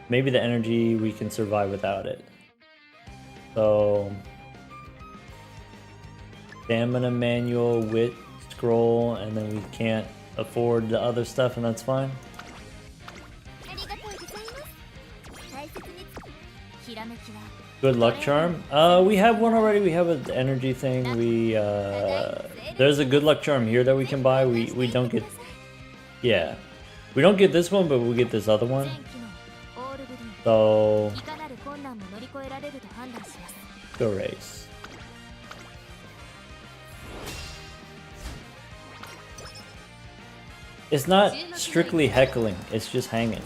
Maybe the energy we can survive without it. So stamina manual, wit scroll, and then we can't afford the other stuff, and that's fine. Good luck charm. We have one already. We have an energy thing. We there's a good luck charm here that we can buy. We don't get, yeah, we don't get this one, but we'll get this other one. So go race. It's not strictly heckling, it's just hanging.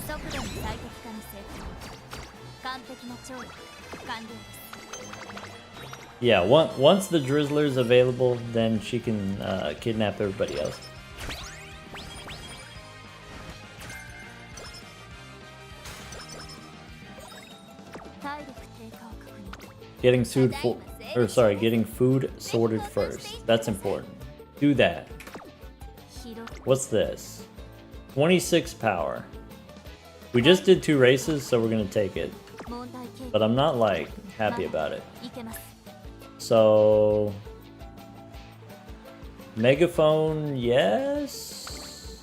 Yeah, once the Drizzler's available, then she can kidnap everybody else. Getting food sorted first. That's important. Do that. What's this? 26 power. We just did 2 races, so we're gonna take it. But I'm not like happy about it. So megaphone, yes.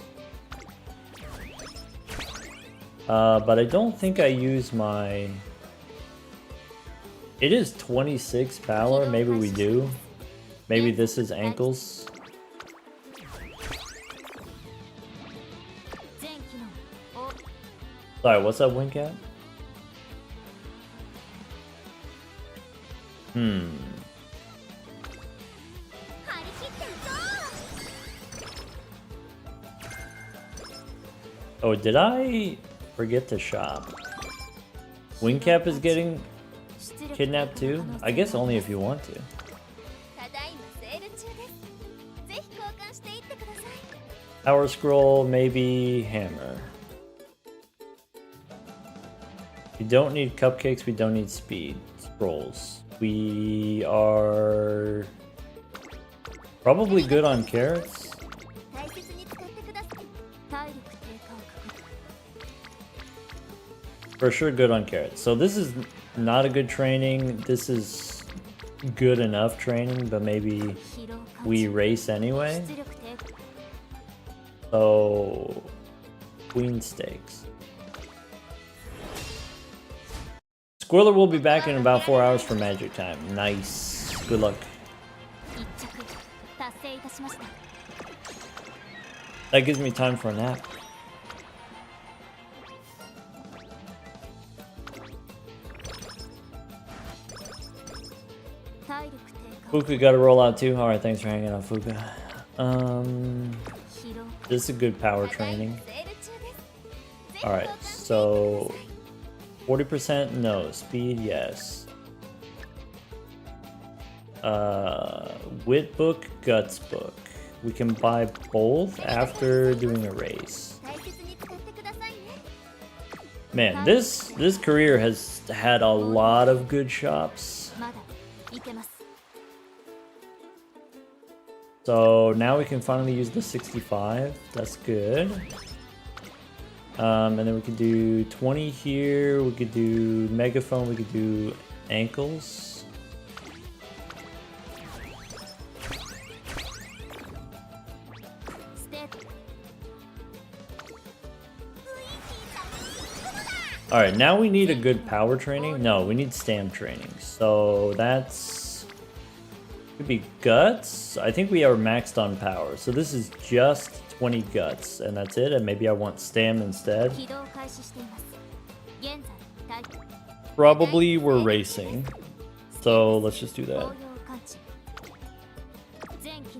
But I don't think I use my. It is 26 power. Maybe we do. Maybe this is ankles. Sorry, what's up, Wincat? Oh, did I forget to shop? Wingcap is getting kidnapped too? I guess only if you want to. Power scroll, maybe hammer. We don't need cupcakes, we don't need speed scrolls. We are probably good on carrots. For sure good on carrots. So this is not a good training. This is good enough training, but maybe we race anyway. So queen stakes. Squirrel will be back in about 4 hours for magic time. Nice. Good luck. That gives me time for a nap. Fuka got to roll out too. Alright, thanks for hanging out, Fuka. This is a good power training. Alright, so 40% no. Speed, yes. Wit book, guts book. We can buy both after doing a race. Man, this career has had a lot of good shops. So now we can finally use the 65. That's good. And then we could do 20 here. We could do megaphone. We could do ankles. Alright, now we need a good power training. No, we need stam training. So that's... could be guts. I think we are maxed on power. So this is just 20 guts, and that's it. And maybe I want stam instead. Probably we're racing. So let's just do that.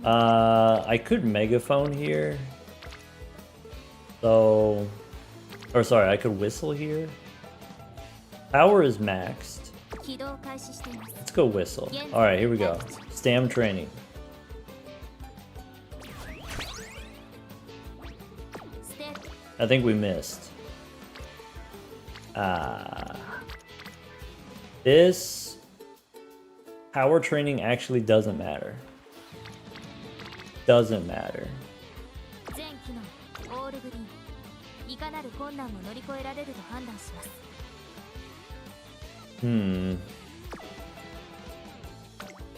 I could megaphone here. So, or sorry, I could whistle here. Power is maxed. Let's go whistle. Alright, here we go. Stam training. I think we missed. This power training actually doesn't matter. Doesn't matter.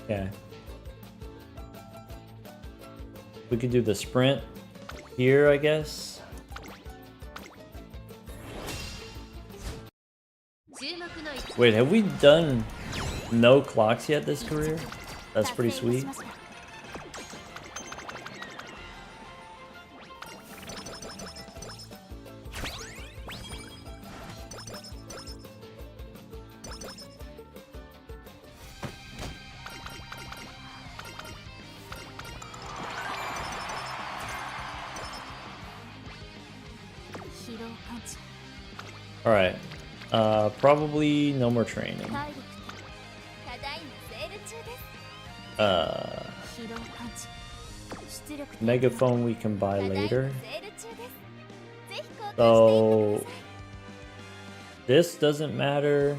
Okay. We could do the sprint here, I guess. Wait, have we done no clocks yet this career? That's pretty sweet. Alright. Probably no more training. Megaphone we can buy later. So this doesn't matter.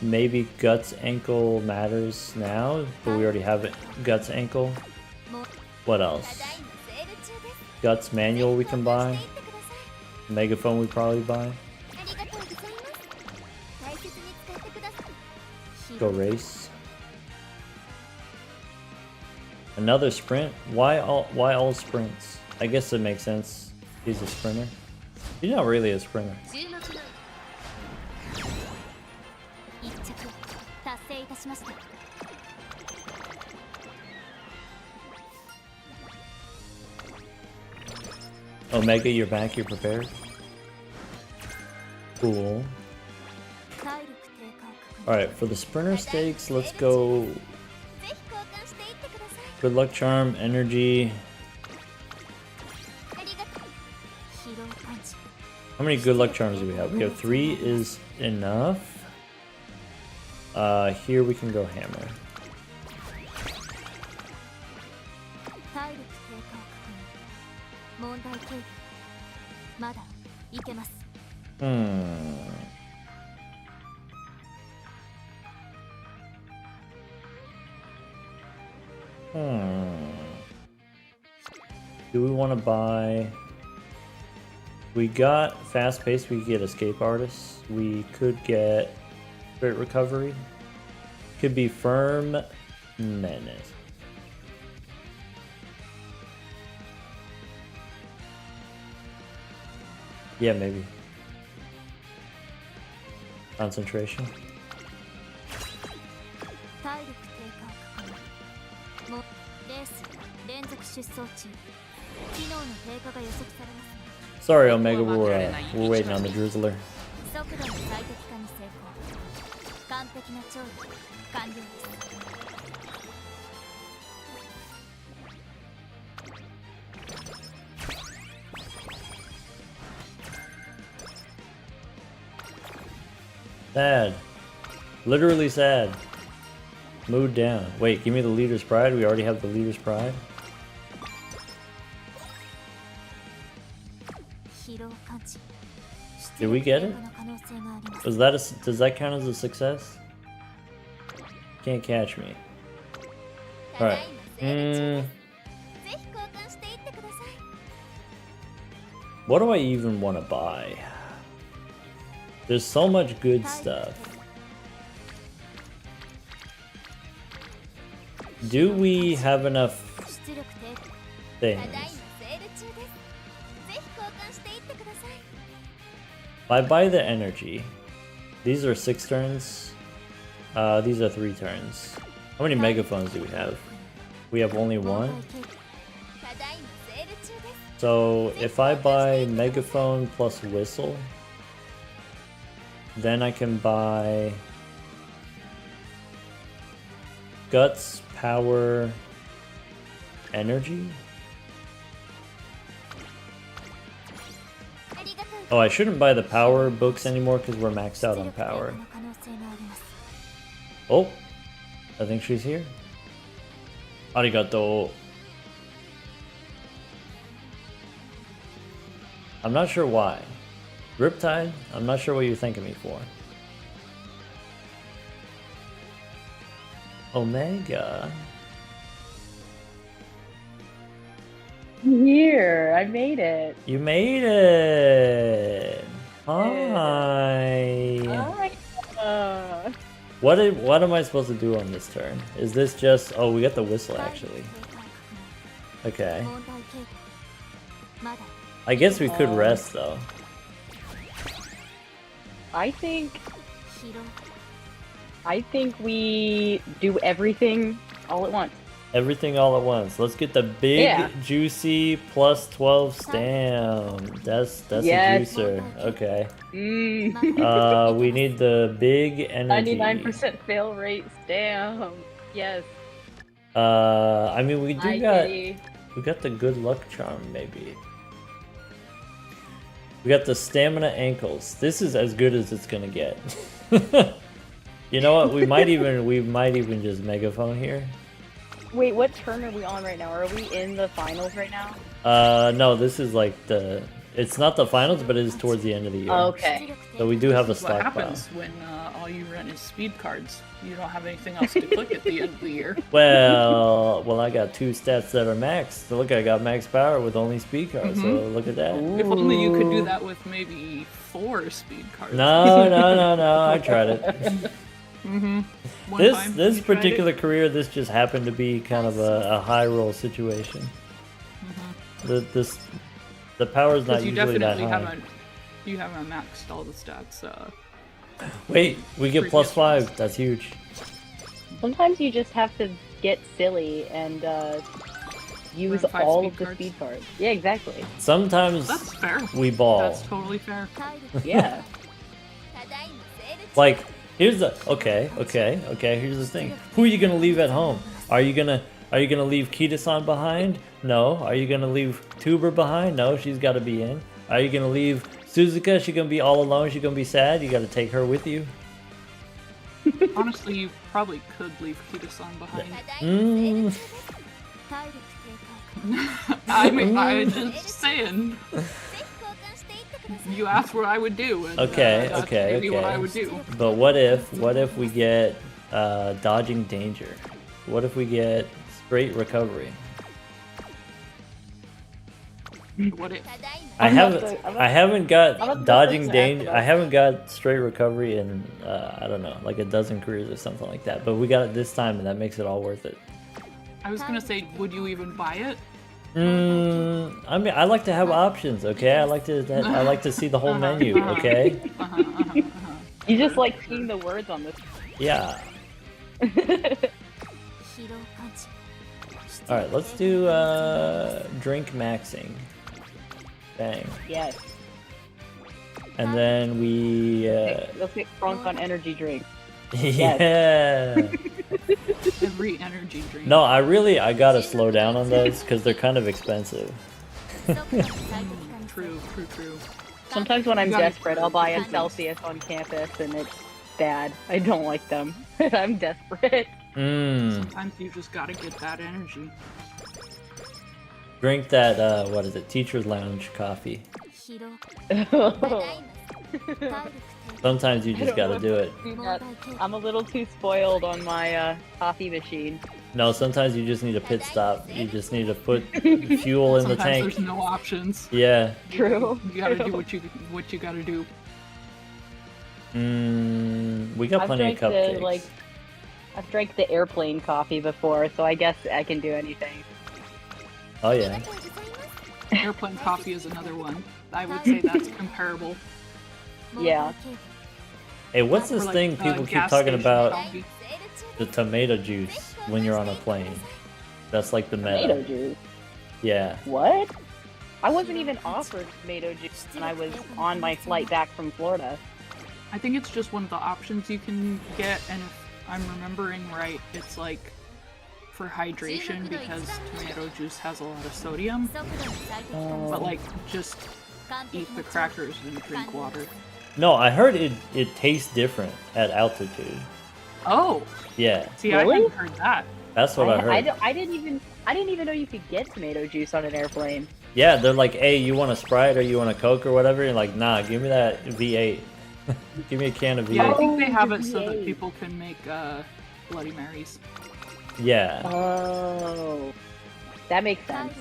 Maybe Guts Ankle matters now, but we already have it. Guts Ankle. What else? Guts Manual we can buy. Megaphone we probably buy. Go race. Another sprint? Why all sprints? I guess it makes sense. He's a sprinter. He's not really a sprinter. Omega, you're back, you're prepared? Cool. Alright, for the sprinter stakes, let's go good luck charm, energy. How many good luck charms do we have? We have 3 is enough. Here we can go hammer. Do we want to buy... We got fast pace, we could get escape artist. We could get great recovery. Could be firm menace. Yeah, maybe. Concentration. Sorry, Omega, we're waiting on the Drizzler. Sad. Literally sad. Mood down. Wait, give me the Leader's Pride. We already have the Leader's Pride. Did we get it? Was that does that count as a success? Can't catch me. Alright. What do I even want to buy? There's so much good stuff. Do we have enough things? If I buy the energy, these are 6 turns. These are 3 turns. How many megaphones do we have? We have only 1. So if I buy megaphone plus whistle, then I can buy Guts, power, energy? Oh, I shouldn't buy the power books anymore because we're maxed out on power. Oh, I think she's here. Arigato. I'm not sure why. Riptide? I'm not sure what you're thanking me for. Omega. Here, I made it. You made it. Hi. Hi. What am I supposed to do on this turn? Is this just... Oh, we got the whistle, actually. Okay. I guess we could rest, though. I think we do everything all at once. Everything all at once. Let's get the big, juicy plus 12 stam. That's Yes. a juicer. Okay. Mm. We need the big energy. 99% fail rate stamp. Yes. I mean, we do Hi, got... Kitty. We got the good luck charm, maybe. We got the stamina ankles. This is as good as it's gonna get. You know what? We might even just megaphone here. Wait, what turn are we on right now? Are we in the finals right now? No, this is like the... It's not the finals, but it is towards the end of the year. Okay. So we do have a What stockpile. happens when all you run is speed cards? You don't have anything else to click at the end of the year. Well, I got 2 stats that are maxed. So look, I got max power with only speed cards. So look at that. If only you could do that with maybe 4 speed cards. No, I tried it. One time This you tried particular it. career, this just happened to be kind of a high roll situation. The power's not Because you usually that definitely high. haven't maxed all the stats. Wait, we get plus 5. That's huge. Sometimes you just have to get silly and use Run 5 all speed of the cards. speed cards. Yeah, exactly. Sometimes That's fair. we ball. That's totally fair. Yeah. Like, here's the okay. Here's the thing. Who are you gonna leave at home? Are you gonna leave Kita-san behind? No. Are you gonna leave Tuber behind? No. She's got to be in. Are you gonna leave Suzuka? She's gonna be all alone. She's gonna be sad. You got to take her with you. Honestly, you probably could leave Kita-san behind. I mean, I'm just saying. You asked what I would do, and that's maybe what I would do. But what if we get dodging danger? What if we get straight recovery? What if? I haven't got not dodging supposed to ask danger. about I haven't got straight recovery in I don't know, like a dozen careers or something like that. But we got it this time, and that makes it all worth it. I was gonna say, would you even buy it? I mean, I like to have options. Okay, I like to see the whole menu. Okay. You just like seeing the words on this. Yeah. All right, let's do drink maxing. Bang. Yes. And then we Let's get drunk on energy drink. yeah. Every energy drink. No, I gotta slow down on those because they're kind of expensive. True. Sometimes when I'm You gotta desperate, I'll buy a choose. Celsius on campus, and it's bad. I don't like them. I'm desperate. Sometimes you just gotta get that energy. Drink that what is it? Teacher's lounge coffee. Sometimes you just gotta do it. I'm a little too spoiled on my coffee machine. No, sometimes you just need a pit stop. You just need to put fuel in the Sometimes tank. there's no options. Yeah. True. You gotta do what you gotta do. We got plenty of cupcakes. I've drank the airplane coffee before, so I guess I can do anything. Oh yeah. Airplane coffee is another one. I would say that's comparable. Yeah. Hey, what's this Or like, thing people keep gas talking station about? coffee. The tomato juice when you're on a plane. That's like the Tomato meta. juice. Yeah. What? I wasn't even offered tomato juice when I was on my flight back from Florida. I think it's just one of the options you can get, and if I'm remembering right, it's like for hydration because tomato juice has a lot of sodium. But like, just eat the crackers and drink water. No, I heard it tastes different at altitude. Oh. Yeah. See, Really? I hadn't heard that. That's what I heard. I didn't even know you could get tomato juice on an airplane. Yeah, they're like, hey, you want a Sprite or you want a Coke or whatever? And like, nah, give me that V8. Give me a can of V8. Yeah, I think they have it V8. so that people can make Bloody Marys. Yeah. Oh, that makes sense.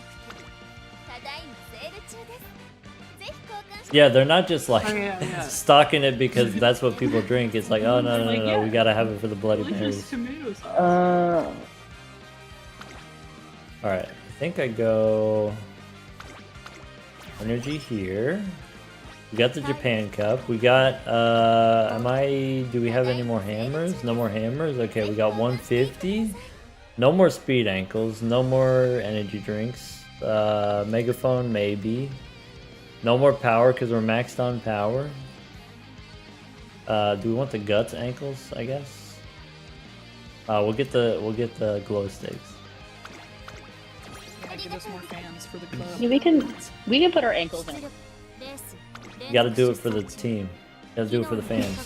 Yeah, they're not just like Oh, yeah. stocking it because that's what people drink. It's like, oh, no, Like, yeah. we gotta have it for the Bloody Delicious Marys. tomato sauce. Alright, I think I go energy here. We got the Japan Cup. We got, do we have any more hammers? No more hammers? Okay, we got 150. No more speed ankles. No more energy drinks. Megaphone, maybe. No more power because we're maxed on power. Do we want the guts ankles, I guess? We'll get the glow sticks. Yeah, give us more fans for the club. Yeah, we can put our ankles in. You gotta do it for the team. You gotta do it for the fans.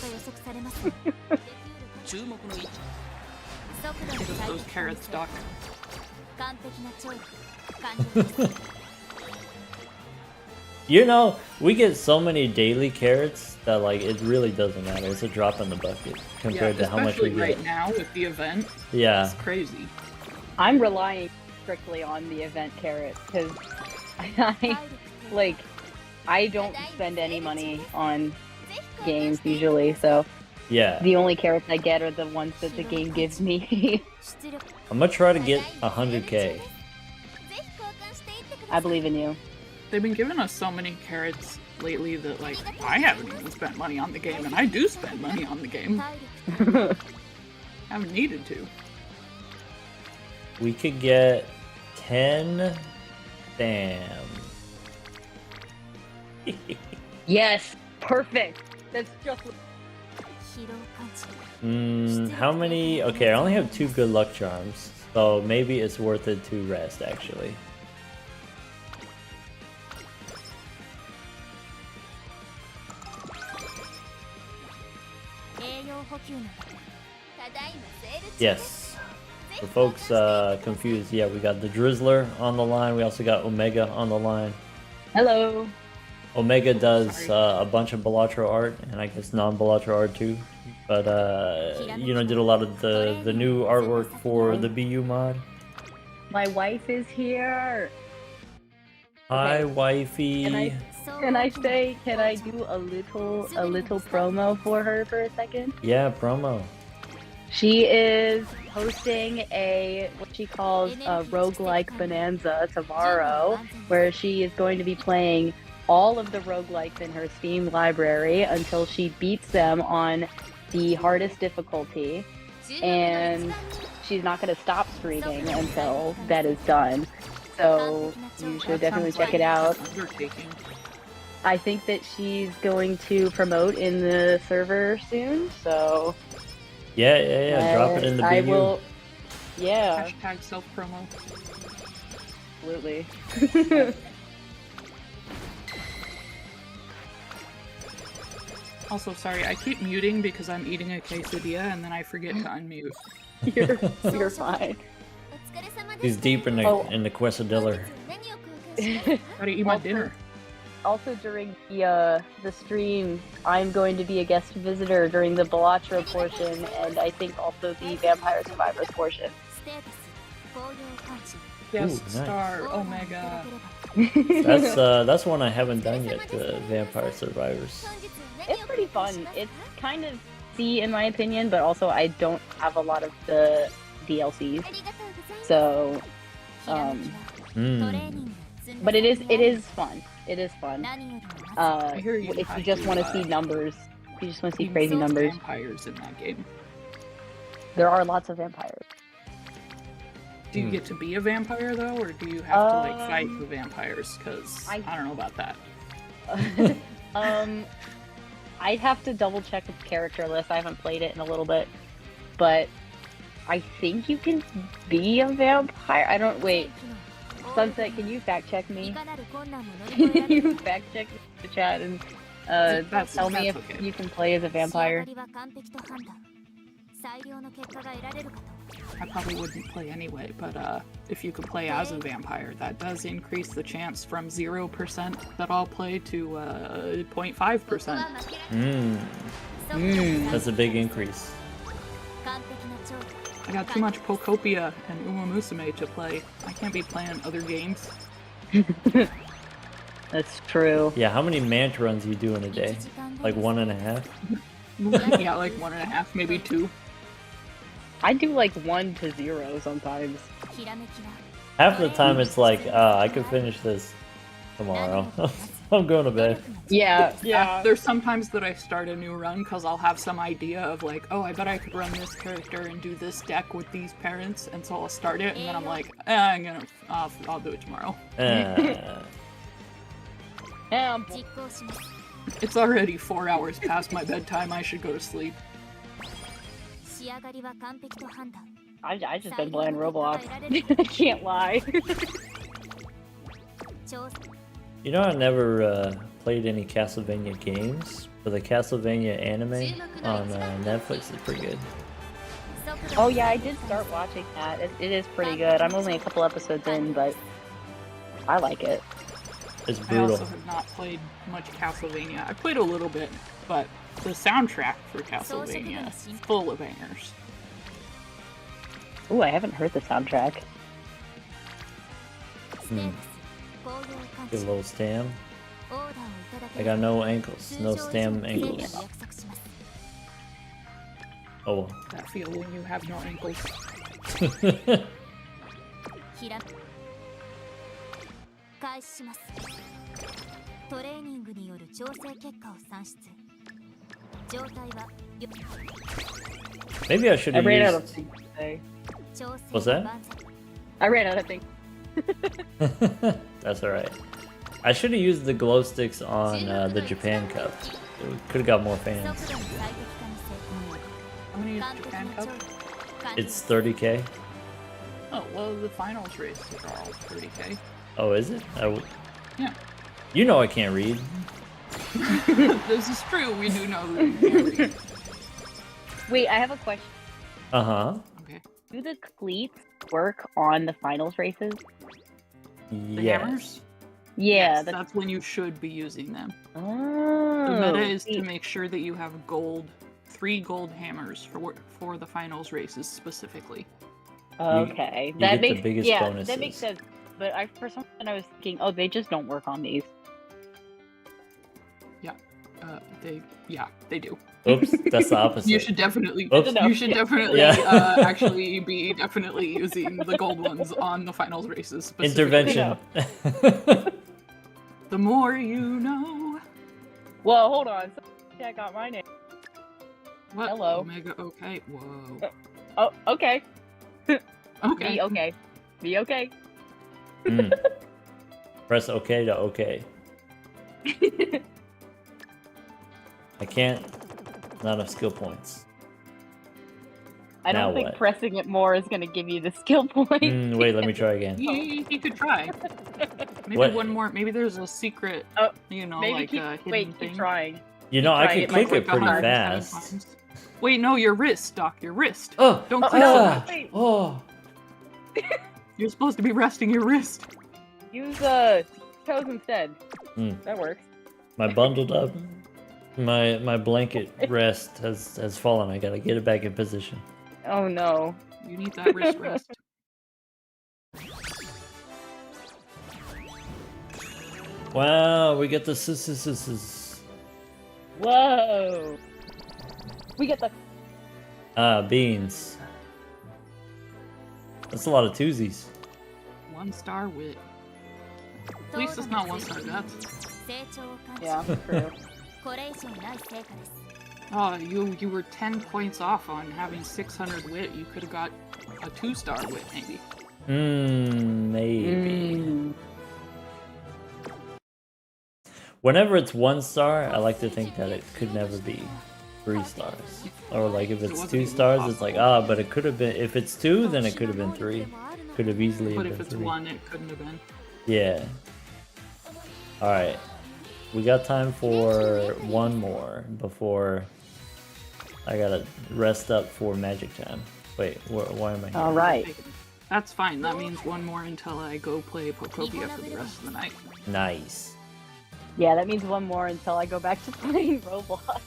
Give us those carrots, Doc. You know, we get so many daily carrots that like it really doesn't matter. It's a drop in the bucket compared to how much we especially get. right now with the event. Yeah. It's crazy. I'm relying strictly on the event carrot because I don't spend any money on games usually, so Yeah. the only carrots I get are the ones that the game gives me. I'm gonna try to get 100k. I believe in you. They've been giving us so many carrots lately that, like, I haven't even spent money on the game, and I do spend money on the game. Haven't needed to. We could get 10 bam. Yes, perfect. That's just. How many? Okay, I only have 2 good luck charms, so maybe it's worth it to rest actually. Yes. For folks confused, yeah, we got the Drizzler on the line. We also got Omega on the line. Hello. Omega does a bunch of Balatro art, and I guess non-Balatro art too. But did a lot of the new artwork for the BU mod. My wife is here. Hi, Okay. wifey. Can I do a little promo for her for a second? Yeah, promo. She is hosting what she calls a roguelike bonanza tomorrow, where she is going to be playing all of the roguelikes in her Steam library until she beats them on the hardest difficulty, and she's not going to stop streaming until that is done. So you should definitely check it out. Undertaking. I think that she's going to promote in the server soon, so Yeah. Drop it in the BU. I will. Yeah, Hashtag self-promo. absolutely. Also, sorry, I keep muting because I'm eating a quesadilla and then I forget to unmute. You're fine. He's deep in the quesadilla. Gotta eat my dinner. Also, during the stream, I'm going to be a guest visitor during the Balatro portion, and I think also the Vampire Survivors portion. Yes, Ooh, nice. star, Omega. That's one I haven't done yet. The Vampire Survivors. It's pretty fun. It's kind of C in my opinion, but also I don't have a lot of the DLCs, so but it is fun. It is fun. I hear you. If you just want to see numbers, if you just want to see crazy numbers. Vampires in that game. There are lots of vampires. Do you get to be a vampire though, or do you have to like fight the vampires? Because I don't know about that. I'd have to double check the character list. I haven't played it in a little bit, but I think you can be a vampire. I don't wait. Sunset, can you fact check me? Can you fact check the chat and tell me if okay. you can play as a vampire? I probably wouldn't play anyway, but if you could play as a vampire, that does increase the chance from 0% that I'll play to 0.5%. That's a big increase. I got too much Pocopia and Umamusume to play. I can't be playing other games. That's true. Yeah, how many mant runs you do in a day? Like 1.5? Yeah, like 1.5, maybe 2. I do like 1 to 0 sometimes. Half the time it's like, I could finish this tomorrow. I'm going to bed. Yeah. There's sometimes that I start a new run because I'll have some idea of like, oh, I bet I could run this character and do this deck with these parents, and so I'll start it, and then I'm like, I'll do it tomorrow. It's already 4 hours past my bedtime. I should go to sleep. I just been playing Roblox. I can't lie. You know, I never played any Castlevania games, but the Castlevania anime on Netflix is pretty good. Oh yeah, I did start watching that. It is pretty good. I'm only a couple episodes in, but I like it. It's I brutal. also have not played much Castlevania. I played a little bit, but the soundtrack for Castlevania is full of bangers. Ooh, I haven't heard the soundtrack. Get a little stam. I got no ankles. No stam ankles. Oh. That feel when you have no ankles. Maybe I should have ran out used... of things today. What's that? I ran out of things. That's alright. I should have used the glow sticks on the Japan Cup. It could have got more fans. How many is Japan Cup? It's 30k. Oh, well, the finals races are all 30k. Oh, is it? Yeah. You know I can't read. This is true, we do know that you can't read. Wait, I have a question. Uh-huh. Okay. Do the cleats work on the finals races? The Yes. hammers? Yeah, Yes, that's when you should be using them. Oh, The meta is to make sure that you have 3 gold hammers for the finals races specifically. Okay, you that get the makes biggest that bonuses. makes sense. But for some reason I was thinking, oh, they just don't work on these. Yeah, they do. Oops, that's the opposite. You should definitely, Oops. Yeah. actually be definitely using the gold ones on the finals races. Intervention. The more you know. Well, hold on. I got my name. What? Hello. Omega. Okay. Whoa. Oh, okay. Okay. Be okay. Be okay. Press OK to OK. I can't. Not enough skill points. I Now don't think what? pressing it more is going to give you the skill point. Wait, let me try again. You could try. Maybe What? one more. Maybe there's a secret. Oh, Like a hidden thing. keep trying. You know, I Try could it, might click it work pretty 107 fast. times. Wait, no, your wrist, Doc. Your wrist. Oh! Don't click so much. Wait. Oh! You're supposed to be resting your wrist. Use toes instead. That works. My bundled up. My blanket rest has fallen. I gotta get it back in position. Oh no. You need that wrist rest. Wow, we get the Whoa. We get the beans. That's a lot of twosies. 1-star wit. At least it's not 1-star death. yeah, true. Oh, you were 10 points off on having 600 wit. You could have got a 2-star wit, maybe. Maybe. Whenever it's 1 star, I like to think that it could never be 3 stars. Or like if it's wasn't 2 even stars, it's possible. like, ah, but it could have been, if it's 2, then it could have been 3. Could have easily But been if it's 3. 1, it couldn't have been. Yeah. Alright. We got time for one more before I gotta rest up for magic time. Wait, why am I here? All right. That's fine. That means one more until I go play Pokopia for the rest of the night. Nice. Yeah, that means one more until I go back to playing Roblox.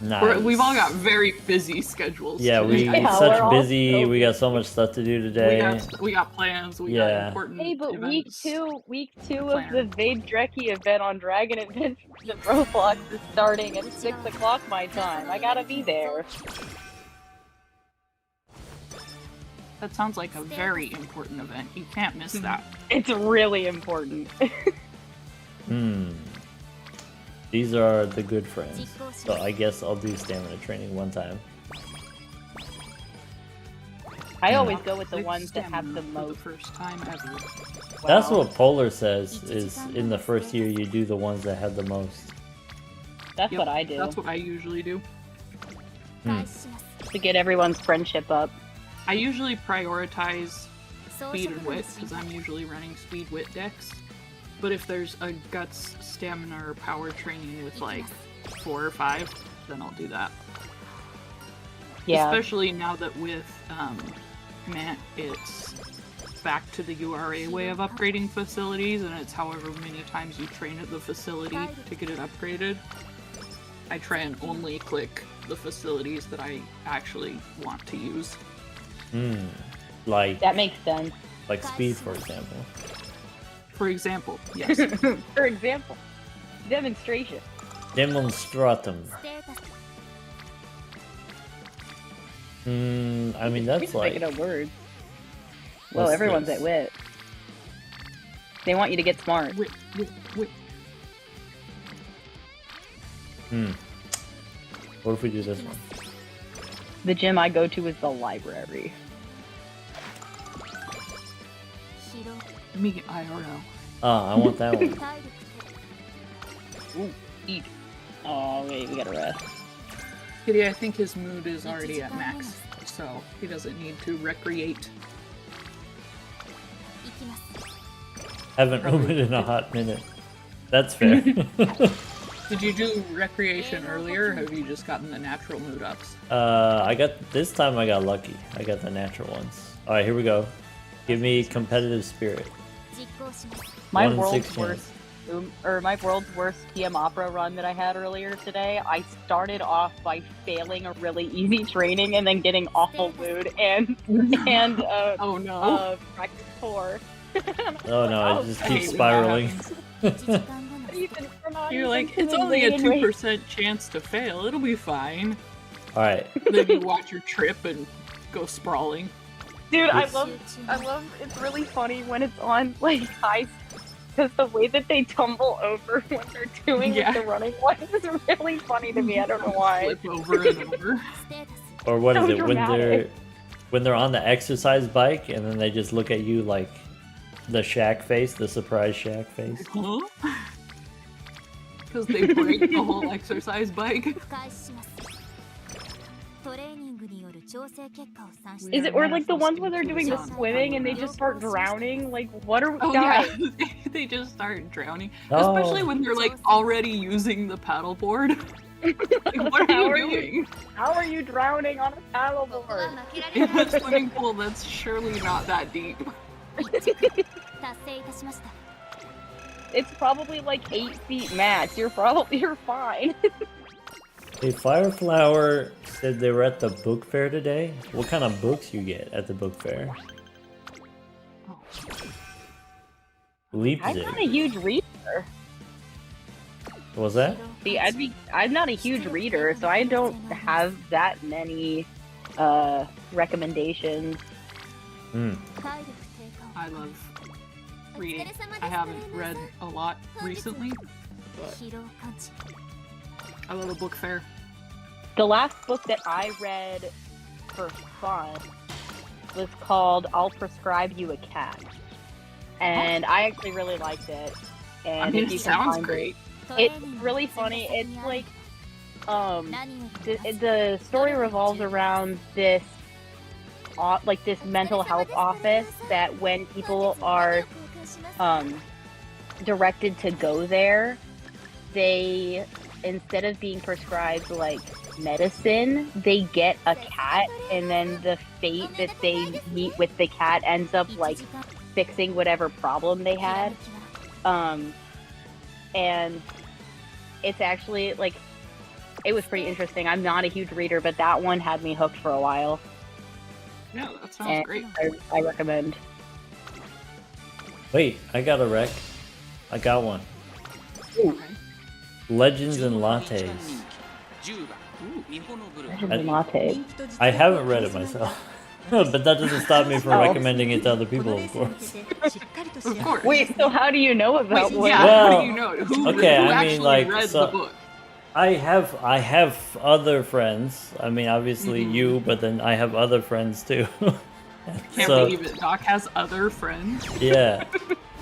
Nice. We've all got very busy schedules. Yeah, we today. Yeah, we're such all busy. so We got so much stuff to do today. We got plans. We Yeah. got important Hey, but events. week two of Planner. the Vaidreki event on Dragon Adventures and Roblox is starting at 6 o'clock my time. I gotta be there. That sounds like a very important event. You can't miss that. It's really important. These are the good friends. So I guess I'll do stamina training one time. I always go with the Big ones that have the stamina for most. first time ever. That's Wow. what Polar says, is in the first year you do the ones that have the most. That's Yep, what I do. That's what I usually do. To get everyone's friendship up. I usually prioritize speed and wit because I'm usually running speed wit decks. But if there's a guts, stamina, or power training with like 4 or 5, then I'll do that. Yeah. Especially now that with Mant, it's back to the URA way of upgrading facilities, and it's however many times you train at the facility to get it upgraded. I try and only click the facilities that I actually want to use. Like That makes sense. speed, for example. For example, yes. For example, demonstration. Demonstratum. I mean that's We're like making up words. Well, what's everyone's this? at wit. They want you to get smart. Wit. What if we do this one? The gym I go to is the library. Let me get IRL. Ah, I want that one. Ooh, eat. Oh, wait, we gotta rest. Kitty, I think his mood is already at max, so he doesn't need to recreate. Haven't roomed in a hot minute. That's fair. Did you do recreation earlier, or have you just gotten the natural mood ups? This time I got lucky. I got the natural ones. Alright, here we go. Give me competitive spirit. My 1 in world's 6 worst, chance. my world's worst TM Opera run that I had earlier today. I started off by failing a really easy training and then getting awful mood and Oh no. practice 4. Oh no, it just keeps spiraling. You're like, it's only a 2% chance to fail. It'll be fine. Alright. Then you watch your trip and go sprawling. Dude, Yes. I love, it's really funny when it's on, like, high, because the way that they tumble over when they're doing Yeah. the running one is really funny to me, I don't know why. Flip over and over. Or what is So it dramatic. when they're on the exercise bike and then they just look at you like the Shaq face, the surprise Shaq face. Huh? Because they break the whole exercise bike. Is it, or like the ones where they're doing the swimming and they just start drowning? Like, what are we, Oh guys? yeah, they just start drowning. Oh. Especially when they're like already using the paddleboard. Like, what How are are you you- doing? How are you drowning on a paddleboard? In a swimming pool that's surely not that deep. It's probably like 8 feet max. You're fine. Hey, Fireflower said they were at the book fair today. What kind of books you get at the book fair? I'm Leipzig. not a huge reader. What was that? See, I'm not a huge reader, so I don't have that many recommendations. I love reading. I haven't read a lot recently, but I love a book fair. The last book that I read for fun was called I'll Prescribe You a Cat. And I actually really liked it. And I mean, if you it can sounds find great. it's really funny. It's like the story revolves around this this mental health office that when people are directed to go there, they, instead of being prescribed like medicine, they get a cat, and then the fate that they meet with the cat ends up like fixing whatever problem they had. And it's actually like, it was pretty interesting. I'm not a huge reader, but that one had me hooked for a while. Yeah, that sounds great. I recommend. Wait, I got a rec. I got one. Ooh. Legends and Lattes. Legends and Lattes. I haven't read it myself. But that doesn't stop me from recommending it to other people, of course. Of course. Wait, so how do you know about one? Yeah, Well, how do you know? Who I mean, actually like, read so, the book? I have other friends. I mean, obviously you, but then I have other friends too. Can't believe it. Doc has other friends. Yeah,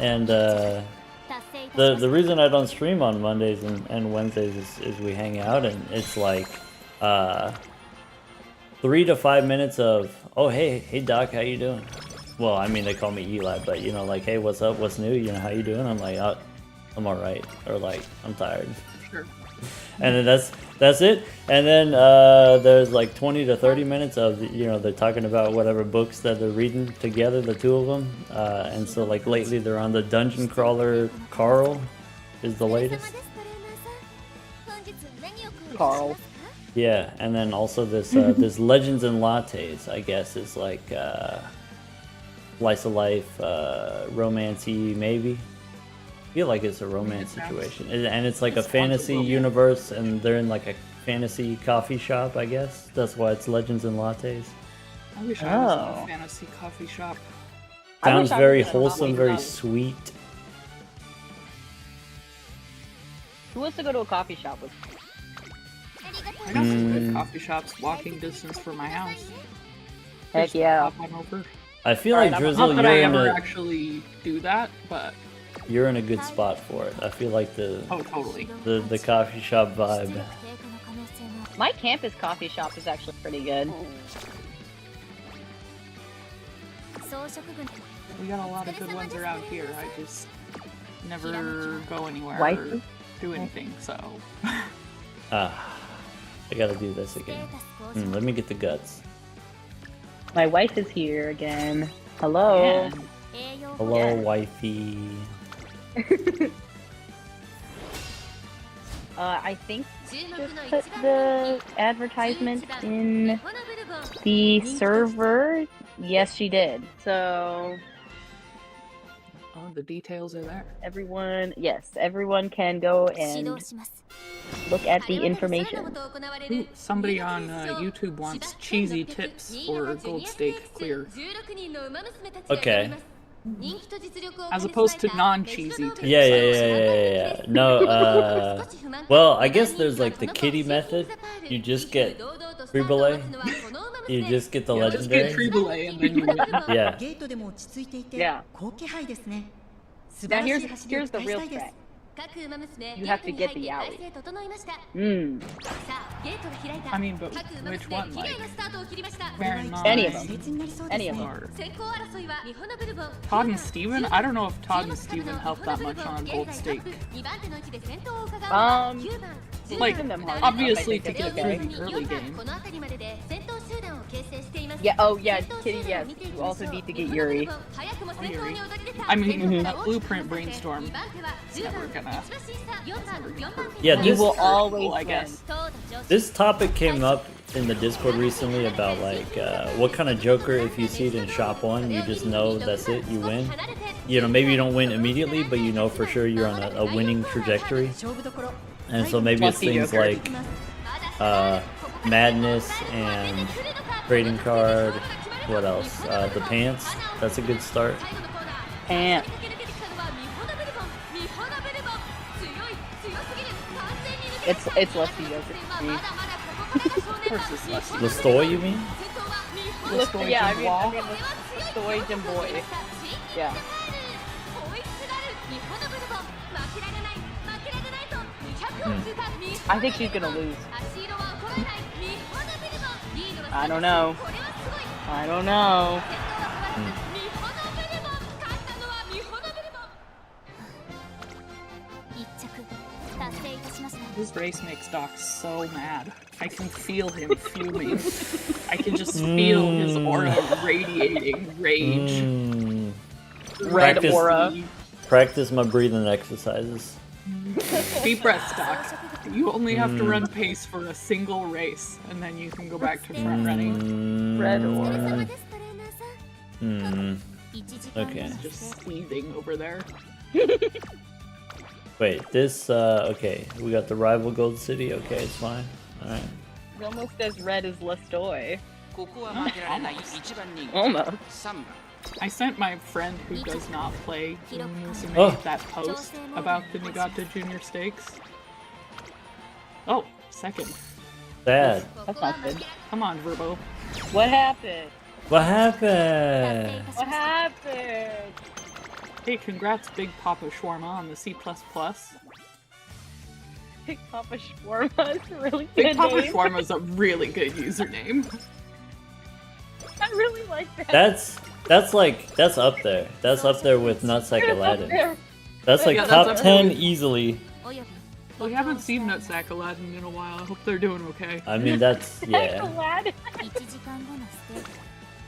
and the reason I don't stream on Mondays and Wednesdays is we hang out, and it's like 3 to 5 minutes of, oh hey Doc, how you doing? Well, I mean, they call me Eli, but you know, like, hey, what's up, what's new, you know, how you doing? I'm like, oh, I'm all right, or like, I'm tired. Sure. And then that's it. And then there's like 20 to 30 minutes of, you know, they're talking about whatever books that they're reading together, the two of them. And so like lately they're on the Dungeon Crawler. Carl is the latest. Carl. Yeah, and then also this this Legends and Lattes, I guess, is like slice of life, romancy, maybe. I feel like it's a romance situation, and it's like a fantasy universe, and they're in like a fantasy coffee shop, I guess. That's why it's Legends and Lattes. I wish I was in a fantasy coffee shop. Sounds very wholesome, very sweet. Who wants to go to a coffee shop with? I got some good coffee shops walking distance from my house. Heck yeah. Hop on over. I feel like Drizzle, Not that I ever actually do that, but you're in a good spot for it. I feel like the totally the coffee shop vibe. My campus coffee shop is actually pretty good. We got a lot of good ones around here. I just never go anywhere or do anything, so. I gotta do this again. Let me get the guts. My wife is here again. Hello. Yeah. Hello, wifey. I think just put the advertisement in the server. Yes, she did. So the details are there. Everyone can go and look at the information. Ooh, somebody on YouTube wants cheesy tips for Gold Stake Clear. Okay. As opposed to non-cheesy tips. Yeah. No, well, I guess there's like the kitty method. You just get Triboulet. You just get the legendary. Just get Triboulet and then you win. Yeah. Yeah. Now here's the real trick. You have to get the alley. I mean, but which one? Like, any of them. Any of them. Todd and Steven? I don't know if Todd and Steven helped that much on Gold Stake. Like, obviously to get through the early game. Yeah, Kitty, yes. You also need to get Yuri. I mean, that blueprint brainstorm is never gonna... Yeah, you will always I guess. This topic came up in the Discord recently about like what kind of Joker, if you see it in shop 1, you just know that's it, you win. You know, maybe you don't win immediately, but you know for sure you're on a winning trajectory. And so maybe it's things like Madness and Trading Card. What else? The Pants. That's a good start. Pants. It's Lusty Joker. Of course it's Lusty. Lestoy, you mean? Lestoy, yeah, I mean Lestoy Jimboy. Yeah. I think she's gonna lose. I don't know. I don't know. This race makes Doc so mad. I can feel him fuming. I can just feel his aura radiating rage. Red Practice- aura. Practice my breathing exercises. Deep breaths, Doc. You only have to run pace for a single race, and then you can go back to front running. Red aura. Okay. Just seething over there. Wait, this, okay. We got the rival Gold City. Okay, it's fine. Alright. It's almost as red as Lestoy. ここは負けられない一番人気 Almost. 3番 I sent my friend who does not play Umamusume Oh. that post about the Niigata Junior Stakes. Oh, second. Sad. That's not good. Come on, Verbo. What happened? What happened? What happened? Hey, congrats, Big Papa Shawarma on the C++. Big Papa Shawarma is a really Big good Papa name. Shawarma is a really good username. I really like that. That's up there. That's up there with Nutsack Aladdin. There. That's like Yeah, that's top up 10 there. easily. We haven't seen Nutsack Aladdin in a while. I hope they're doing okay. I mean, that's, yeah. Aladdin.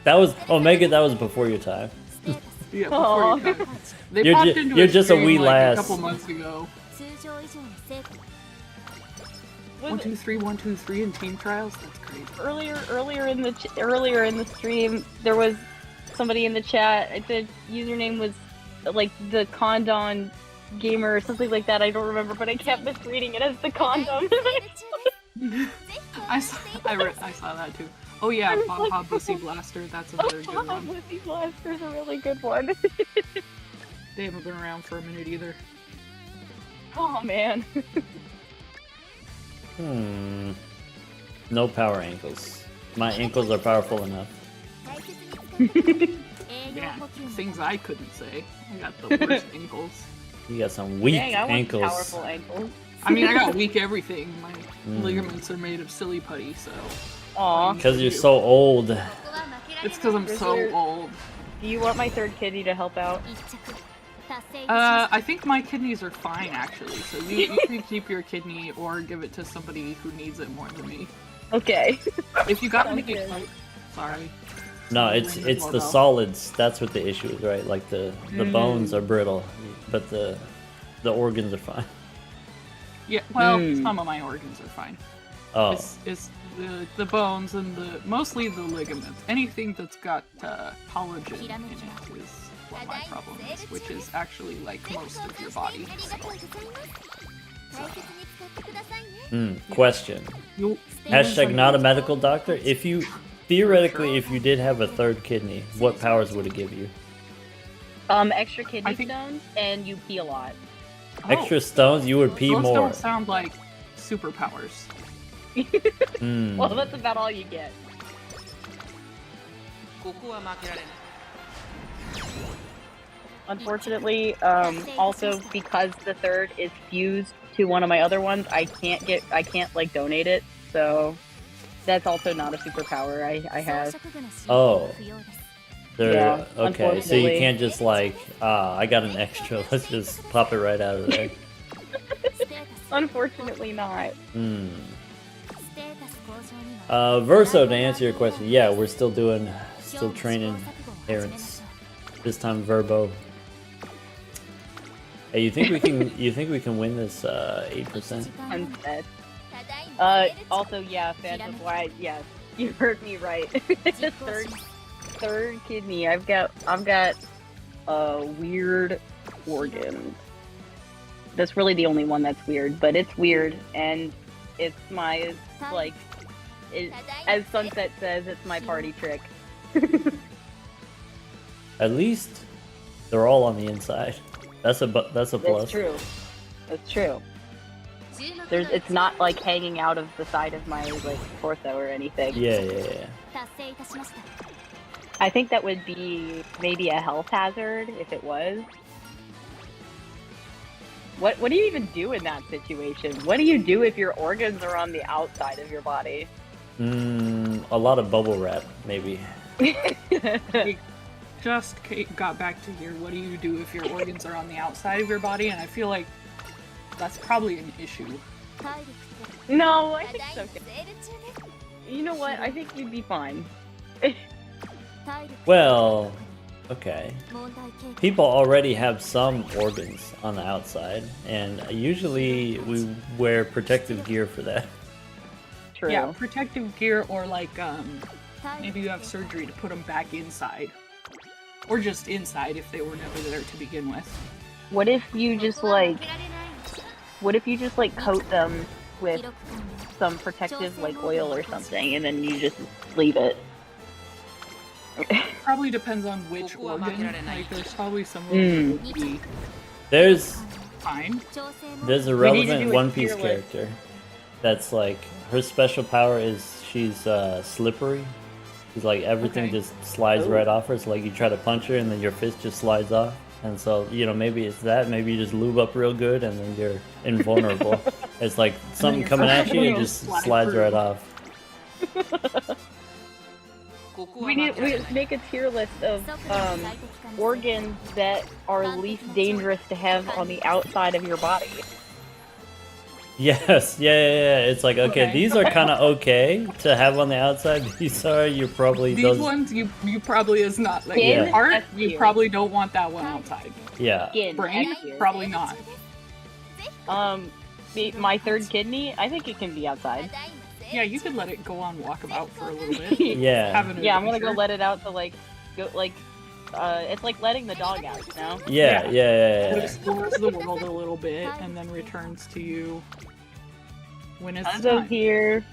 That was, Omega, that was before your time. Yeah, Aw. before you come. They You're popped ju- into you're just a stream, wee like, lass. a couple months ago. 1, 2, 3, 1, 2, 3 in team trials. That's crazy. Earlier in the stream, there was somebody in the chat. The username was like the Condon Gamer or something like that. I don't remember, but I kept misreading it as the condom. I saw that too. Oh yeah, Bob Hob Bussy Blaster. That's another good one. Lizzie Blaster's a really good one. They haven't been around for a minute either. Oh man. No power ankles. My ankles are powerful enough. Yeah, things I couldn't say. I got the worst ankles. You got some weak Dang, I want ankles. powerful ankles. I mean, I got weak everything. My ligaments are made of silly putty, so. Aw. Because you're so old. It's because I'm so Wizard. old. Do you want my third kidney to help out? I think my kidneys are fine actually. So you can keep your kidney or give it to somebody who needs it more than me. Okay. If you got Sounds me, good. sorry. No, it's the solids. That's what the issue is, right? Like the bones are brittle, but the organs are fine. Yeah, well, some of my organs are fine. Oh, It's the bones and mostly the ligaments. Anything that's got collagen in it is what my problem is, which is actually like most of your body. question. You, Hashtag not a medical doctor. If you theoretically, if you did have a third kidney, what powers would it give you? Extra kidney I think- stones, and you pee a lot. Extra stones, you would pee those more. don't sound like superpowers. Well, that's about all you get. ここは負けられない Unfortunately, also because the third is fused to one of my other ones, I can't like donate it, so that's also not a superpower I have. Oh. They're, Yeah, okay, so you unfortunately. can't just like, I got an extra, let's just pop it right out of there. Unfortunately not. Verso, to answer your question, yeah, we're still training errands. This time Verbo. Hey, you think we can win this 8%? Unsaid. Also, yeah, Phantom White, yes, you heard me right. third kidney. I've got a weird organ. That's really the only one that's weird, but it's weird, and it's my like, as Sunset says, it's my party trick. At least they're all on the inside. That's a plus. That's true. That's true. It's not like hanging out of the side of my like torso or anything. Yeah. I think that would be maybe a health hazard if it was. What do you even do in that situation? What do you do if your organs are on the outside of your body? A lot of bubble wrap, maybe. We just got back to here. What do you do if your organs are on the outside of your body? And I feel like that's probably an issue. No, I think so. You know what? I think you'd be fine. Well, okay. People already have some organs on the outside, and usually we wear protective gear for that. True. Yeah, protective gear, or like maybe you have surgery to put them back inside, or just inside if they were never there to begin with. What if you just like coat them with some protective like oil or something, and then you just leave it? Probably depends on which organ. Like, there's probably some of them that would be There's fine. a relevant One Piece character that's like, her special power is she's slippery. She's like, everything just slides right off her. So like, you try to punch her and then your fist just slides off. And so, you know, maybe it's that. Maybe you just lube up real good and then you're invulnerable. It's like something coming at you and it just slides right off. We make a tier list of organs that are least dangerous to have on the outside of your body. Yes, yeah. It's like, okay, these are kind of okay to have on the outside. These are, you probably... These ones, you probably is not. Like, your heart, you probably don't want that one outside. Yeah. Skin, Brain, probably not. My third kidney, I think it can be outside. Yeah, you could let it go on walkabout for a little bit. Yeah. I'm gonna go let it out to it's like letting the dog out, you know? Yeah. It explores the world a little bit and then returns to you when it's time. Here.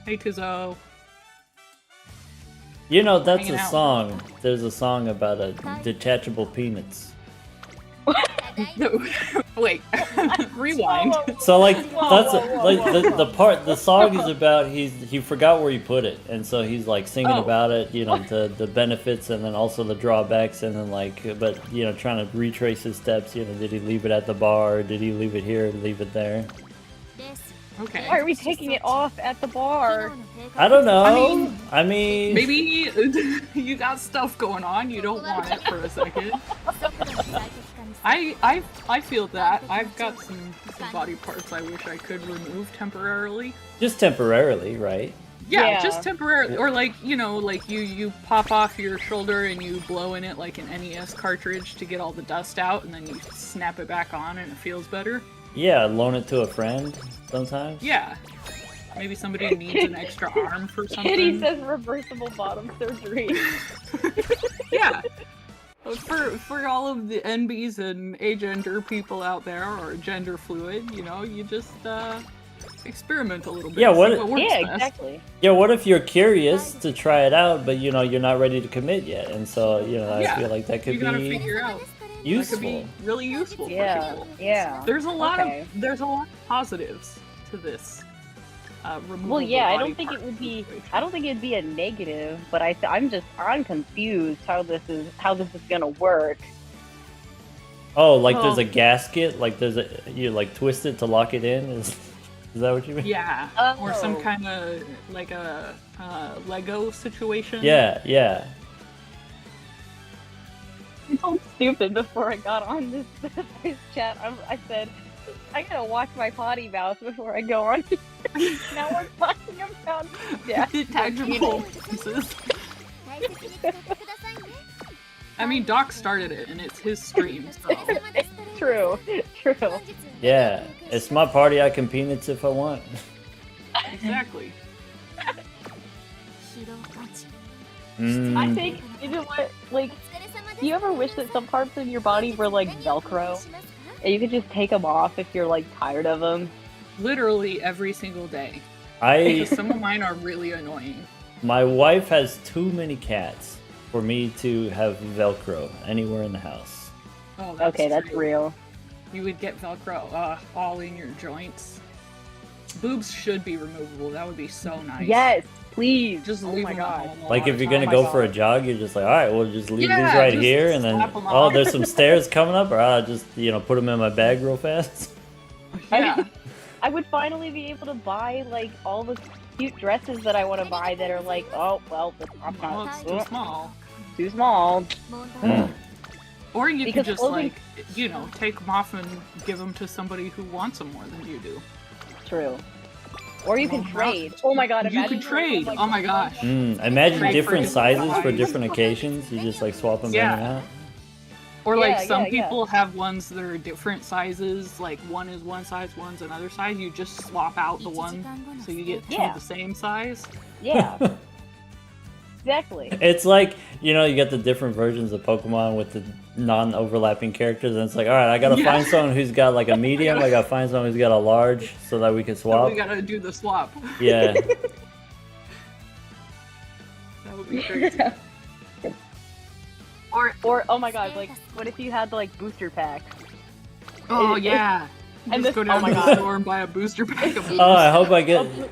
Hey, Tuzo. You know, that's Hanging a out. song. There's a song about detachable peanuts. Wait, rewind. So like, the song is about he forgot where he put it, and so he's like singing about it, you know, the benefits and then also the drawbacks, and then like, but you know, trying to retrace his steps. You know, did he leave it at the bar? Or did he leave it here? Leave it there? Okay. Why are we taking it off at the bar? I don't know. I mean, maybe you got stuff going on. You don't want it for a second. I feel that. I've got some body parts I wish I could remove temporarily. Just temporarily, right? Yeah, just temporarily. Or like, you know, like you pop off your shoulder and you blow in it like an NES cartridge to get all the dust out, and then you snap it back on and it feels better. Yeah, loan it to a friend sometimes. Yeah. Maybe somebody needs an extra arm for something. Kitty says reversible bottom surgery. Yeah. For all of the NBs and agender people out there, or gender fluid, you know, you just experiment a little bit. Yeah, what works best. Exactly. Yeah, what if you're curious to try it out, but you know you're not ready to commit yet, and so you know I feel like that could you gotta be figure out. useful. That could be really useful for people. Yeah. There's a lot of positives to this. Well, yeah, I don't think it'd be a negative, but I'm confused how this is gonna work. Oh, like there's a gasket, like you like twist it to lock it in. Is that what you mean? Yeah, or some kind of like a Lego situation. Yeah. I felt stupid before I got on this chat. I said, I gotta watch my potty mouth before I go on. Now we're talking about detachable pieces. I mean, Doc started it, and it's his stream, so. True. Yeah, it's my party. I can peanuts if I want. Exactly. I think, you know what, like, do you ever wish that some parts of your body were like Velcro? And you could just take them off if you're like tired of them? Literally every single day. Because some of mine are really annoying. My wife has too many cats for me to have Velcro anywhere in the house. Oh, that's real. You would get Velcro all in your joints. Boobs should be removable. That would be so nice. Yes, please. Just oh leave my them god. at home a Like lot if of you're time. gonna Oh my go for a God. jog, you're just like, all right, we'll just leave Yeah, these right just here, and then slap 'em oh, on. there's some stairs coming up, or I'll just put them in my bag real fast. Yeah. I would finally be able to buy like all the cute dresses that I want to buy that are like, oh well, I'm Well, not it's too small. too small. Mm. Or you Because could just clothing- take them off and give them to somebody who wants them more than you do. True. Or you can Well, trade. Oh my god, You imagine could trade. Oh my gosh. Imagine Trade for different different sizes for sizes. different occasions. You just like swap them in Yeah. and out. Or like Yeah, some yeah, yeah. people have ones that are different sizes, like one is one size, one's another size. You just swap out the one so you get two Yeah. the same size. Yeah. Exactly. It's like, you get the different versions of Pokemon with the non-overlapping characters, and it's like, all right, I gotta Yeah. find someone who's got like a medium, I gotta find someone who's got a large, so that we can So swap. we gotta do the swap. Yeah. That would be crazy. Or oh my god, like what if you had the like booster packs? Oh yeah. And Just this- go down oh my to God. the store and buy a booster pack of Oh, I hope I get A the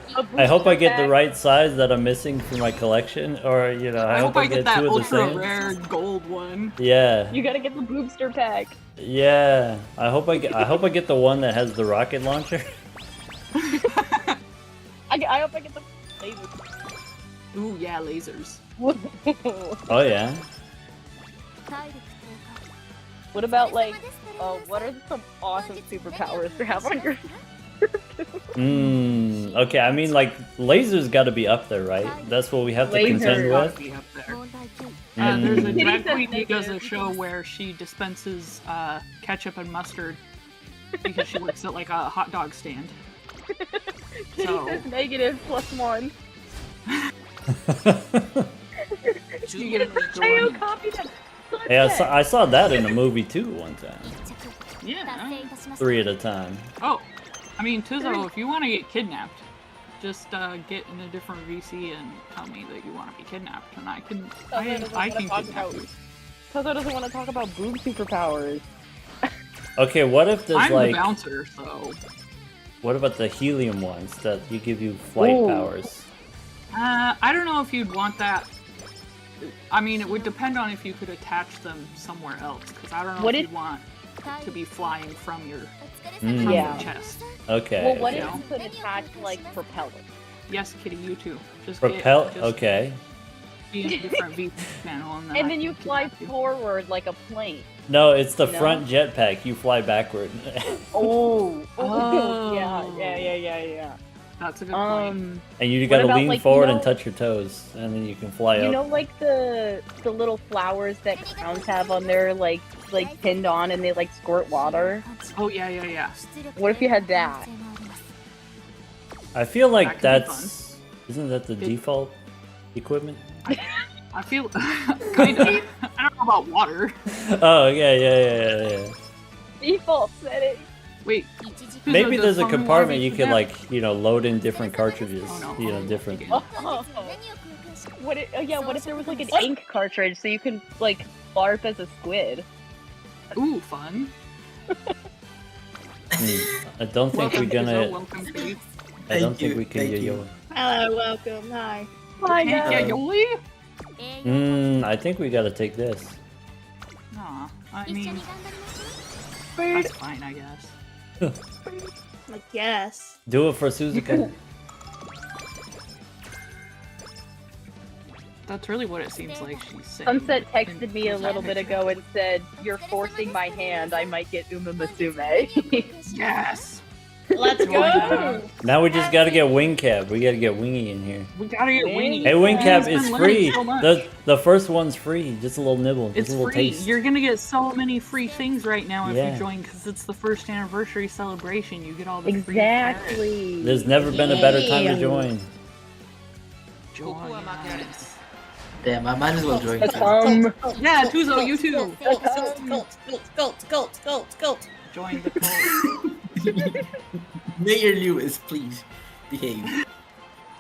pack. right size that I'm missing for my collection, or I hope I get that two of the ultra same. rare gold one. Yeah. You gotta get the booster pack. Yeah. I hope I get the one that has the rocket launcher. I hope I get the laser. Ooh yeah, lasers. Oh yeah. What about like, what are some awesome superpowers to have on your? Okay, I mean like lasers got to be up there, right? That's what we have to contend Lasers. with. Be up there. Mm. There's a drag queen who does a show where she dispenses ketchup and mustard because she works at like a hot dog stand. So Negative +1. you get a Teo copied it. Hey, I saw that in a movie too one time. Yeah. 3 at a time. Oh, I mean, Tuzo, if you want to get kidnapped, just get in a different VC and tell me that you want to be kidnapped, and I can kidnap you. Tuzo doesn't want to talk about boob superpowers. Okay, what if there's I'm like the bouncer, so. what about the helium ones that give you flight Ooh. powers? I don't know if you'd want that. I mean, it would depend on if you could attach them somewhere else, because I don't know What if if- you'd want to be flying from your Mm. from Yeah. your chest. Okay. Well, what okay. if you could attach like propellers? Yes, Kitty, you too. Just Propel? just Okay. Be in a different VC channel, and then, And I then can you fly kidnap you. forward like a plane. No, it's the No? front jetpack. You fly backward. Oh. Oh. Yeah. That's a good point. And you What gotta about, lean like, forward you and know- touch your toes, and then you can fly You up. know, like the little flowers that clowns have on their like pinned on, and they like squirt water. Oh yeah. What if you had that? I feel That like could be that's isn't that the default equipment? I feel kind of. I don't know about water. Oh yeah. Default setting. Wait. Maybe Tuzo, there's does a Farming compartment Water you be could kidnapped? like load in different cartridges. Oh, no. Different. Again. Oh. What if there was like an ink cartridge so you could like barf as a squid? Ooh, fun. I don't think we're Welcome, Tuzo, gonna. welcome, Kitty. I don't Thank think you, we can thank yo-yo. you. Hello, welcome, hi. I Yeah, know. Yoli? I think we gotta take this. Aw, I mean, that's fine, I guess. I guess. Do it for Suzuka. That's really what it seems like she's saying. Sunset texted in me a that little bit picture. ago and said, "You're forcing my hand. I might get Umamusume." Yes! Let's go! Now we just gotta get wing cap. We gotta get wingy in here. We gotta get Wingy. Hey, wing cap He's been is learning free. so much. The first one's free. Just a little nibble. Just It's a little free. taste. You're gonna get so many free things right now if Yeah. you join, because it's the first anniversary celebration. You get all the free carrots. Exactly. There's never been a better time to Yeah. join. Join us. Damn, I might as well join. Yeah, Tuzo, you too. Cult. Join the cult. Mayor Lewis, please behave.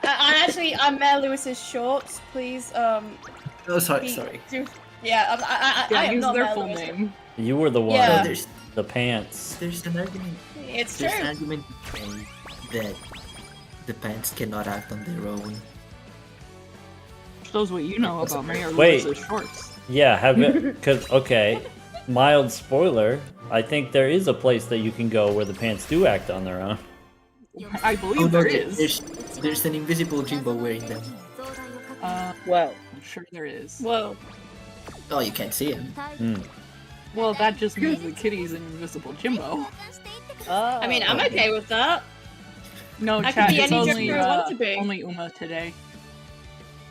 I'm Mayor Lewis's shorts. Please, Oh, sorry, be- sorry. Yeah, I Yeah, am use not their Mayor full Lewis. name. You were the one. Yeah. There's The pants. an argument. It's true. There's an argument to say that the pants cannot act on their own. Shows what you know about Mayor Wait. Lewis's shorts. Yeah, have it, cause okay, mild spoiler. I think there is a place that you can go where the pants do act on their own. I believe there is. There's an invisible Jimbo wearing them. Whoa. I'm sure there is. Whoa. Oh, you can't see him. Well, that just means the kitty's an invisible Jimbo. Oh. I mean, I'm okay with that. No, I chat, could be it's any only, gender I want to be. only Uma today.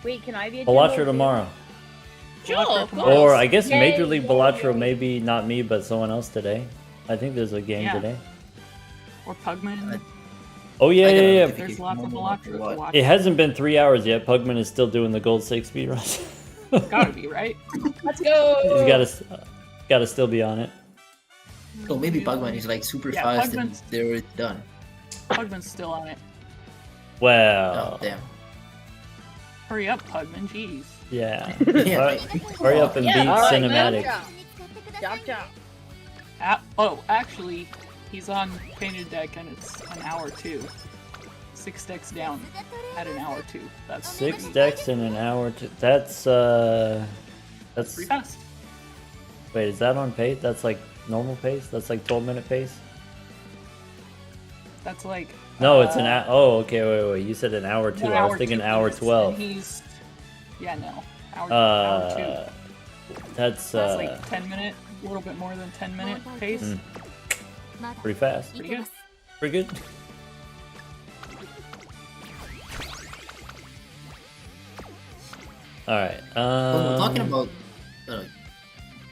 Wait, can I be a Balatro Jimbo tomorrow. Sure, Balatro of tomorrow. Or I guess Yay, Majorly yay, Balatro, yay. maybe not me, but someone else today. I think there's a game Yeah. today. Or Pugman. Oh yeah, I got yeah, a yeah. There's lots of What? Balatro to watch. It hasn't been 3 hours yet. Pugman is still doing the gold 6 speed runs. Gotta be, right? Let's go. He's gotta still be on it. Oh, maybe Pugman is like super Yeah, fast and Pugman's- they're already done. Pugman's still on it. Well, Oh, damn. Hurry up, Pugman, jeez. yeah. Yeah, Hurry up and Yeah, beat alright, cinematic. Chop chop. Actually, he's on painted deck and it's an hour 2. 6 decks down at an hour 2. That's 6 pretty- decks in an hour. That's pretty fast. wait, is that on pace? That's like normal pace. That's like 12-minute pace. That's like No, it's an hour. Oh, okay, wait. You said an hour 2. an I was hour thinking 2 hour minutes, 12. and he's no hour 2. That's That's like 10-minute, a little bit more than 10-minute pace. Mm. pretty fast. Pretty good. Pretty good. All right. Oh, talking about.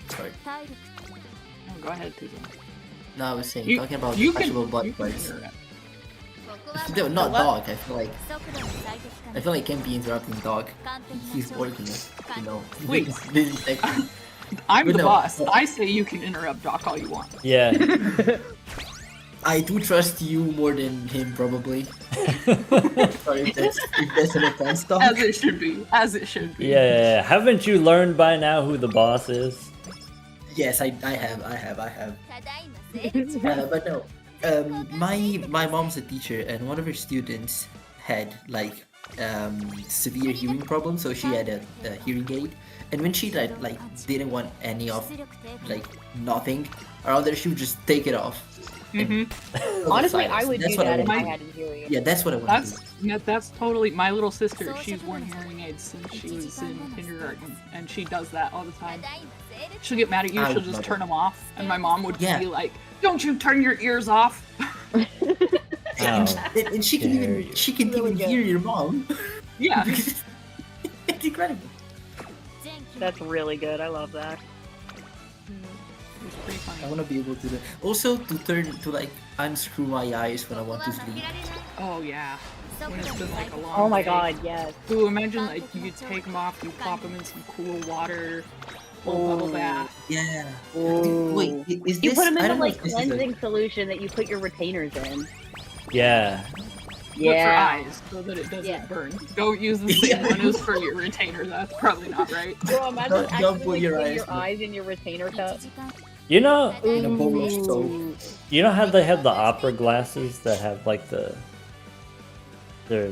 Sorry. Oh, go ahead, Tuzo. No, I was saying, You- talking about you actual can- butt you can parts. interrupt. No, not dog. I feel like can't be interrupting dog. He's working, you know. Wait. Really technical. I'm But the no. boss. I say you can interrupt Doc all you want. Yeah. I do trust you more than him, probably. Sorry, if that's an offense, dog. As it should be. As it should be. Yeah. Haven't you learned by now who the boss is? Yes, I have. But no, my mom's a teacher, and one of her students had like severe hearing problems, so she had a hearing aid. And when she like didn't want any of like nothing around there, she would just take it off. Honestly, I would That's do what I that if want I to do. had a hearing aid. Yeah, that's what I want to do. That's totally my little sister. She's worn hearing aids since she was in kindergarten, and she does that all the time. She'll get mad at you. I She'll would just love turn them off, and my mom would Yeah. be like, "Don't you turn your ears off?" Yeah, and she can dare even you. she can even hear your mom. Yeah. It's incredible. That's really good. I love that. It's pretty funny. I want to be able to do that. Also to turn to like unscrew my eyes when I want to sleep. Oh yeah. When it's been like a long Oh my day. god, yes. Ooh, imagine like you take them off, you pop them in some cool water, little bubble bath. Yeah. Ooh. Wait, is You this? put them I in the don't know like if this is a- cleansing solution that you put your retainers in. Yeah. With your Yeah. eyes so that it doesn't Yeah. burn. Don't use the same one as for your retainer. That's probably not right. Bro, imagine Don't accidentally put your putting eyes your in. eyes in your retainer cup. You know, In a bowl of soap. you know how they have the opera glasses that have like they're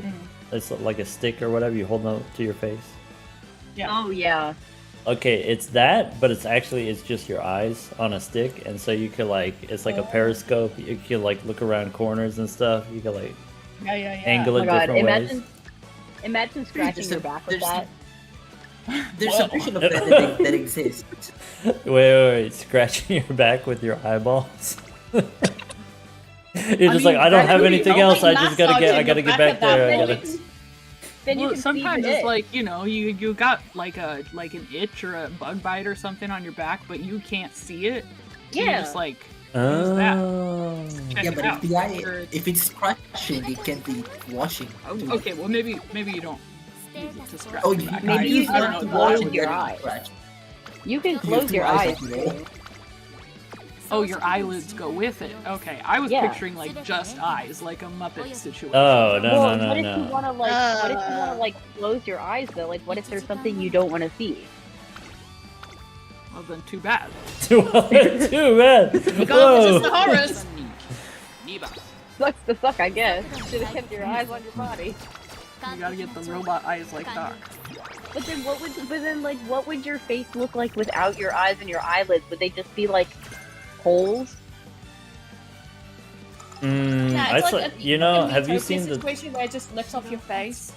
it's like a stick or whatever you hold them to your face. Yeah. Oh yeah. Okay, it's that, but it's just your eyes on a stick, and so you could like it's like a periscope. You could like look around corners and stuff. You could like Yeah, yeah, yeah. angle Oh it my god, different imagine ways. imagine scratching There's your a- back with there's that. There's a version of that that exists. Wait, scratching your back with your eyeballs. You're just mean, like, I don't have gradually, anything oh, else. I just gotta massaging I gotta the get back back of that there. I body. gotta. Then you Well, can sometimes feed it's it. like, you know, you got like an itch or a bug bite or something on your back, but you can't see it. So you Yeah. just like use that. Oh. Check Yeah, it but out. if the eye, Sure. if it's scratching, it can't be washing. too. Okay, well maybe you don't use it to scratch Oh, your you, back. Maybe I you don't know have to the close logic. your get it eyes. scratched. You can You have close two your eyes eyes. like that. too. Oh, your eyelids go with it. Okay, I was Yeah. picturing like just eyes, like a Muppet situation. Oh no Well, no what no if you no. wanna like what if you wanna like close your eyes though? Like what if there's something you don't wanna see? Well, then too bad. Too bad. Regardless of the horrors. Sucks to suck, I guess. Should have kept your eyes on your body. You gotta get the robot eyes like Doc. But then what would your face look like without your eyes and your eyelids? Would they just be like holes? Yeah, it's like a, you know, like a have you Utopia seen the situation where it just lifts off your face?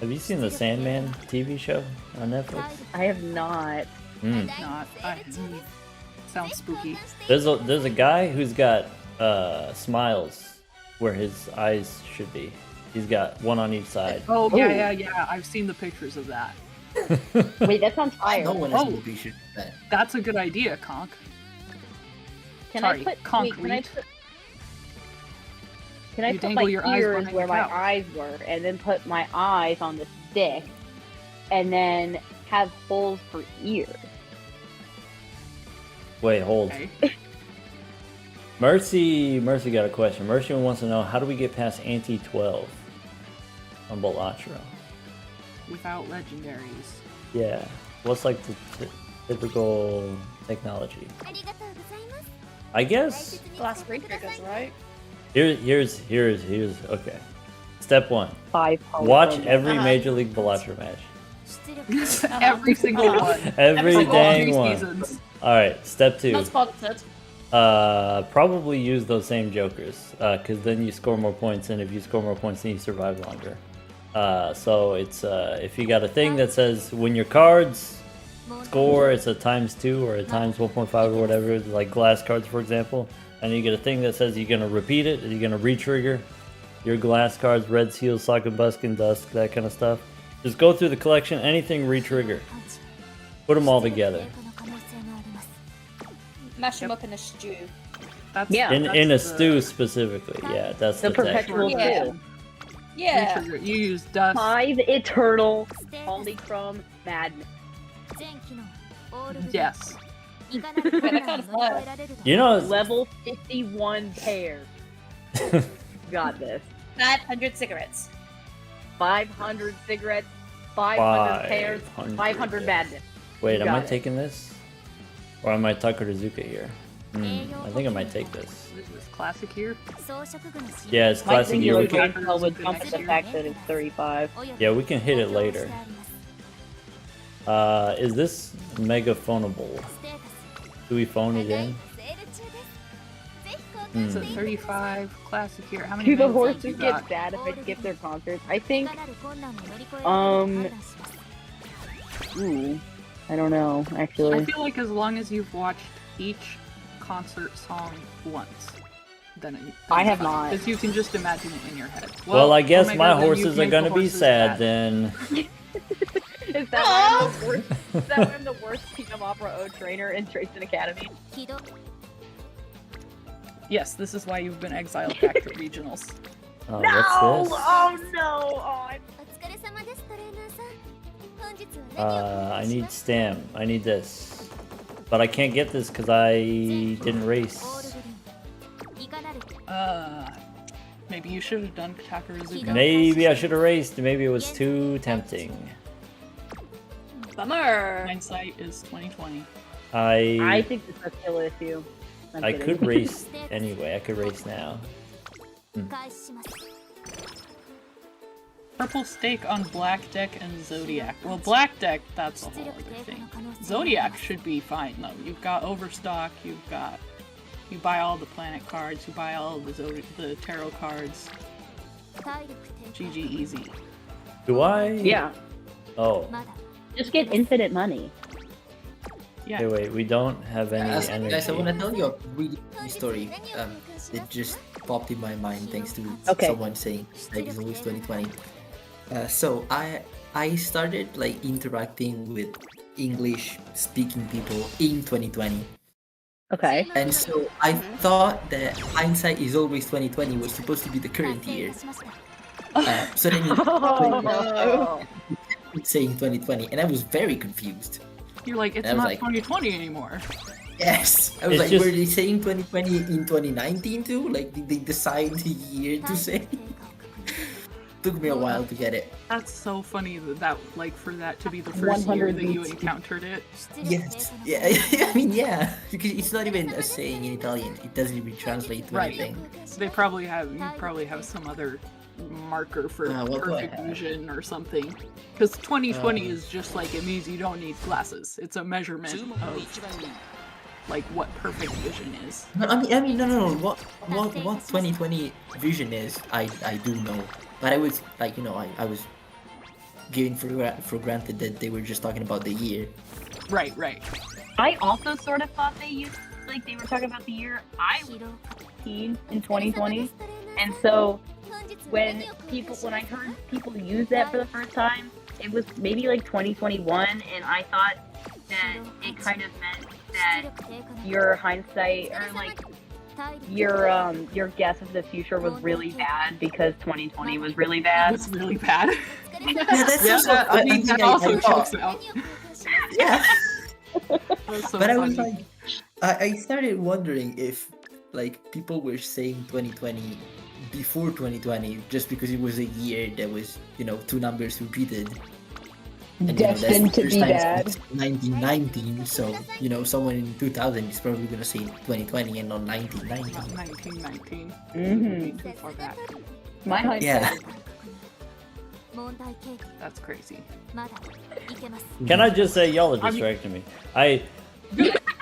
Have you seen the Sandman TV show on Netflix? I have not. Not. Sounds spooky. There's a guy who's got smiles where his eyes should be. He's got one on each side. Oh, yeah. I've seen the pictures of that. Wait, that sounds fire. No one has a picture of that. That's a good idea, Conk. Can Sorry, I put concrete. Can I You put my dangle your eyes ears behind where the my couch. eyes were, and then put my eyes on the stick, and then have holes for ears? Wait, hold. Okay. Mercy got a question. Mercy wants to know, how do we get past Anti 12 on Balatro? Without legendaries. Yeah. What's like the typical technology? I guess Glass ring triggers, right? here's okay. Step 1. 5 holes. Watch every Uh-huh. Major League Balatro match. Every single one. Every single dang 3 one. seasons. Alright, step 2. Not sponsored. Probably use those same jokers, because then you score more points, and if you score more points, then you survive longer. So it's if you got a thing that says when your cards score, it's a ×2 or a ×1.5 or whatever, like glass cards, for example, and you get a thing that says you're gonna repeat it, you're gonna re-trigger your glass cards, red seals, socket buskin, dusk, that kind of stuff. Just go through the collection, anything re-trigger. Put them all together. Mash them up in a stew. That's, Yeah. In a the stew specifically, yeah, that's The the tech. perpetual Yeah. two. Yeah. trigger. You use dust. 5 eternal polychrome madness. Yes. Wait, that kind of fire. You know, Level 51 pair. Got this. 500 cigarettes. 500 cigarettes, 500 pairs, 500 madness. wait, am Got I it. taking this? Or am I Takarazuka here? I think I might take this. Is this classic here? Yeah, it's My classic singular year. brain cell would jump at the fact that it's 35. Yeah, we can hit it later. Is this megaphonable? Do we phone it in? It's at 35, classic here. How many Do the minutes have you horses get got? sad if I skip their concerts? I think, I don't know, I actually. feel like as long as you've watched each concert song once, then I have not. Because you can just imagine it in your head. Well, I guess Omega, my then you horses are make the gonna be horses sad then. Is that why I'm the worst? Is that why I'm the worst Kingdom Opera O trainer in Tracing Academy? Yes, this is why you've been exiled back to regionals. Oh, No! what's this? Oh no! Oh, I need stam. I need this. But I can't get this because I didn't race. Maybe you should have done Takarazuka. Maybe I should have raced. Maybe it was too tempting. Bummer. Hindsight is 2020. I think it's a kill issue. I'm I kidding. could race anyway. I could race now. Purple stake on Black Deck and Zodiac. Well, Black Deck, that's a whole other thing. Zodiac should be fine though. You've got Overstock, you buy all the planet cards, you buy all the tarot cards. GG easy. Do I? Yeah, Oh. just get infinite money. Yeah. Okay, wait. We don't have any Guys, I want to energy. tell you a really funny story. It just popped in my mind thanks to Okay. someone saying like it's always 2020. So I started like interacting with English speaking people in 2020, Okay. and so I thought that hindsight is always 2020 was supposed to be the current year. So then saying 2020, and I was very confused. You're like, it's I was not like- 2020 anymore. Yes, I was It's like, just- were they saying 2020 in 2019 too? Like, did they decide the year to say? took me a while to get it. That's so funny that like for that to be the first year 100 that you beats. encountered it. Yes. Yeah. I mean, yeah. Because it's not even a saying in Italian. It doesn't even translate to Right. anything. You probably have some other marker for what do I perfect have? vision or something. Because 2020 is just like, it means you don't need glasses. It's a measurement of like what perfect vision is. No, I mean, no. What 2020 vision is, I do know. But I was like, I was giving for granted that they were just talking about the year. Right. I also sort of thought they were talking about the year I was 15 in 2020, and so when I heard people use that for the first time, it was maybe like 2021, and I thought that it kind of meant that your hindsight or like your guess of the future was really bad because 2020 was really bad. It's really bad. Yeah, that's just what I mean, that also thought. checks out. Yeah. That's so But I was funny. like, I started wondering if like people were saying 2020 before 2020 just because it was a year that was, two numbers repeated. And Destined that's the to first be time bad. since 1919, so someone in 2000 is probably gonna say 2020 and not 1919. 1919. Mhm. Too far back. My hindsight. Yeah. That's crazy. Can I just say y'all are distracting me?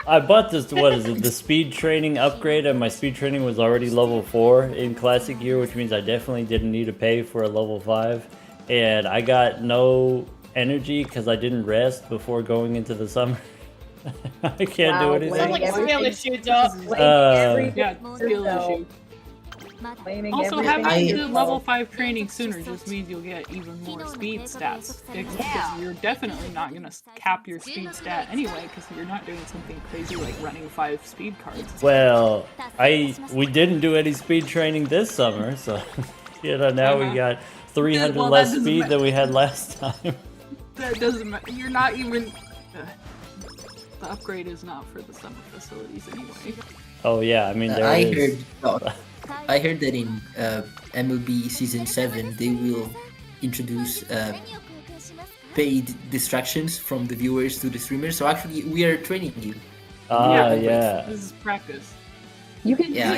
I bought this, the speed training upgrade, and my speed training was already level 4 in classic year, which means I definitely didn't need to pay for a level 5. And I got no energy because I didn't rest before going into the summer. I can't do anything. Sounds like a skill issue, Doc. Yeah, skill issue. Also, having the level 5 training sooner just means you'll get even more speed stats. Because you're definitely not going to cap your speed stat anyway, because you're not doing something crazy like running 5 speed cards. Well, we didn't do any speed training this summer, so now we got 300 Well, less that doesn't speed than we had last time. That doesn't matter. You're not even... the upgrade is not for the summer facilities anyway. Oh yeah, I mean there is. I heard that in MLB Season 7 they will introduce paid distractions from the viewers to the streamers. So actually, we are training you. Yeah. This is practice. You can Yeah,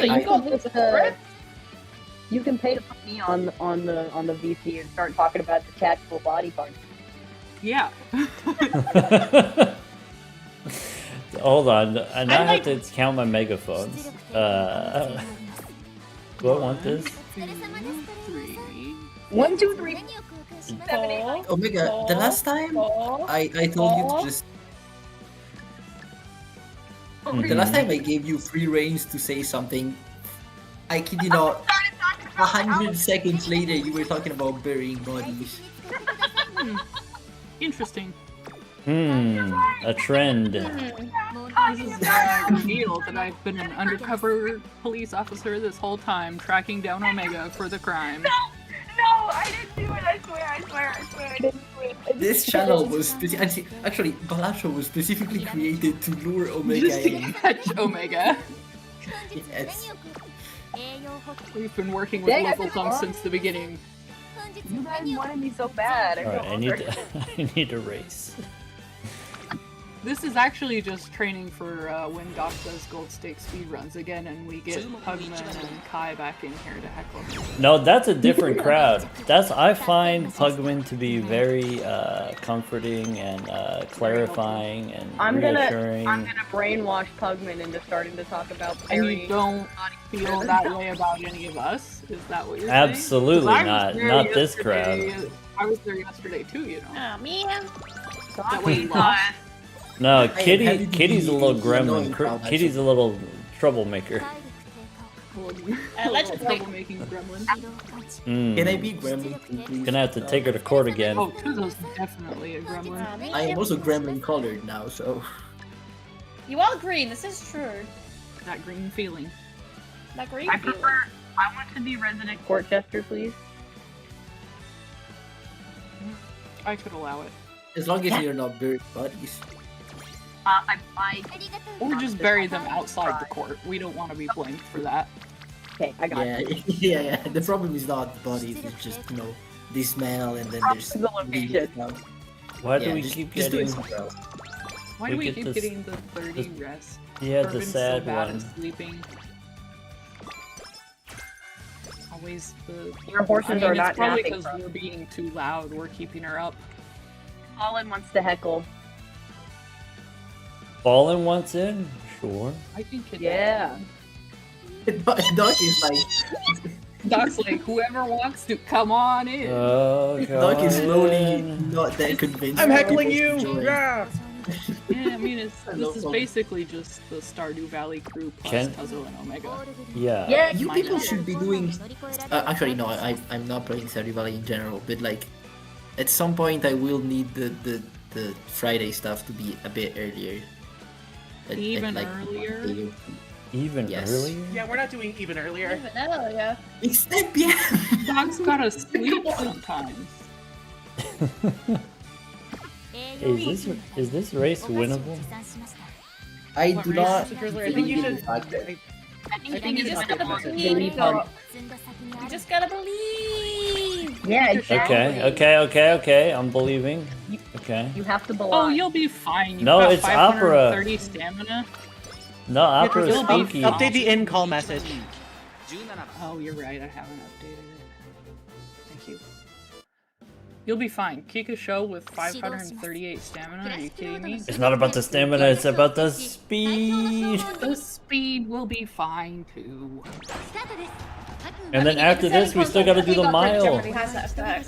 you can pay to put me on the VC and start talking about detachable body parts. Yeah. Hold on, I now have to count my megaphones. Do I want this? 1, 2, 3. Omega, the last time I told you to just. The last time I gave you free reins to say something, I kid you not, 100 seconds later you were talking about burying bodies. Interesting. A trend. This is a reveal that I've been an undercover police officer this whole time, tracking down Omega for the crime. No, I didn't do it. I swear, I didn't do it. This channel was actually Balatro was specifically created to lure Omega Just to in. catch Omega. Yes. We've been working with local thumbs since the beginning. You guys wanted me so bad. Alright, I need to race. This is actually just training for when Doc does Gold Stake speedruns again and we get Pugman and Kai back in here to heckle him. No, that's a different crowd. I find Pugman to be very comforting and clarifying and reassuring. I'm gonna brainwash Pugman into starting to talk about And Perry. you don't feel that way about any of us? Is that what you're saying? Absolutely 'Cause I was not. there Not this crowd. yesterday- I was there yesterday too, you know. Oh, man. That way you lost. No, Hey, Kitty's a little annoying gremlin. crowd, Kitty's a little troublemaker. Allegedly. Troublemaking gremlin. Can I be Gremlin, please? Gonna have to take her to court again. Oh, Tuzo's definitely a gremlin. I am also Gremlin colored now, so. You are green, this is true. That green feeling. That green I feeling. prefer. I want to be resident court jester, please. I could allow it. As long as you're not burying bodies. Or just bury them outside the court. We don't want to be blamed for that. Okay, I got Yeah, it. yeah. The problem is not the bodies, it's just, Dismantle, and then there's The location. Why do Yeah, we just- keep just do it getting? somewhere else. Why We do we get keep this- getting the 30 rest? Yeah, the Irvin's sad so bad one. at sleeping. Always the. Your horses are not It's probably napping. because we're being too loud. We're keeping her up. Colin wants to heckle. Fallen wants in? Sure. I think it. Yeah. Doc is like, Doc's like, whoever wants to come on in. Oh Doc is slowly god. not that convinced. I'm heckling people to you! join. Yeah! Yeah, I mean, No this is problem. basically just the Stardew Valley crew plus Can- Tuzo and Omega. Yeah. Yeah, You Minus- people should be doing. Actually, no. I'm not playing Stardew Valley in general, but like, at some point I will need the Friday stuff to be a bit earlier. Even like, earlier? Even Yes. earlier? Yeah, we're not doing even earlier. No, yeah. It's 10 p.m. Doc's gotta sleep sometimes. Is this race winnable? I What do race not. is it? I think you should. I think you it's just not gotta good. believe. Doc. You just gotta believe. Yeah, exactly. Okay. I'm believing. Okay. You have to belong. Oh, you'll be fine. You've No, got it's opera. 530 stamina. No, opera is Just spooky. update the in-call message. Oh, you're right. I haven't updated it. Thank you. You'll be fine. Kika Show with 538 stamina. Are you kidding me? It's not about the stamina, it's about the speed. The speed will be fine too. And then after this, we still gotta do the mile. Jeopardy has that effect.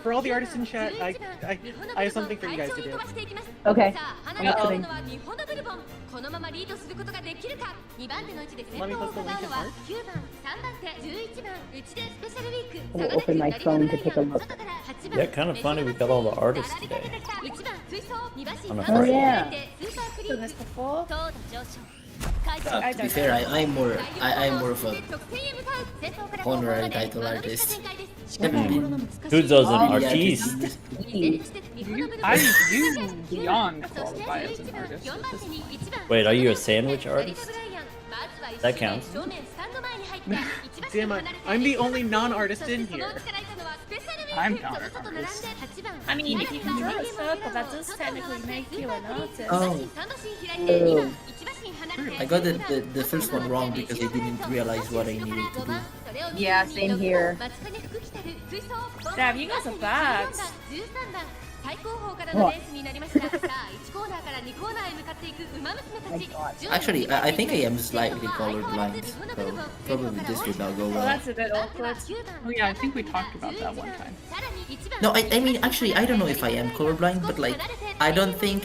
For all the artists in chat, I have something for you guys to do. Okay. Let me put the link in art. I will open my phone to take a look. Yeah, kind of funny we got all the artists today. On a Oh Friday. yeah. Done this before. To be fair, I'm more of a honorary title artist. Tuzo's an artiste. You beyond qualify as an artist at this point. Wait, are you a sandwich artist? That counts. Damn it, I'm the only non-artist in here. I'm not an artist. I mean, if you can draw a circle, that does technically make you an artist. Oh, I got the first one wrong because I didn't realize what I needed to do. Yeah, same here. Damn, you guys are bad. Actually, I think I am slightly colorblind, so probably this would not go Well, well. that's a bit awkward. Oh yeah, I think we talked about that one time. No, I mean, actually, I don't know if I am colorblind, but like, I don't think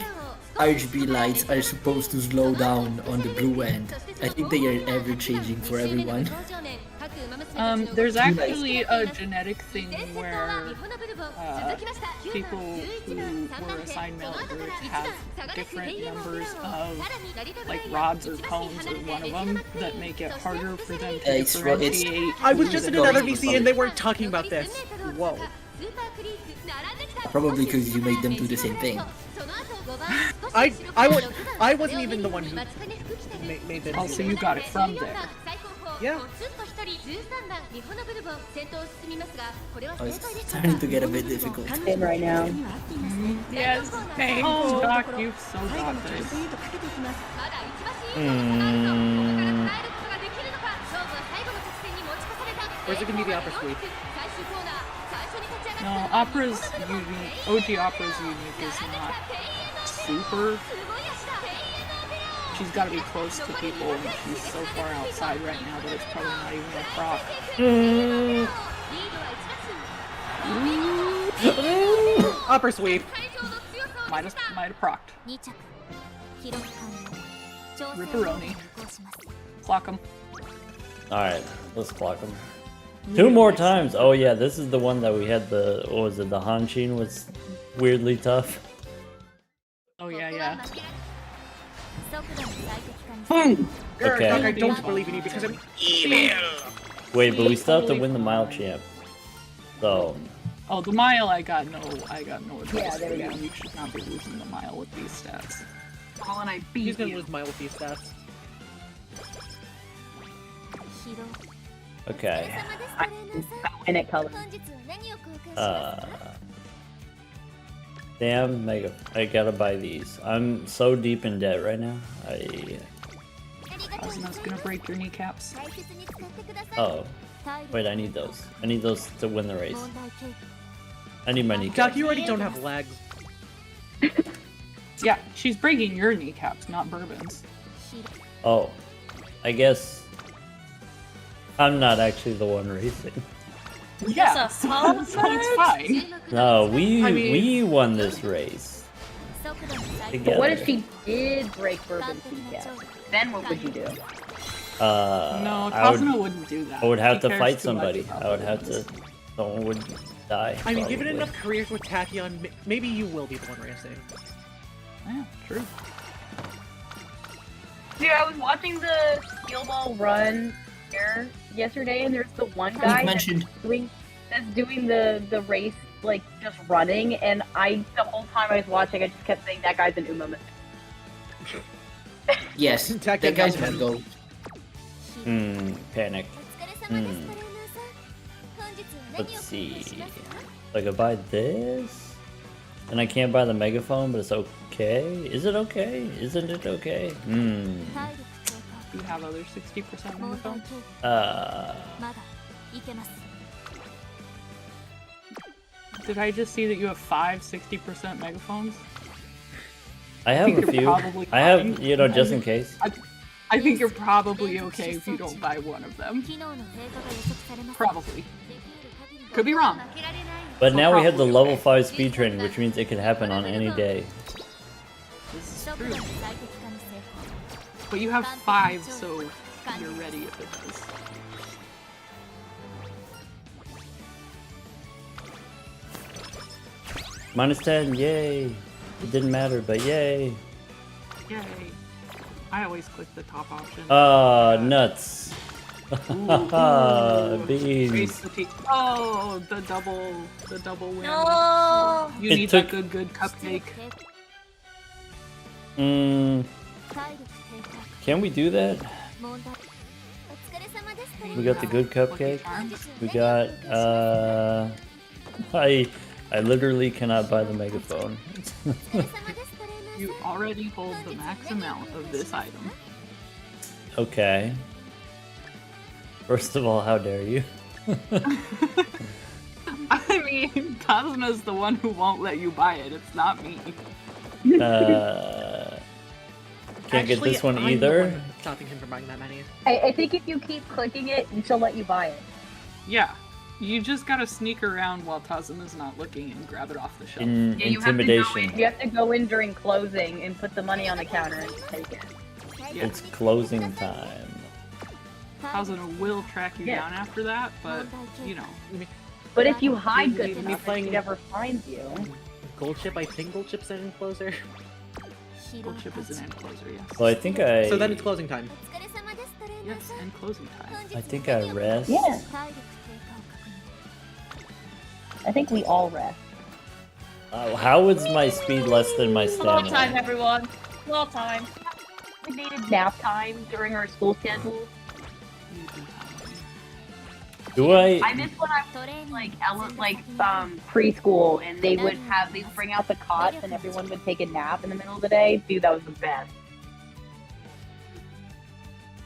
RGB lights are supposed to slow down on the blue end. I think they are ever changing for everyone. There's actually a genetic thing where people who were assigned male birth have different numbers of like rods or cones or one of them that make it harder for them to It's- differentiate. I was just in another VC and they weren't talking about this. Whoa. Probably because you made them do the same thing. I wasn't even the one who made them. Also, you got it from there. Yeah. Oh, it's starting to get a bit difficult. Same right now. Yes, Oh, painful. Doc, you've so got this. Or is it gonna be the opera suite? No, Opera's unique. OG Opera's unique is not super. She's got to be close to people, and she's so far outside right now that it's probably not even a proc. Opera sweep. Might have procced. Ripperoni. Clock 'em. Alright, let's clock them. 2 more times! Oh yeah, this is the one that we had the, what was it, the Hanshin was weirdly tough. Oh yeah, yeah. Okay. Doc, I don't believe in you because I'm evil. Wait, but we still have to win the mile champ. So, Oh, the mile, I got no advice Yeah, there for we you. go. You should not be losing the mile with these stats. Oh, and I He's beat gonna you. lose my with these stats. Okay. And it colors. Damn, I gotta buy these. I'm so deep in debt right now. Asuna's gonna break your kneecaps. Oh. Wait, I need those. I need those to win the race. I need my kneecaps. Doc, you already don't have legs. Yeah, she's breaking your kneecaps, not Bourbon's. Oh. I guess I'm not actually the one racing. Yeah, so it's fine. No, we won this race. Together. What if she did break Bourbon's kneecap? Then what would you do? No, Kazuma wouldn't do that. I would have He to cares fight too much somebody. about I would have Bourbon's. to. Someone would die. I mean, given probably. enough careers with Tachyon, maybe you will be the one racing. Yeah, true. Dude, I was watching the Steel Ball run here yesterday, and there's the one guy that's doing the race, like, just running, and the whole time I was watching, I just kept saying, that guy's an Umamusume. Yes, that guy's gonna go. Panic. Let's see. I could buy this? And I can't buy the megaphone, but it's okay? Is it okay? Isn't it okay? You have other 60% megaphone? Did I just see that you have 5 60% megaphones? I have a few. I have, just in case. I think you're probably okay if you don't buy one of them. Probably. Could be wrong. But now we have the level 5 speed training, which means it could happen on any day. This is true. But you have 5, so you're ready if it does. -10, yay! It didn't matter, but yay! Yay. I always click the top option. Nuts! Beans! Oh, the double win. No! You need that good cupcake. Can we do that? We got the good cupcake. We got, I literally cannot buy the megaphone. You already hold the max amount of this item. Okay. First of all, how dare you? I mean, Kazuma's the one who won't let you buy it, it's not me. Can't get this one I'm the either. one stopping him from buying that many. I think if you keep clicking it, she'll let you buy it. Yeah. You just gotta sneak around while Kazuma's not looking and grab it off the shelf. Intimidation. You have to go in during closing and put the money on the counter and take it. Yeah. It's closing time. Kazuma will track you down after that, but, But if you hide good Me enough, playing- he never finds you. Gold chip, I think gold chip's an end closer. Gold chip is an end closer, yes. Well, I think I. So then it's closing time. Yes, end closing time. I think I rest. Yeah. I think we all rest. How is my speed less than my Small time, stamina? everyone. Small time. We needed nap time during our school schedule. Do I? I miss when I was preschool and they would bring out the cots and everyone would take a nap in the middle of the day. Dude, that was the best.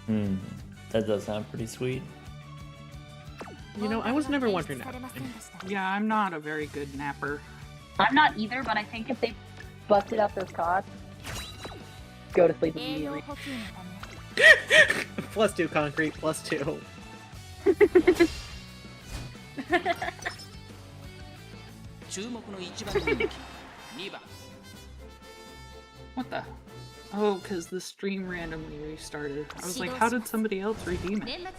That does sound pretty sweet. I was never one for nap. Yeah, I'm not a very good napper. I'm not either, but I think if they busted out those cots, go to sleep immediately. +2 concrete, +2. What the? Oh, because the stream randomly restarted. I was like, how did somebody else redeem it?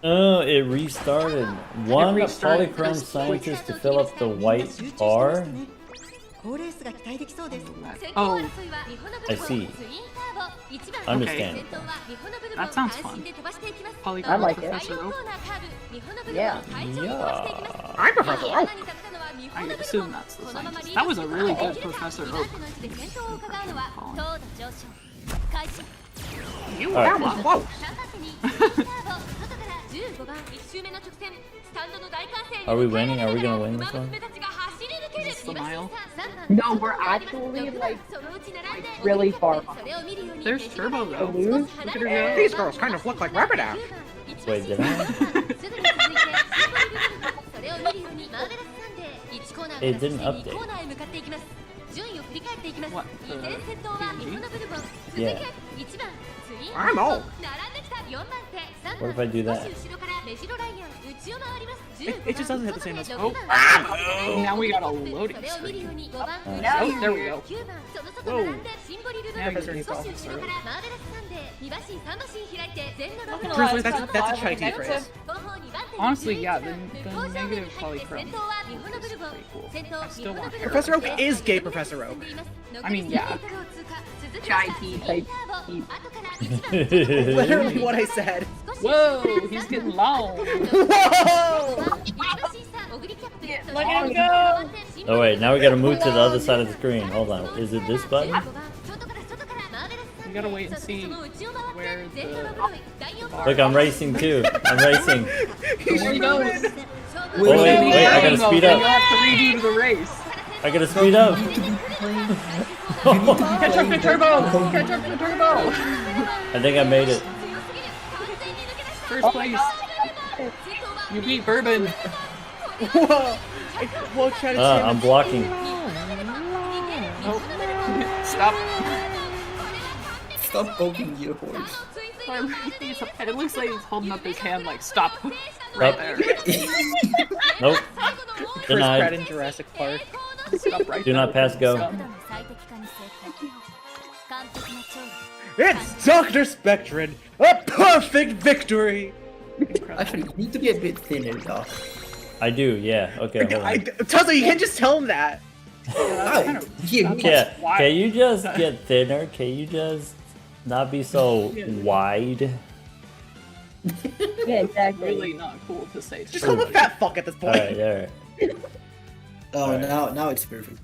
Oh, it restarted. One restarted polychrome this scientist to fill up the white bar. Oh, I see. Understand. that sounds fun. Polygon I like it. Professor Oak. Yeah. Yeah. I prefer the rope. I assume that's the scientist. That was a really good Professor Oak. You All right. that was close. 15番1周目の直線スタンドの大歓声に Are we winning? Are we gonna win this one? たちが走り抜ける Is this the mile? No, we're actually like really far behind. There's Turbo though. Lose? Look at her go. These girls kind of look like Rapidash. Wait, did I? It didn't update. What? Yeah. I'm old. What if I do that? It just doesn't hit the same as. Oh, now we got a loading screen. Oh, there we go. Whoa. Now you Professor can Nicole. start. Truthfully, that's a Chinese phrase. Honestly, yeah, the negative polychrome is pretty cool. I still want hair. Professor Oak is gay Professor Oak. I mean, yeah. Chai tea type tea. Literally what I said. Whoa, he's getting long. Whoa! Look at him go! Oh wait, now we gotta move to the other side of the screen. Hold on, is it this button? We gotta wait and see where the... Look, I'm racing too. I'm racing. There he goes. Oh wait, I gotta speed You'll up. have to redo the race. I gotta speed up. Catch up to Turbo! Catch up to Turbo! I think I made it. First place. You beat Bourbon. Whoa! Well, try to I'm blocking. Oh. Stop. Stop poking your horse. It looks like he's holding up his hand like, stop. Right there. Nope. Chris Pratt Denied. in Jurassic Park. Stop right Do there. not pass go. Stop. It's Dr. Spectrin! A perfect victory! Actually, you need to be a bit thinner, though. I do, yeah. Okay, hold on. Tuzo, you can't just tell him that! Oh, here, Yeah, can you just get thinner? Can you just not be so wide? Yeah, exactly. Really not cool to say. Just call him a fat fuck at this point. Alright. Oh, Alright. now it's perfect.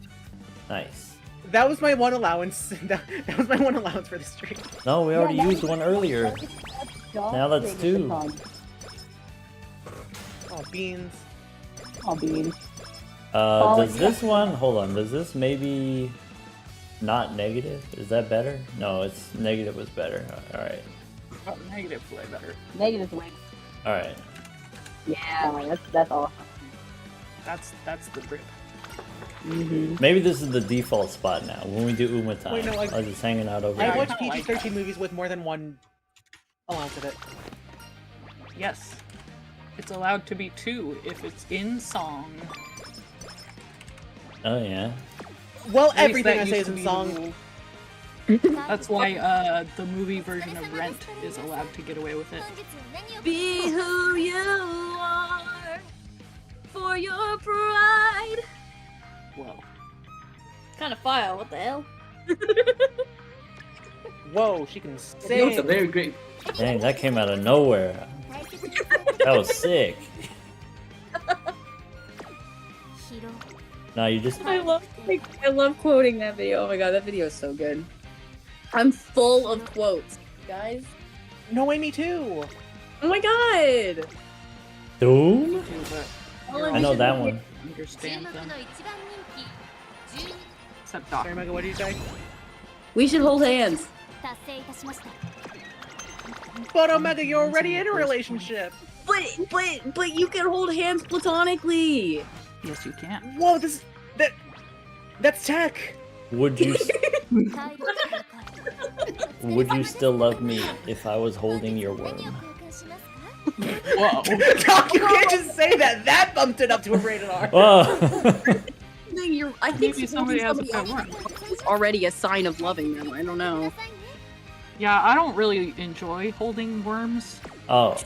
Nice. That was my one allowance. That was my one allowance for the stream. No, we already used one earlier. Now that's two. Oh, beans. Oh, beans. Does this one, hold on, does this maybe not negative? Is that better? No, it's negative was better. Alright. Oh, negative way better. Negative way. Alright. Yeah, that's awesome. That's the grip. Maybe this is the default spot now. When we do Uma time, Wait, no, I was just hanging out over I here. watch kinda like PG-13 that. movies with more than one allowance of it. Yes. It's allowed to be 2 if it's in song. Oh yeah. Well, At least everything that I say used is to in be the song. rule. That's why the movie version of Rent is allowed to get away with it. Be who you are for your pride. Whoa. Kind of fire, what the hell? Whoa, she can That was sing. a very great. Dang, that came out of nowhere. That was sick. No, you just I love quoting that video. Oh my god, that video is so good. I'm full of quotes, guys. No way, me too. Oh my god! Doom? All I know that one. Understand them. Except Sorry, Doc. Mega, what did you say? We should hold hands. But Omega, you're already in a relationship. But you can hold hands platonically. Yes, you can. Whoa, that's tech. Would you would you still love me if I was holding your worm? Whoa. Doc, you can't just say that. That bumped it up to a rated R. Whoa. I think Maybe somebody has a pet worm. It's already a sign of loving them. I don't know. Yeah, I don't really enjoy holding worms. Oh.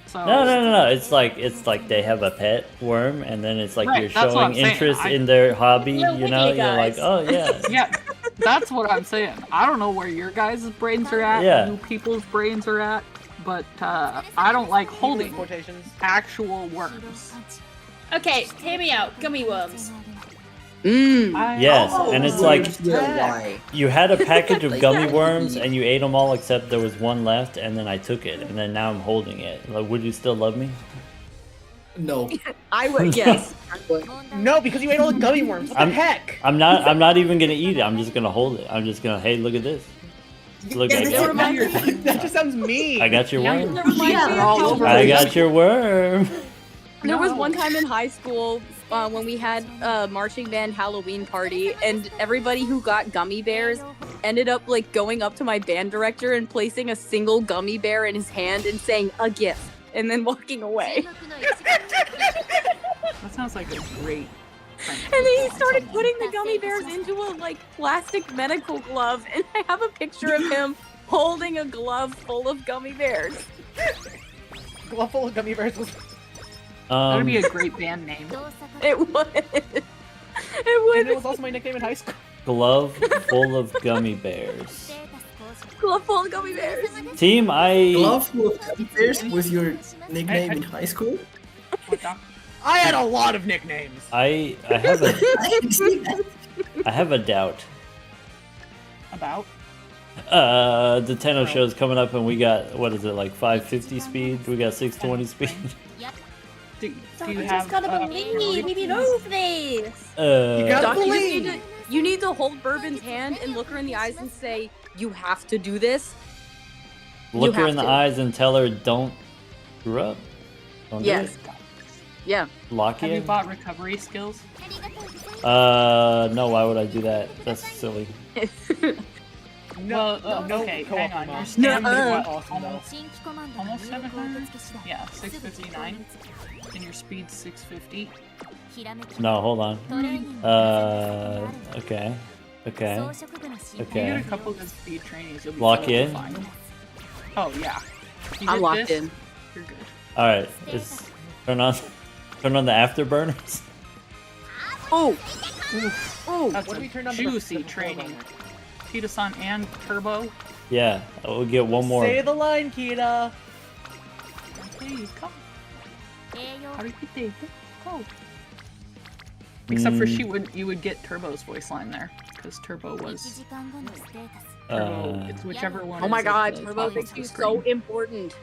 So No. It's like they have a pet worm, and then it's like Right, you're that's what I'm showing saying. interest in their hobby. We're You know, lucky you're like, guys. oh yeah. Yeah, that's what I'm saying. I don't know where your guys' brains are at, Yeah. you people's brains are at, but I don't like holding Quotations. actual worms. Okay, hear me out. Gummy worms. Yes, and it's like Why? you had a package of Like, gummy that worms would be- and you ate them all except there was one left, and then I took it, and then now I'm holding it. Like, would you still love me? No. I would, yes. I would. No, because you ate all the gummy worms. What the heck? I'm not even gonna eat it. I'm just gonna hold it. I'm just gonna, hey, look at this. Look, Yeah, I that's got, That just sounds mean. I got your worm. I I got your worm. There was one time in high school when we had a marching band Halloween party, and everybody who got gummy bears ended up like going up to my band director and placing a single gummy bear in his hand and saying a gift, and then walking away. That sounds like a great. And then he started putting the gummy bears into a like plastic medical glove, and I have a picture of him holding a glove full of gummy bears. Glove full of gummy bears was. That would be a great band name. It would. It And would. it was also my nickname in high school. Glove full of gummy bears. Glove full of gummy bears. Team, I Glove full of gummy bears was your nickname in high school? I had a lot of nicknames. I have a I can see that. I have a doubt. About? The Tenno show's coming up, and we got, what is it, like 550 speed? We got 620 speed. Do you have? We know this. You gotta Doc, believe. you need to hold Bourbon's hand and look her in the eyes and say, "You have to do this." Look her have in the to. eyes and tell her, don't screw up. Don't do Yes. it. Yeah. Lock Have you in. bought recovery skills? No, why would I do that? That's silly. No, Well, okay, co-op hang on. mom. Your stand is what, Awesome, though. almost 700? Yeah, 659. And your speed's 650. No, hold on. Okay. Okay. If you Okay. get a couple good speed trainings, you'll be Lock totally in. fine. Oh, yeah. You I'm did locked this, in. You're good. Alright, turn on the afterburners. Oh. Oh. That's What a do we turn on the juicy the training. Kita-san and Turbo. Yeah, we'll get one more. Say the line, Kita. Okay, come. Go. Except for you would get Turbo's voice line there, because Turbo was Turbo. It's whichever one. Oh my is God, at the Turbo top makes of you the so screen. important.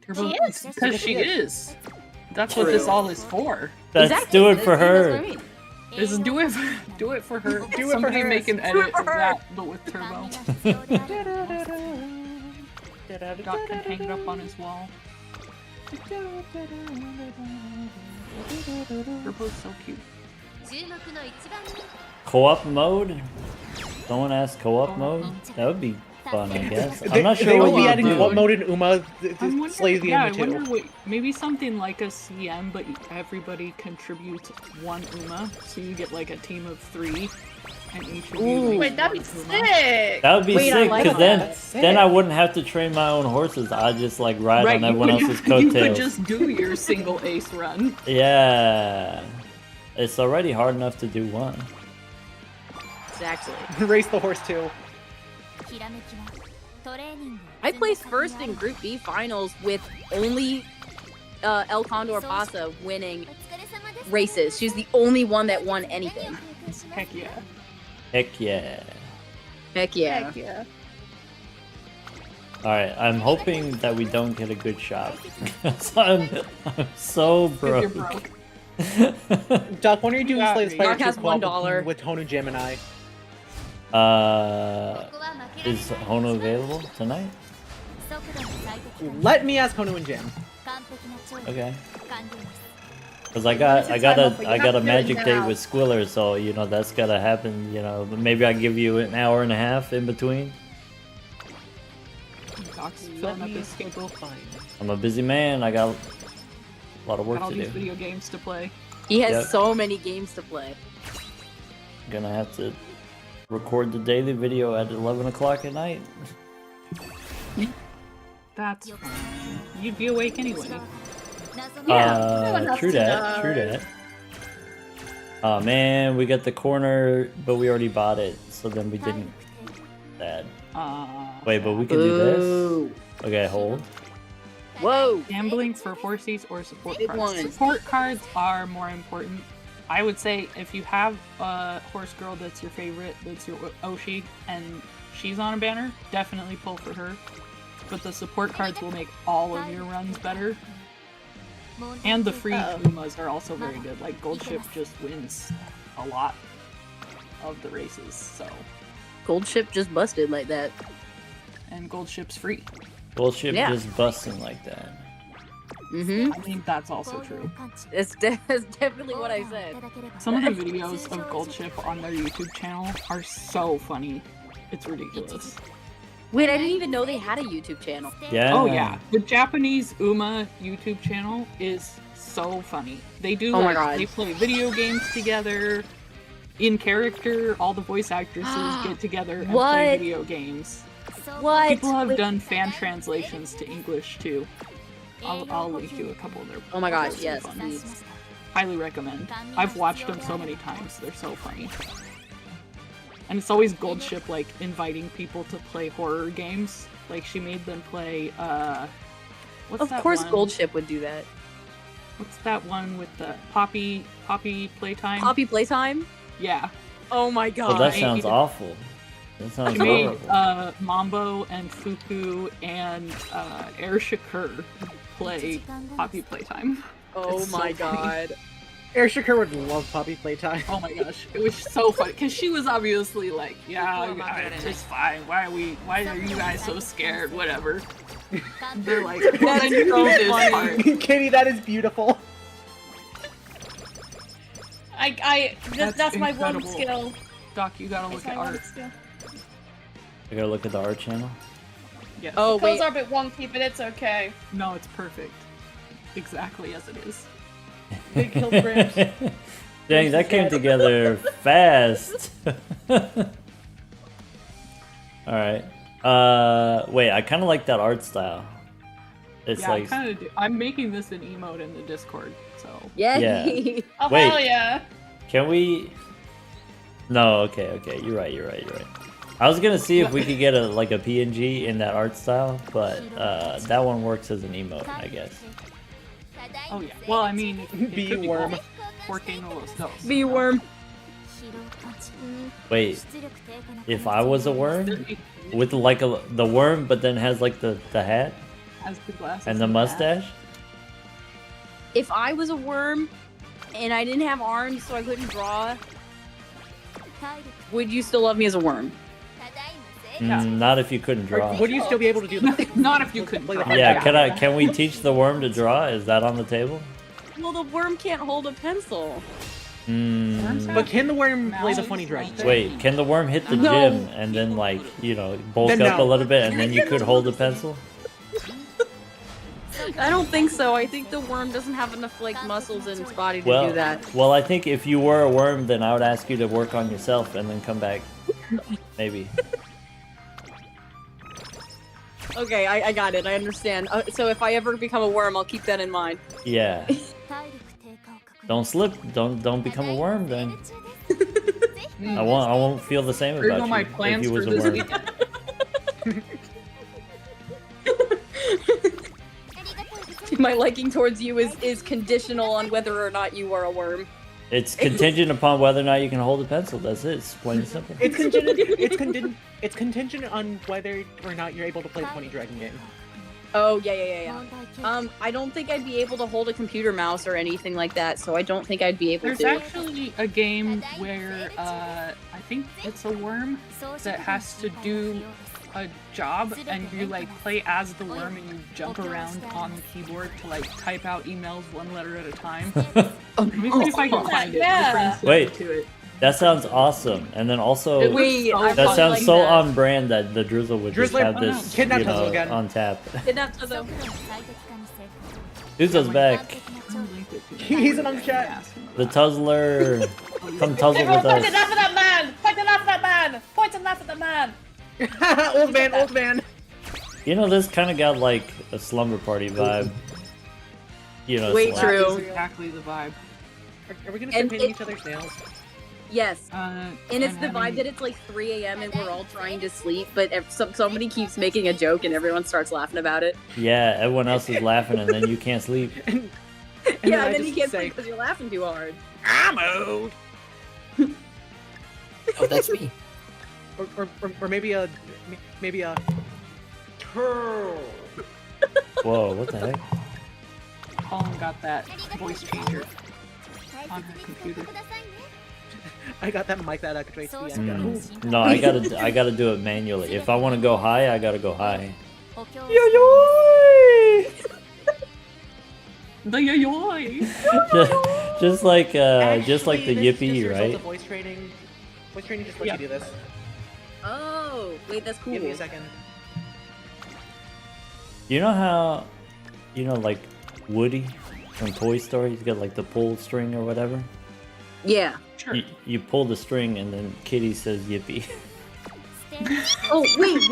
Turbo, She is. because she is. That's what this all is for. Let's Exactly. do it for That's what I her. mean. Is do it for her. Do it for Somebody her. make an Do it edit for of her. that, but with Turbo. Doc can hang it up on his wall. Turbo's so cute. Co-op mode? Someone asked co-op mode? That would be fun, I guess. I'm not They sure will what be you adding do. what mode in Uma I'm to slay the yeah, I Uma wonder too. what, maybe something like a CM, but everybody contributes one Uma, so you get like a team of 3, and each of you. Ooh. makes Wait, one Uma. That would be Wait, I sick, like because that. then I wouldn't have to train my own horses. I'd just like ride on everyone else's you could coattails. just do your single ace run. Yeah. It's already hard enough to do one. Exactly. Race the horse too. I placed first in Group B finals with only El Condor Pasa winning races. She's the only one that won anything. Heck yeah. Heck yeah. Heck yeah. Alright, I'm hoping that we don't get a good shot. I'm so 'Cause you're broke. broke. Doc, when are you doing Yeah, Slay the Spire Doc 2 has co-op $1. with Honu Gemini? Is Hono available tonight? Let me ask Honu and Jam. Okay. Cause I got a magic date with Squiller, so you know that's gotta happen. You know, maybe I give you an hour and a half in between. Doc's Let filling up me his schedule. fine. I'm a busy man. I got a lot of work Got all to these do. video games to play. He has Yep. so many games to play. Gonna have to record the daily video at 11 o'clock at night. That's fine. You'd be awake anyway. True that. True that. Oh man, we got the corner, but we already bought it, so then we didn't. Bad. Wait, but we can do Ooh. this. Okay, hold. Whoa. Gambling for horsies or support Big cards. one. Support cards are more important. I would say if you have a horse girl that's your favorite, that's your Oshi, and she's on a banner, definitely pull for her. But the support cards will make all of your runs better. And the free Umas are also very good. Like, Gold Ship just wins a lot of the races, so. Gold Ship just busted like that. And Gold Ship's free. Gold Ship just busting like that. Mm-hmm. I think that's also true. It's definitely what I said. Some of the videos of Gold Ship on their YouTube channel are so funny. It's ridiculous. Wait, I didn't even know they had a YouTube channel. Yeah. Oh yeah. The Japanese Uma YouTube channel is so funny. They do they play video games together. In character, all the voice actresses get together and play video games. What? People have done fan translations to English too. I'll link you a couple of their. Oh my gosh, so yes, fun. please. Highly recommend. I've watched them so many times. They're so funny. And it's always Gold Ship like inviting people to play horror games. Like she made them play what's Of that course one? Gold Ship would do that. What's that one with the Poppy Playtime? Poppy Playtime? Yeah. Oh my god. Well, that sounds awful. That sounds She made horrible. Mambo and Fuku and Air Shakur play Poppy Playtime. Oh It's so my funny. god. Air Shakur would love Poppy Playtime. Oh my gosh, it was so funny because she was obviously like, "Yeah, it's just fine. Why are you guys so scared? Whatever." They're like, "Well, then you do this part." Kitty, that is beautiful. That's my one incredible. skill. Doc, you gotta look at art. I gotta look at the art channel. Yes. Oh The colors wait. are a bit wonky, but it's okay. No, it's perfect. Exactly as it is. Big kilograms. Dang, that came together fast. Alright. Wait, I kind of like that art style. It's Yeah, like... I kind of do. I'm making this an emote in the Discord, so. Yay. Yeah. Oh Wait. hell yeah! Can we... No, okay, you're right. I was gonna see if we could get a PNG in that art style, but that one works as an emote, I guess. Oh yeah. Well, I mean, it Bee could be worm. Volcano stuff. Bee worm. Wait, if I was a worm? With like the worm, but then has like the hat Has the glasses and the hat. mustache? If I was a worm and I didn't have arms so I couldn't draw, would you still love me as a worm? Not if you couldn't draw. Would you still be able to do the Not if you couldn't draw. Yeah, can we teach the worm to draw? Is that on the table? Well, the worm can't hold a pencil. But can the worm play the funny dragon? Wait, can the worm hit the No. gym and then like, bulk Then up no. a little bit and then you could hold a pencil? I don't think so. I think the worm doesn't have enough like muscles in its body to do that. Well, I think if you were a worm, then I would ask you to work on yourself and then come back. Maybe. Okay, I got it. I understand. So if I ever become a worm, I'll keep that in mind. Yeah. Don't slip. Don't become a worm then. I won't feel the same Here go about my you plans if you for was a this worm. weekend. My liking towards you is conditional on whether or not you are a worm. It's contingent upon whether or not you can hold a pencil. That's it. It's plain and simple. It's contingent on whether or not you're able to play the funny dragon game. Oh yeah. I don't think I'd be able to hold a computer mouse or anything like that, so I don't think I'd be able There's to. actually a game where I think it's a worm that has to do a job, and you like play as the worm and you jump around on the keyboard to like type out emails one letter at a time. Let me see if I can find it. My friend sent me Wait, to it. that sounds awesome. And then also, It was so that fun. sounds like so that. on brand that the Drizzle would just Drizzler, have this, kidnap Tuzzle again. on tap. Kidnap Tuzo. Drizzle's back. He's on the chat. The Tuzzler. Come tuzzle Everyone with point us. and laugh at that man! Point and laugh at that man! Point and laugh at that man! Old man. This kind of got like a slumber party vibe. Wait, so, true. That is exactly the vibe. Are we gonna start And painting it- each other's nails? Yes. And it's the vibe having- that it's like 3 a.m. and we're all trying to sleep, but somebody keeps making a joke and everyone starts laughing about it. Yeah, everyone else is laughing and then you can't sleep. Yeah, I and then you just can't say- sleep because you're laughing too hard. Ammo. Oh, that's me. Or maybe a turtle. Whoa, what the heck? Colin got that voice changer on her computer. I got that mic that activates the end. No, I gotta do it manually. If I want to go high, I gotta go high. The yoy. Just like the Actually, this yippee, just a result right? of voice training. Voice training just lets you do this. Oh, wait, that's cool. Give me a second. You know how, like Woody from Toy Story, he's got like the pull string or whatever. Yeah. Sure. You pull the string and then Kitty says yippee. Oh, wait,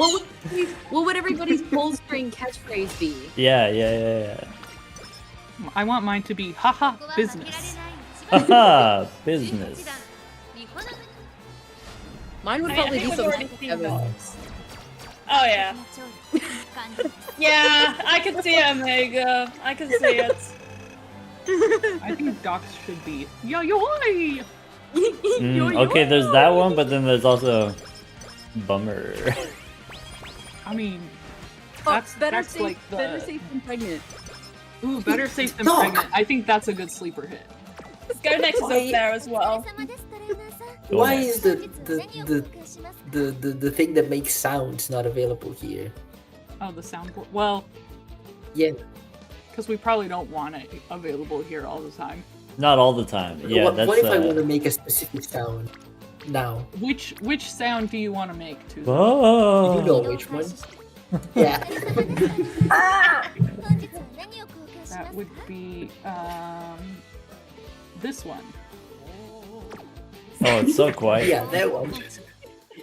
what would everybody's pull string catchphrase be? Yeah. I want mine to be haha business. Haha, business. Mine would I probably think be we've something already like seen Kevin. those. Oh yeah. Yeah, I can see it, Omega. I can see it. I think Doc's should be yoy. Okay, there's that one, but then there's also bummer. I mean, Better that's safe, like the better safe than pregnant. ooh, better safe than pregnant. I think that's a good sleeper hit. Skynex is up there as well. Why is the thing that makes sounds not available here? Oh, the soundboard. Well, Yeah. because we probably don't want it available here all the time. Not all the time. Yeah, what, that's. what if I want to make a specific sound now? Which sound do you want to make? To Oh. You know which one? Yeah. that would be this one. Oh, it's so quiet. Yeah, that one.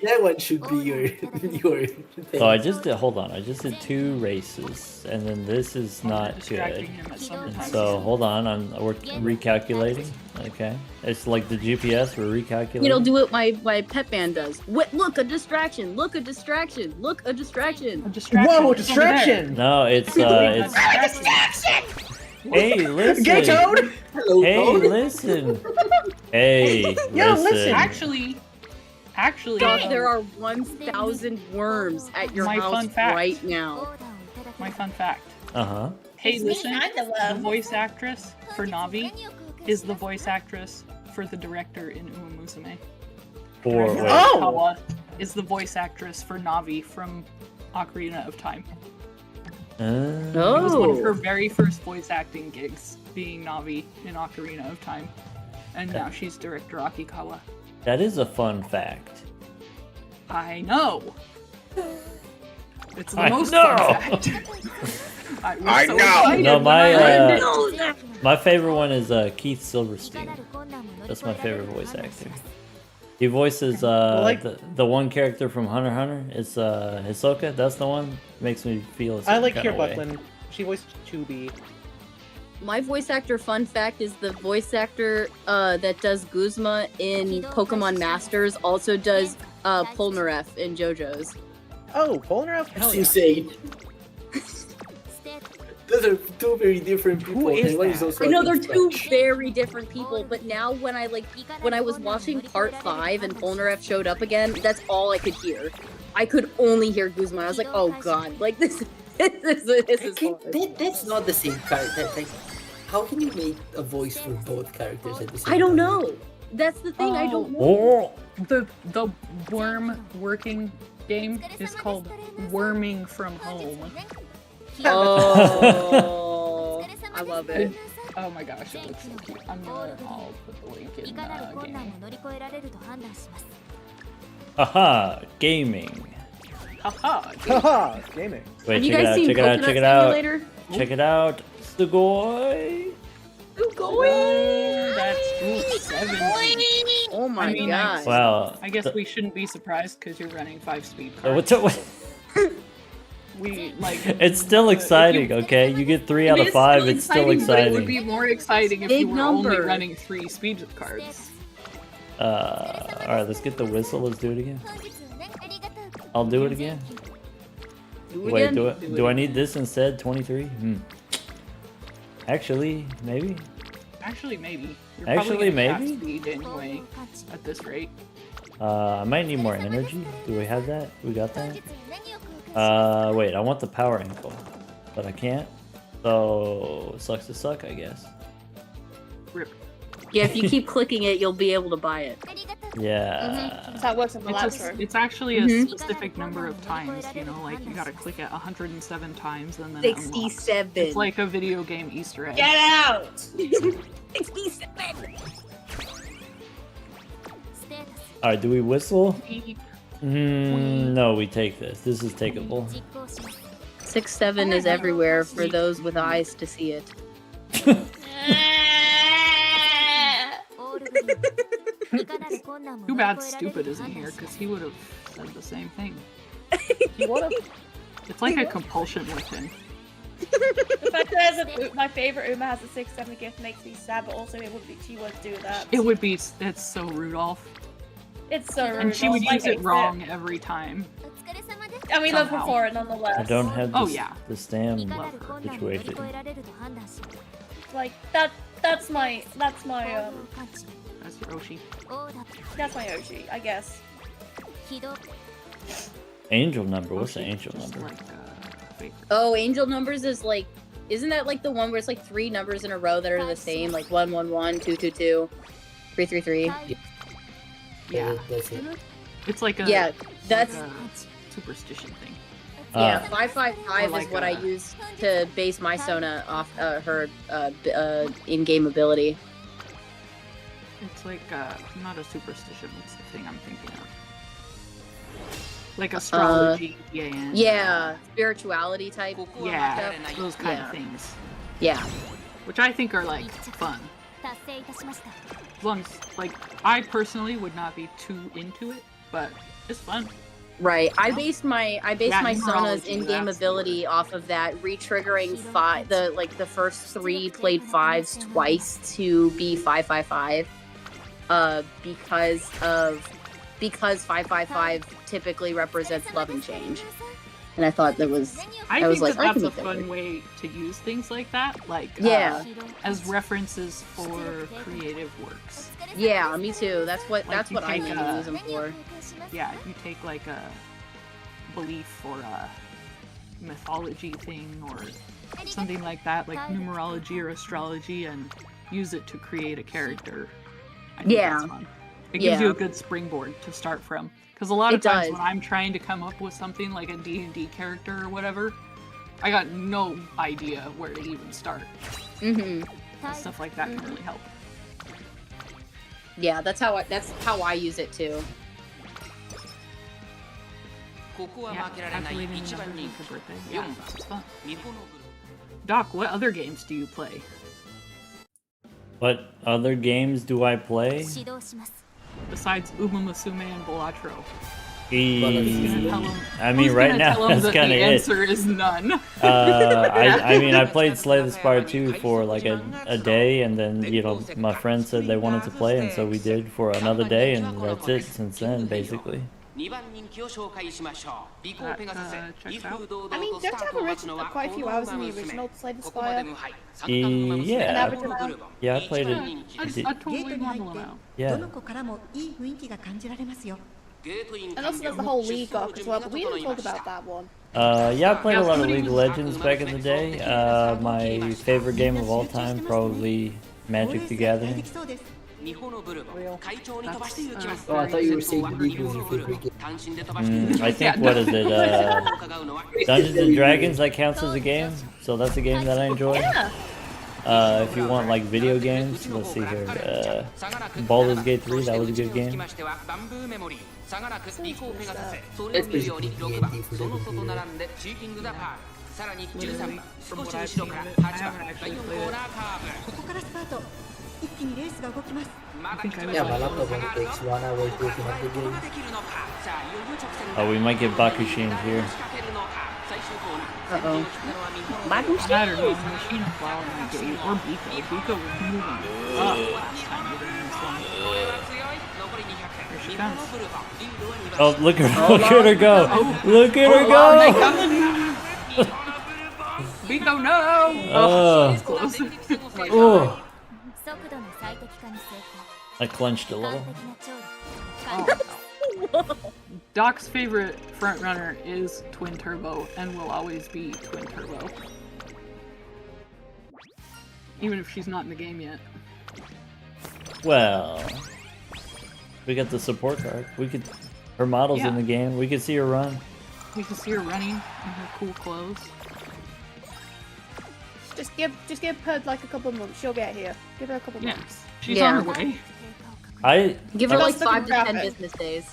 That one should be your thing. So I just did. Hold on. I just did 2 races, and then this is not good. Distracting him at some And time. so hold on. We're recalculating. Okay, it's like the GPS. We're recalculating. It'll do what my pet band does. Look, a distraction. Look, a distraction. Look, a distraction. Whoa, distraction! No, it's Hey, listen. Gay Toad! Hello, Hey, Toad. listen. Hey, Yo, listen. Actually, Doc, there are 1,000 worms at your My house fun fact. right now. my fun fact. Uh-huh. Hey, listen. kinda The love. voice actress for Navi is the voice actress for the director in Umamusume. For wait. Kawa is the voice actress for Navi from Ocarina of Time. It was one of her very first voice acting gigs, being Navi in Ocarina of Time. And now she's director Akikawa. That is a fun fact. I know! It's the I most know. fun fact. I know. excited No, when I my favorite one is Keith Silverstein. That's my favorite voice actor. He voices the one character from Hunter x Hunter. It's Hisoka. That's the one. Makes me feel. I like kinda Kier way. Buckland. She voiced 2B. My voice actor fun fact is the voice actor that does Guzma in Pokemon Masters also does Polnareff in JoJo's. Oh, Polnareff? Hell That's yeah. insane. Those are 2 very different people. Who is and one that? also I know they're in 2 French. very different people, but now when I was watching part 5 and Polnareff showed up again, that's all I could hear. I could only hear Guzman. I was like, oh god, like this is hard. That's not the same character. Like, how can you make a voice for both characters at the same time? I don't know. That's the thing. I don't know. Oh. The worm working game is called Worming from Home. Oh, I love it. Oh my gosh, it looks so cute. I'll put the link in game. Haha, gaming. Haha. Haha, gaming. Wait, Have you check it guys out, seen check it out, Coconut check it out. Simulator? Check it out. Sugoi. That's 70. Oh my I mean, god. Wow. I guess we shouldn't be surprised because you're running 5-speed What's cars. up? We like. It's still exciting, okay? You get 3 out of 5. It's still But it would exciting. be more exciting if Big you were only number. running 3 speed cards. Alright, let's get the whistle. Let's do it again. I'll do it again. Do it Wait, again. do I need this instead? 23? Actually, maybe. Actually, maybe. You're Actually, probably gonna maybe? have speed anyway, at this rate. I might need more energy. Do we have that? We got that? Wait, I want the power ankle, but I can't. So, sucks to suck, I guess. Rip. Yeah, if you keep clicking it, you'll be able to buy it. Yeah. That's how it works in Balatro. It's actually a specific number of times, you know, like you gotta click it 107 times and then it unlocks. 67. It's like a video game Easter egg. Get out! 67. Alright, do we whistle? No, we take this. This is takeable. 6-7 is everywhere for those with eyes to see it. Too bad Stupid isn't here, because he would have said the same thing. You would have. It's like a compulsion with him. The fact that my favorite Uma has a 6-7 gift makes me sad, but also it would be she would do that. It would be. It's so Rudolph. It's so rude. And she would use it wrong every time. And we love her for it nonetheless. I don't have Oh, this, yeah. the stam situation. Like that's my That's your Oshi. that's my Oshi, I guess. Angel number? What's the angel Just number? like, Oh, angel numbers is like, isn't that like the one where it's like 3 numbers in a row that are the same, like 111, 222, 333? yeah. That's it. It's like a Yeah, that's like a superstition thing. yeah. 555 Or like is what I a- use to base my Sona off her in-game ability. It's like not a superstition. What's the thing I'm thinking of? Like astrology. Yeah, spirituality type. Yeah, stuff. those kind Yeah. of things. Yeah. Which I think are like fun. As long as, like, I personally would not be too into it, but it's fun. Right. I based my numerology, Sona's in-game that's the ability off of that, re-triggering the first 3 played 5s twice to be 555. Because 555 typically represents love and change. And I thought that was I was think like, I that's can a make that fun work. way to use things like that, like Yeah. as references for creative works. Yeah, me too. That's what Like, you I take, mainly use them for. Yeah, you take like a belief or a mythology thing or something like that, like numerology or astrology, and use it to create a character. I think Yeah. that's fun. It gives Yeah. you a good springboard to start from. Because a lot of It times does. when I'm trying to come up with something like a D&D character or whatever, I got no idea where to even start. Mm-hmm. And stuff like that can really help. Yeah, that's how I use it too. Yeah, calculating the numbers for birthday. Yeah, it's fun. Doc, what other games do you play? What other games do I play? Besides Umamusume and Balatro? I mean, right now, that's kind of the it. answer is none. I mean, I played Slay the Spire 2 for like a day, and then, you know, my friends said they wanted to play, and so we did for another day, and that's it since then, basically. Checks out. I mean, don't you have quite a few hours in the original Slay the Spire? Yeah, I played it. A totally normal amount. Yeah. どの子からもいい雰囲気が感じられますよ。 And also there's the whole League arc as well, but we didn't talk about that one. Yeah, I played a lot of League of Legends back in the day. My favorite game of all time, probably Magic the Gathering. できそうです。 Oh, I thought you were saying League was your favorite game. I think, what is it? Dungeons and Dragons, that counts as a game, so that's a game that I enjoy. If you want like video games, let's see here. Baldur's Gate 3, that was a good game. It's basically D&D for the computer. さらに13番 少し後ろから8番第4コーナーカーブここからスタート。一気にレースが動きます。 Yeah, my laptop only takes 1 hour to open up the game. Oh, we might get Bakushin here. Uh-oh. That or no, Machine of Flower might get you, or Biko. Biko was moving up last time we were in this one. Here she comes. Oh, look at her go! Look at her go! Biko, no! Oh. Close. Oh. I clenched a little. Doc's favorite frontrunner is Twin Turbo and will always be Twin Turbo. Even if she's not in the game yet. Well, we got the support card. We could, her model's in the game. We could see her run. We can see her running in her cool clothes. Just give her like a couple of months. She'll get here. Give her a couple of months. She's on her way. Give her like Just look 5 at to 10 graphic. business days.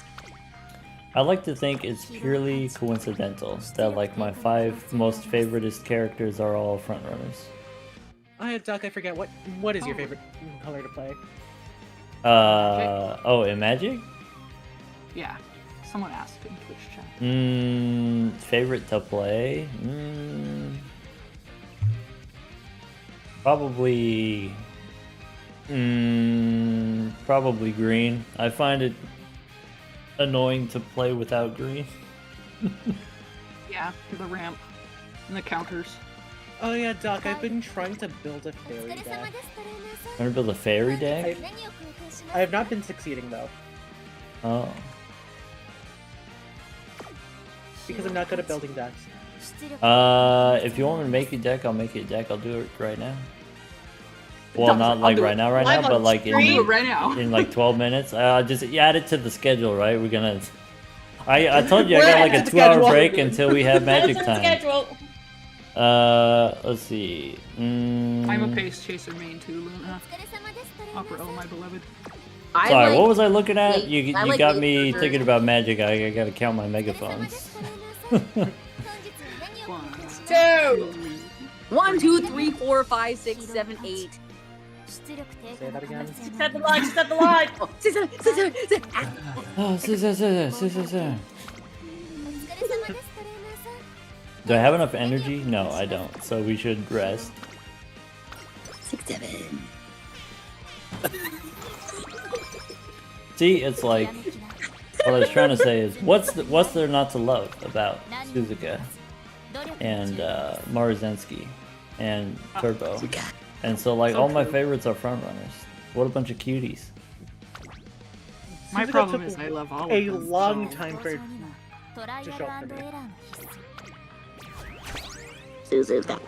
I like to think it's purely coincidental that like my 5 most favoritist characters are all frontrunners. Doc, I forget what is your favorite color to play? Oh, in Magic? Yeah. Someone asked in Twitch chat. Favorite to play? Probably green. I find it annoying to play without green. Yeah, the ramp and the counters. Oh yeah, Doc, I've been trying to build a fairy deck. Trying to build a fairy deck? I have not been succeeding though. Oh. Because I'm not good at building decks. If you want me to make a deck, I'll make you a deck. I'll do it right now. Well, not like right now, but like in like 12 minutes. Just add it to the schedule, right? We're gonna. I told you I got like a 2-hour break until we have magic time. Let's see. I'm a pace chaser main too, Luna. Opera, oh my beloved. Sorry, what was I looking at? You got me thinking about magic. I gotta count my megaphones. 1, 2, 3, 4, 5, 6, 7, 8. Say that again. Set the line, set the line! Oh, do I have enough energy? No, I don't. So we should rest. 6, 7. See, it's like what I was trying to say is what's there not to love about Suzuka and Maruzensky and Turbo, and so like all my favorites are frontrunners. What a bunch of cuties. My problem is I love all of a them. long time for to show up for me. Suzuka.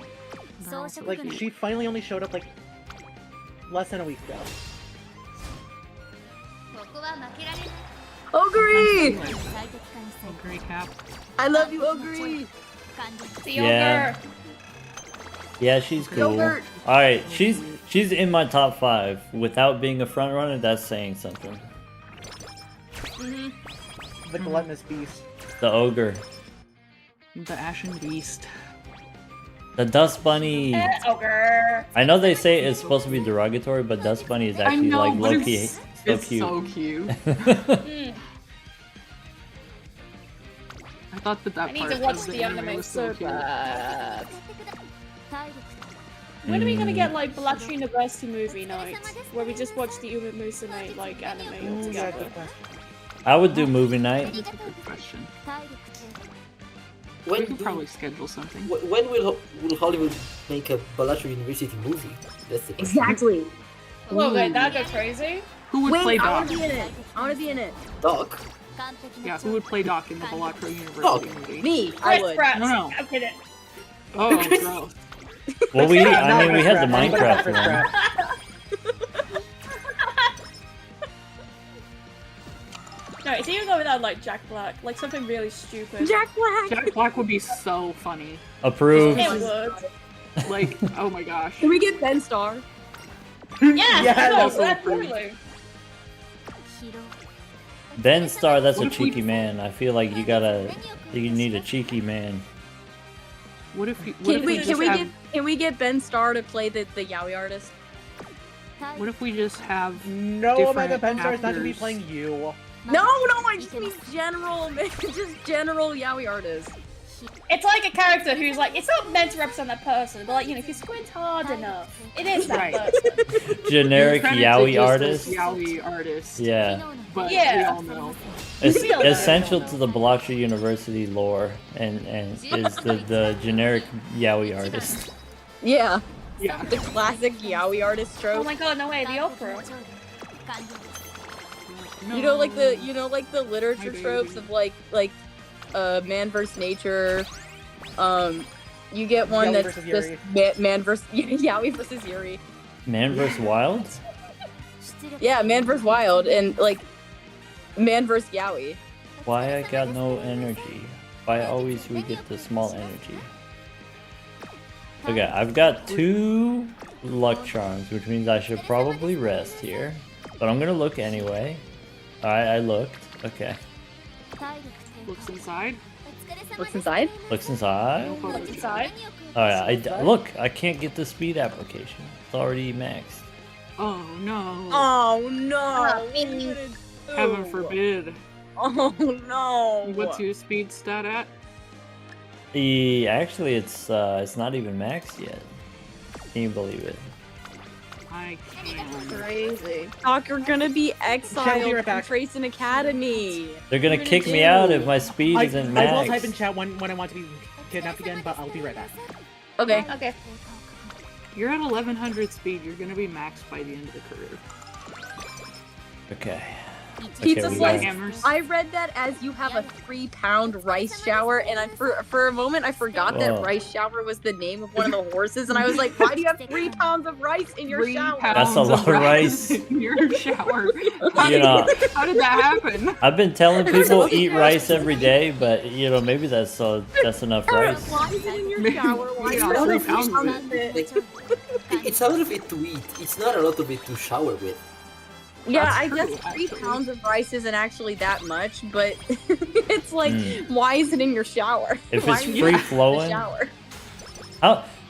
Like she finally only showed up like less than a week ago. Ogre! Ogre cap. I love you, Ogre! Yeah. Yeah, she's cool. Alright, she's in my top 5. Without being a frontrunner, that's saying something. The gluttonous beast. The ogre. The Ashen Beast. The Dust Bunny. Ogre. I know they say it's supposed to be derogatory, but Dust Bunny is actually like low-key so it's cute. so cute. I thought that I need part to watch of the anime was so cute. bad. When are we gonna get like Balatro University movie night, where we just watch the Umamusume like anime all together? I would do movie night. That's a good question. When We can probably schedule something. When will Hollywood make a Balatro University movie? That's the question. Exactly. Whoa, wait, that go crazy? Who would play I Doc? wanna be in it. I wanna be in it. Doc. Yeah, who would play Doc in the Balatro University movie? Me, I would. No. I'm kidding. Oh, gross. Well, we had the Minecraft one. No, it's even going without like Jack Black, like something really stupid. Jack Black! Jack Black would be so funny. Approved. It would. Like, oh my gosh. Can we get Ben Star? Yeah, no, also absolutely. Ben Star, that's a What if we- cheeky man. I feel like you need a cheeky man. What if Can we get Ben Star to play the yaoi artist? What if we just have No, different Amanda Benstar is not gonna be actors? playing you. No, I just mean general, just general yaoi artist. It's like a character who's like, it's not meant to represent that person, but like, you know, if you squint hard enough, it is that Right. person. Generic You're yaoi just artist. this Yaoi artist. Yeah. But we Yeah. all know. Essential to the Balatro University lore and is the generic yaoi artist. Yeah. Yeah. The classic yaoi artist trope. Oh my god, no way, the opera. You know, like the literature My tropes baby. of man versus nature. You get one Yaoi that's versus just Yuri. man versus yaoi versus Yuri. Man vs. Wild? Yeah, man versus wild, and like man versus yaoi. Why I got no energy? Why always we get the small energy? Okay, I've got 2 luck charms, which means I should probably rest here. But I'm gonna look anyway. Alright, I looked. Okay. Looks inside. Looks inside. Looks inside. What's inside? Alright, look, I can't get the speed application. It's already maxed. Oh no. Oh no! Heaven forbid. Oh no! What's your speed stat at? Actually, it's not even maxed yet. Can you believe it? I can't. Crazy. Doc, you're gonna be exiled right from back. Tracing Academy. They're gonna What are you kick gonna me do? out if my speed I isn't will type in maxed. chat when I want to be kidnapped again, but I'll be right back. Okay. Okay. You're at 1100 speed. You're gonna be maxed by the end of the career. Okay. Pizza we slice. got- Hammers. I read that as you have a 3-pound rice shower, and for a moment I forgot Whoa. that rice shower was the name of one of the horses, and I was like, why do you have 3 pounds of rice in your 3 shower? That's a pounds lot of rice. in your shower. You know, How did that happen? I've been telling people eat rice every day, but you know, maybe that's enough rice. Why is it in your Maybe shower? Why we is got it 3 pounds of it. Like, it's a lot of it to eat. It's not a lot of it to shower with. Yeah, That's I true, guess 3 actually. pounds of rice isn't actually that much, but it's like, why is it in your shower? If Why it's are you free in the flowing, shower?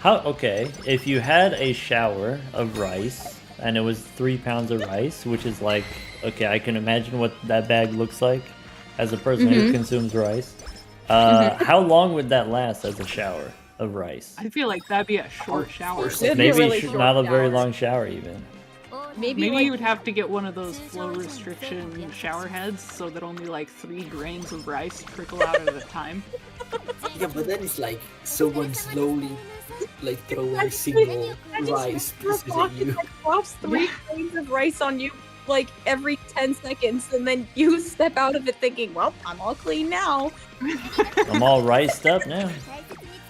okay, if you had a shower of rice and it was 3 pounds of rice, which is like, okay, I can imagine what that bag looks like as a person who consumes rice. How long would that last as a shower of rice? I feel like that'd be a short shower. It'd be a Maybe really short not a very shower. long shower even. Maybe like, you would have to get one of those flow restriction shower heads so that only like 3 grains of rice trickle out at a time. Yeah, but then it's like someone slowly like throwing single rice pieces at you. drops 3 grains of rice on you like every 10 seconds, and then you step out of it thinking, well, I'm all clean now. I'm all riced up now.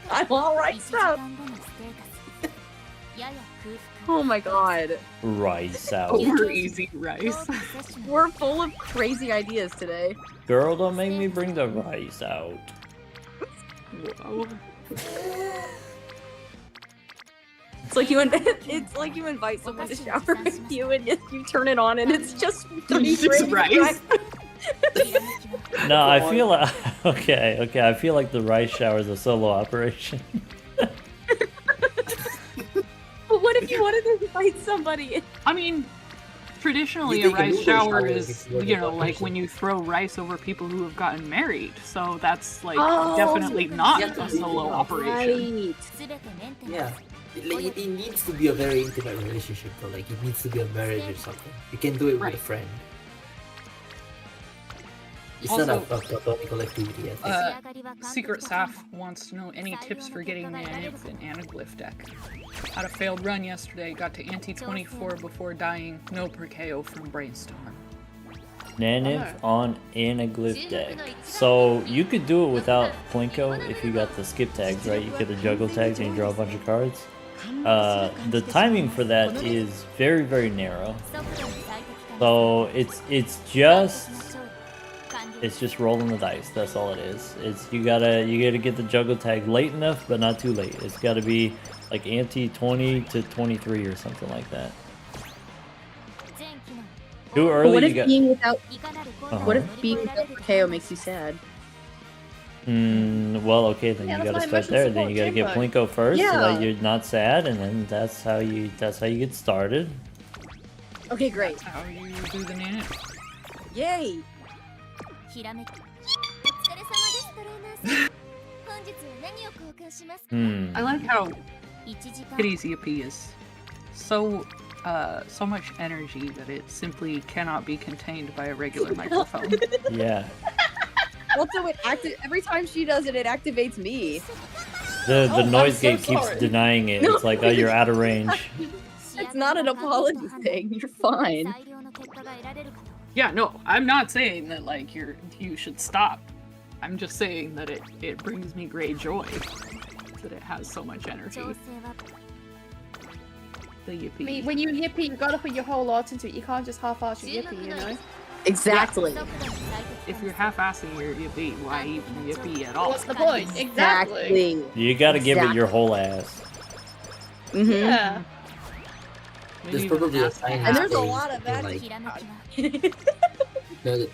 I'm all riced up. Oh my god. Rice out. Over easy rice. We're full of crazy ideas today. Girl, don't make me bring the rice out. Whoa. It's like you invite someone to shower with you, and you turn it on, and it's just 3 It's just grains of rice. No, I feel like okay. I feel like the rice shower is a solo operation. But what if you wanted to invite somebody? I mean, traditionally You a take a rice noodle shower shower is, before the you know, like operation. when you throw rice over people who have gotten married. So that's like Oh, definitely not yeah, a solo operation. Yeah. It needs to be a very intimate relationship though. Like it needs to be a marriage or something. You can do it with Right. a friend. It's Also, not a platonical activity. I think. Secret Saf wants to know any tips for getting an anaglyph deck. Had a failed run yesterday, got to ante 24 before dying, no per KO from Brainstorm. Nanif on Anaglyph deck. So you could do it without Plinko if you got the skip tags, right? You get the juggle tags and you draw a bunch of cards. The timing for that is very, very narrow. So it's just rolling the dice. That's all it is. It's you gotta get the juggle tag late enough, but not too late. It's gotta be like ante 20 to 23 or something like that. Too early. What you if got. being without? Uh-huh. What if being without KO makes you sad? Well, okay, then Yeah, you that's gotta my start emotion there. Then you support gotta get gym Plinko first, so Yeah. that you're not sad, and then that's how you get started. Okay, great. That's how you do the nanit. Yay! I like how Kitty's EP is so much energy that it simply cannot be contained by a regular microphone. Yeah. Also, every time she does it, it activates me. The noise so gate keeps sorry. denying it. It's like, oh, you're out of range. It's not an apology thing. You're fine. Yeah, no, I'm not saying that like you should stop. I'm just saying that it brings me great joy that it has so much energy. The yippee. I mean, when you yippee, you gotta put your whole heart into it. You can't just half-ass your yippee, you know? Exactly. If you're half-assing your yippee, why even yippee at all? What's the point? Exactly. You gotta give it your whole ass. Mm-hmm. Yeah. There's probably a Chinese And there's a saying lot of that. like, no,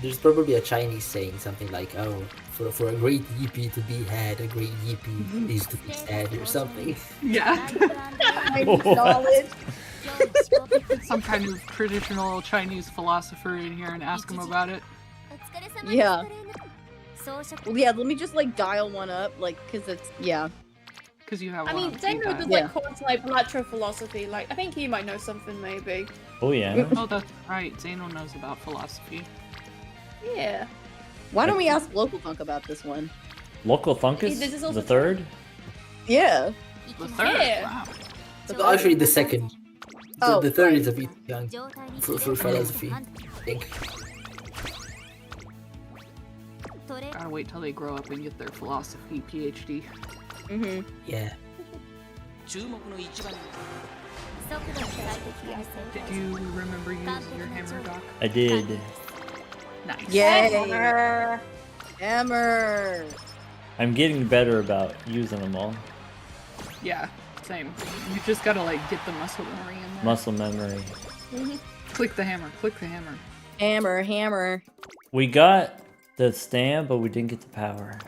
there's probably a Chinese saying something like, "Oh, for a great yippee to be had, a great yippee is to be sad," or something. Yeah. Knowledge. Some kind of traditional Chinese philosopher in here and ask him about it. Yeah. Well, yeah, let me just like dial one up, like, cause it's, yeah. Because you have I mean, Zeno does like quite like Balatro philosophy. Like, I think he might know something, maybe. Oh yeah. Oh, that's right. Zeno knows about philosophy. Yeah. Why don't we ask Local Funk about this one? Local Funkus? This is The also third? Yeah. The third? Yeah. Wow. Well, actually, the second. Oh, The third is a bit young for philosophy, I think. Gotta wait till they grow up and get their philosophy PhD. Mm-hmm. Yeah. Did you remember using your hammer, Doc? I did. Nice. Yay! Hammer! I'm getting better about using them all. Yeah, same. You just gotta like get the muscle memory in there. Muscle memory. Click the hammer, click the hammer. Hammer, hammer. We got the stand, but we didn't get the power.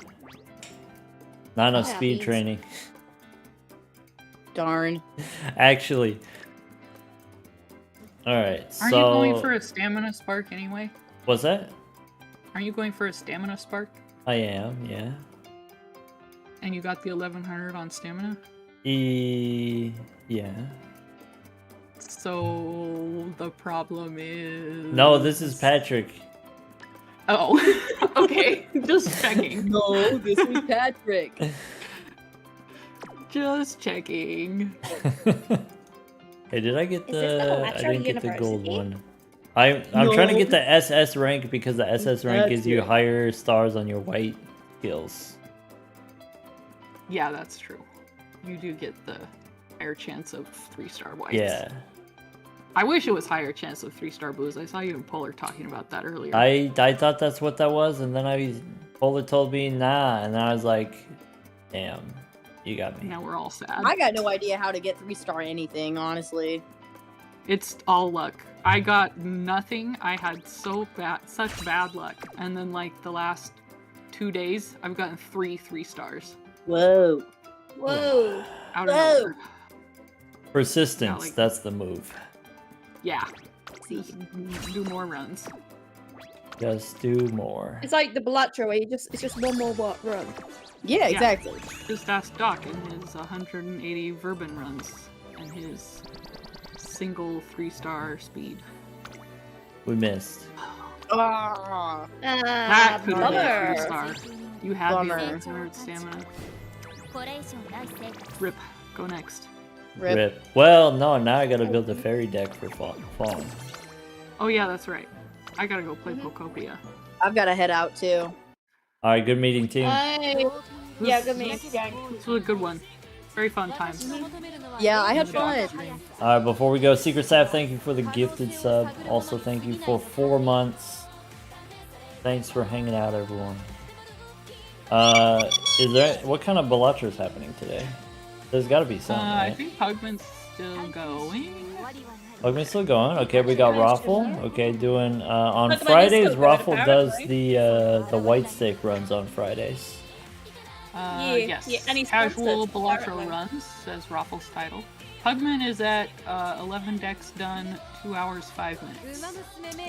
Not enough speed training. Darn. Actually. Alright, Aren't you going for a stamina spark anyway? What's that? Aren't you going for a stamina spark? I am, yeah. And you got the 1100 on stamina? Yeah. So the problem is... No, this is Patrick. Oh, okay. Just checking. No, this is Patrick. Just checking. Hey, did I get Is this the the... I Balatro didn't get the gold University? one. I'm trying to get the SS rank because the SS rank gives you That's it. higher stars on your white skills. Yeah, that's true. You do get the higher chance of 3-star whites. Yeah. I wish it was higher chance of 3-star blues. I saw you and Polar talking about that earlier. I thought that's what that was, and then Polar told me nah, and then I was like, damn, you got me. Now we're all sad. I got no idea how to get 3-star anything, honestly. It's all luck. I got nothing. I had such bad luck. And then like the last 2 days, I've gotten 3 3-stars. Whoa. Whoa. Out of Whoa. nowhere. Persistence, like- that's the move. Yeah. Just do more runs. Just do more. It's like the Balatro where it's just one more run. Yeah, exactly. Just ask Doc in his 180 Verbin runs and his single 3-star speed. We missed. Ah. That could have been bummer. 3-star. You had Bummer. the 1100 stamina. Rip. Go next. Rip. Well, no, now I gotta build a fairy deck for fall. Oh yeah, that's right. I gotta go play Pokopia. I've got to head out too. Alright, good meeting, team. Yeah, good meeting, gang. This was a good one. Very fun time. Yeah, I had fun. Alright, before we go, Secret Staff, thank you for the gifted sub. Also, thank you for 4 months. Thanks for hanging out, everyone. Is there what kind of Balatro is happening today? There's got to be some, I right? think Pugman's still going. Pugman's still going. Okay, we got Raffle. Okay, doing on Pugman is Fridays. still going, Raffle does apparently. the white stick runs on Fridays. Yes. yeah, and he's Casual sponsored, Balatro apparently. runs, says Raffle's title. Pugman is at 11 decks done, 2 hours 5 minutes.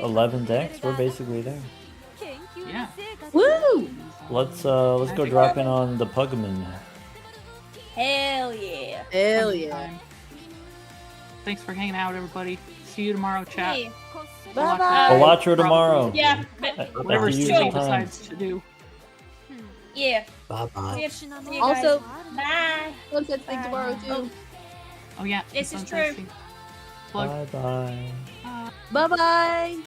11 decks. We're basically there. Yeah. Woo! Let's go drop in on the Pugman. Hell yeah. Hell yeah. Thanks for hanging out, everybody. See you tomorrow, chat. Hey. Bye-bye. Balatro tomorrow. Yeah. Whatever At the Steven usual time. decides to do. Yeah. Bye-bye. See you guys. Also, bye. Sunset's thing Bye. tomorrow too. Oh yeah. This is Sunset's true. thing. Plug. Bye bye. Bye bye.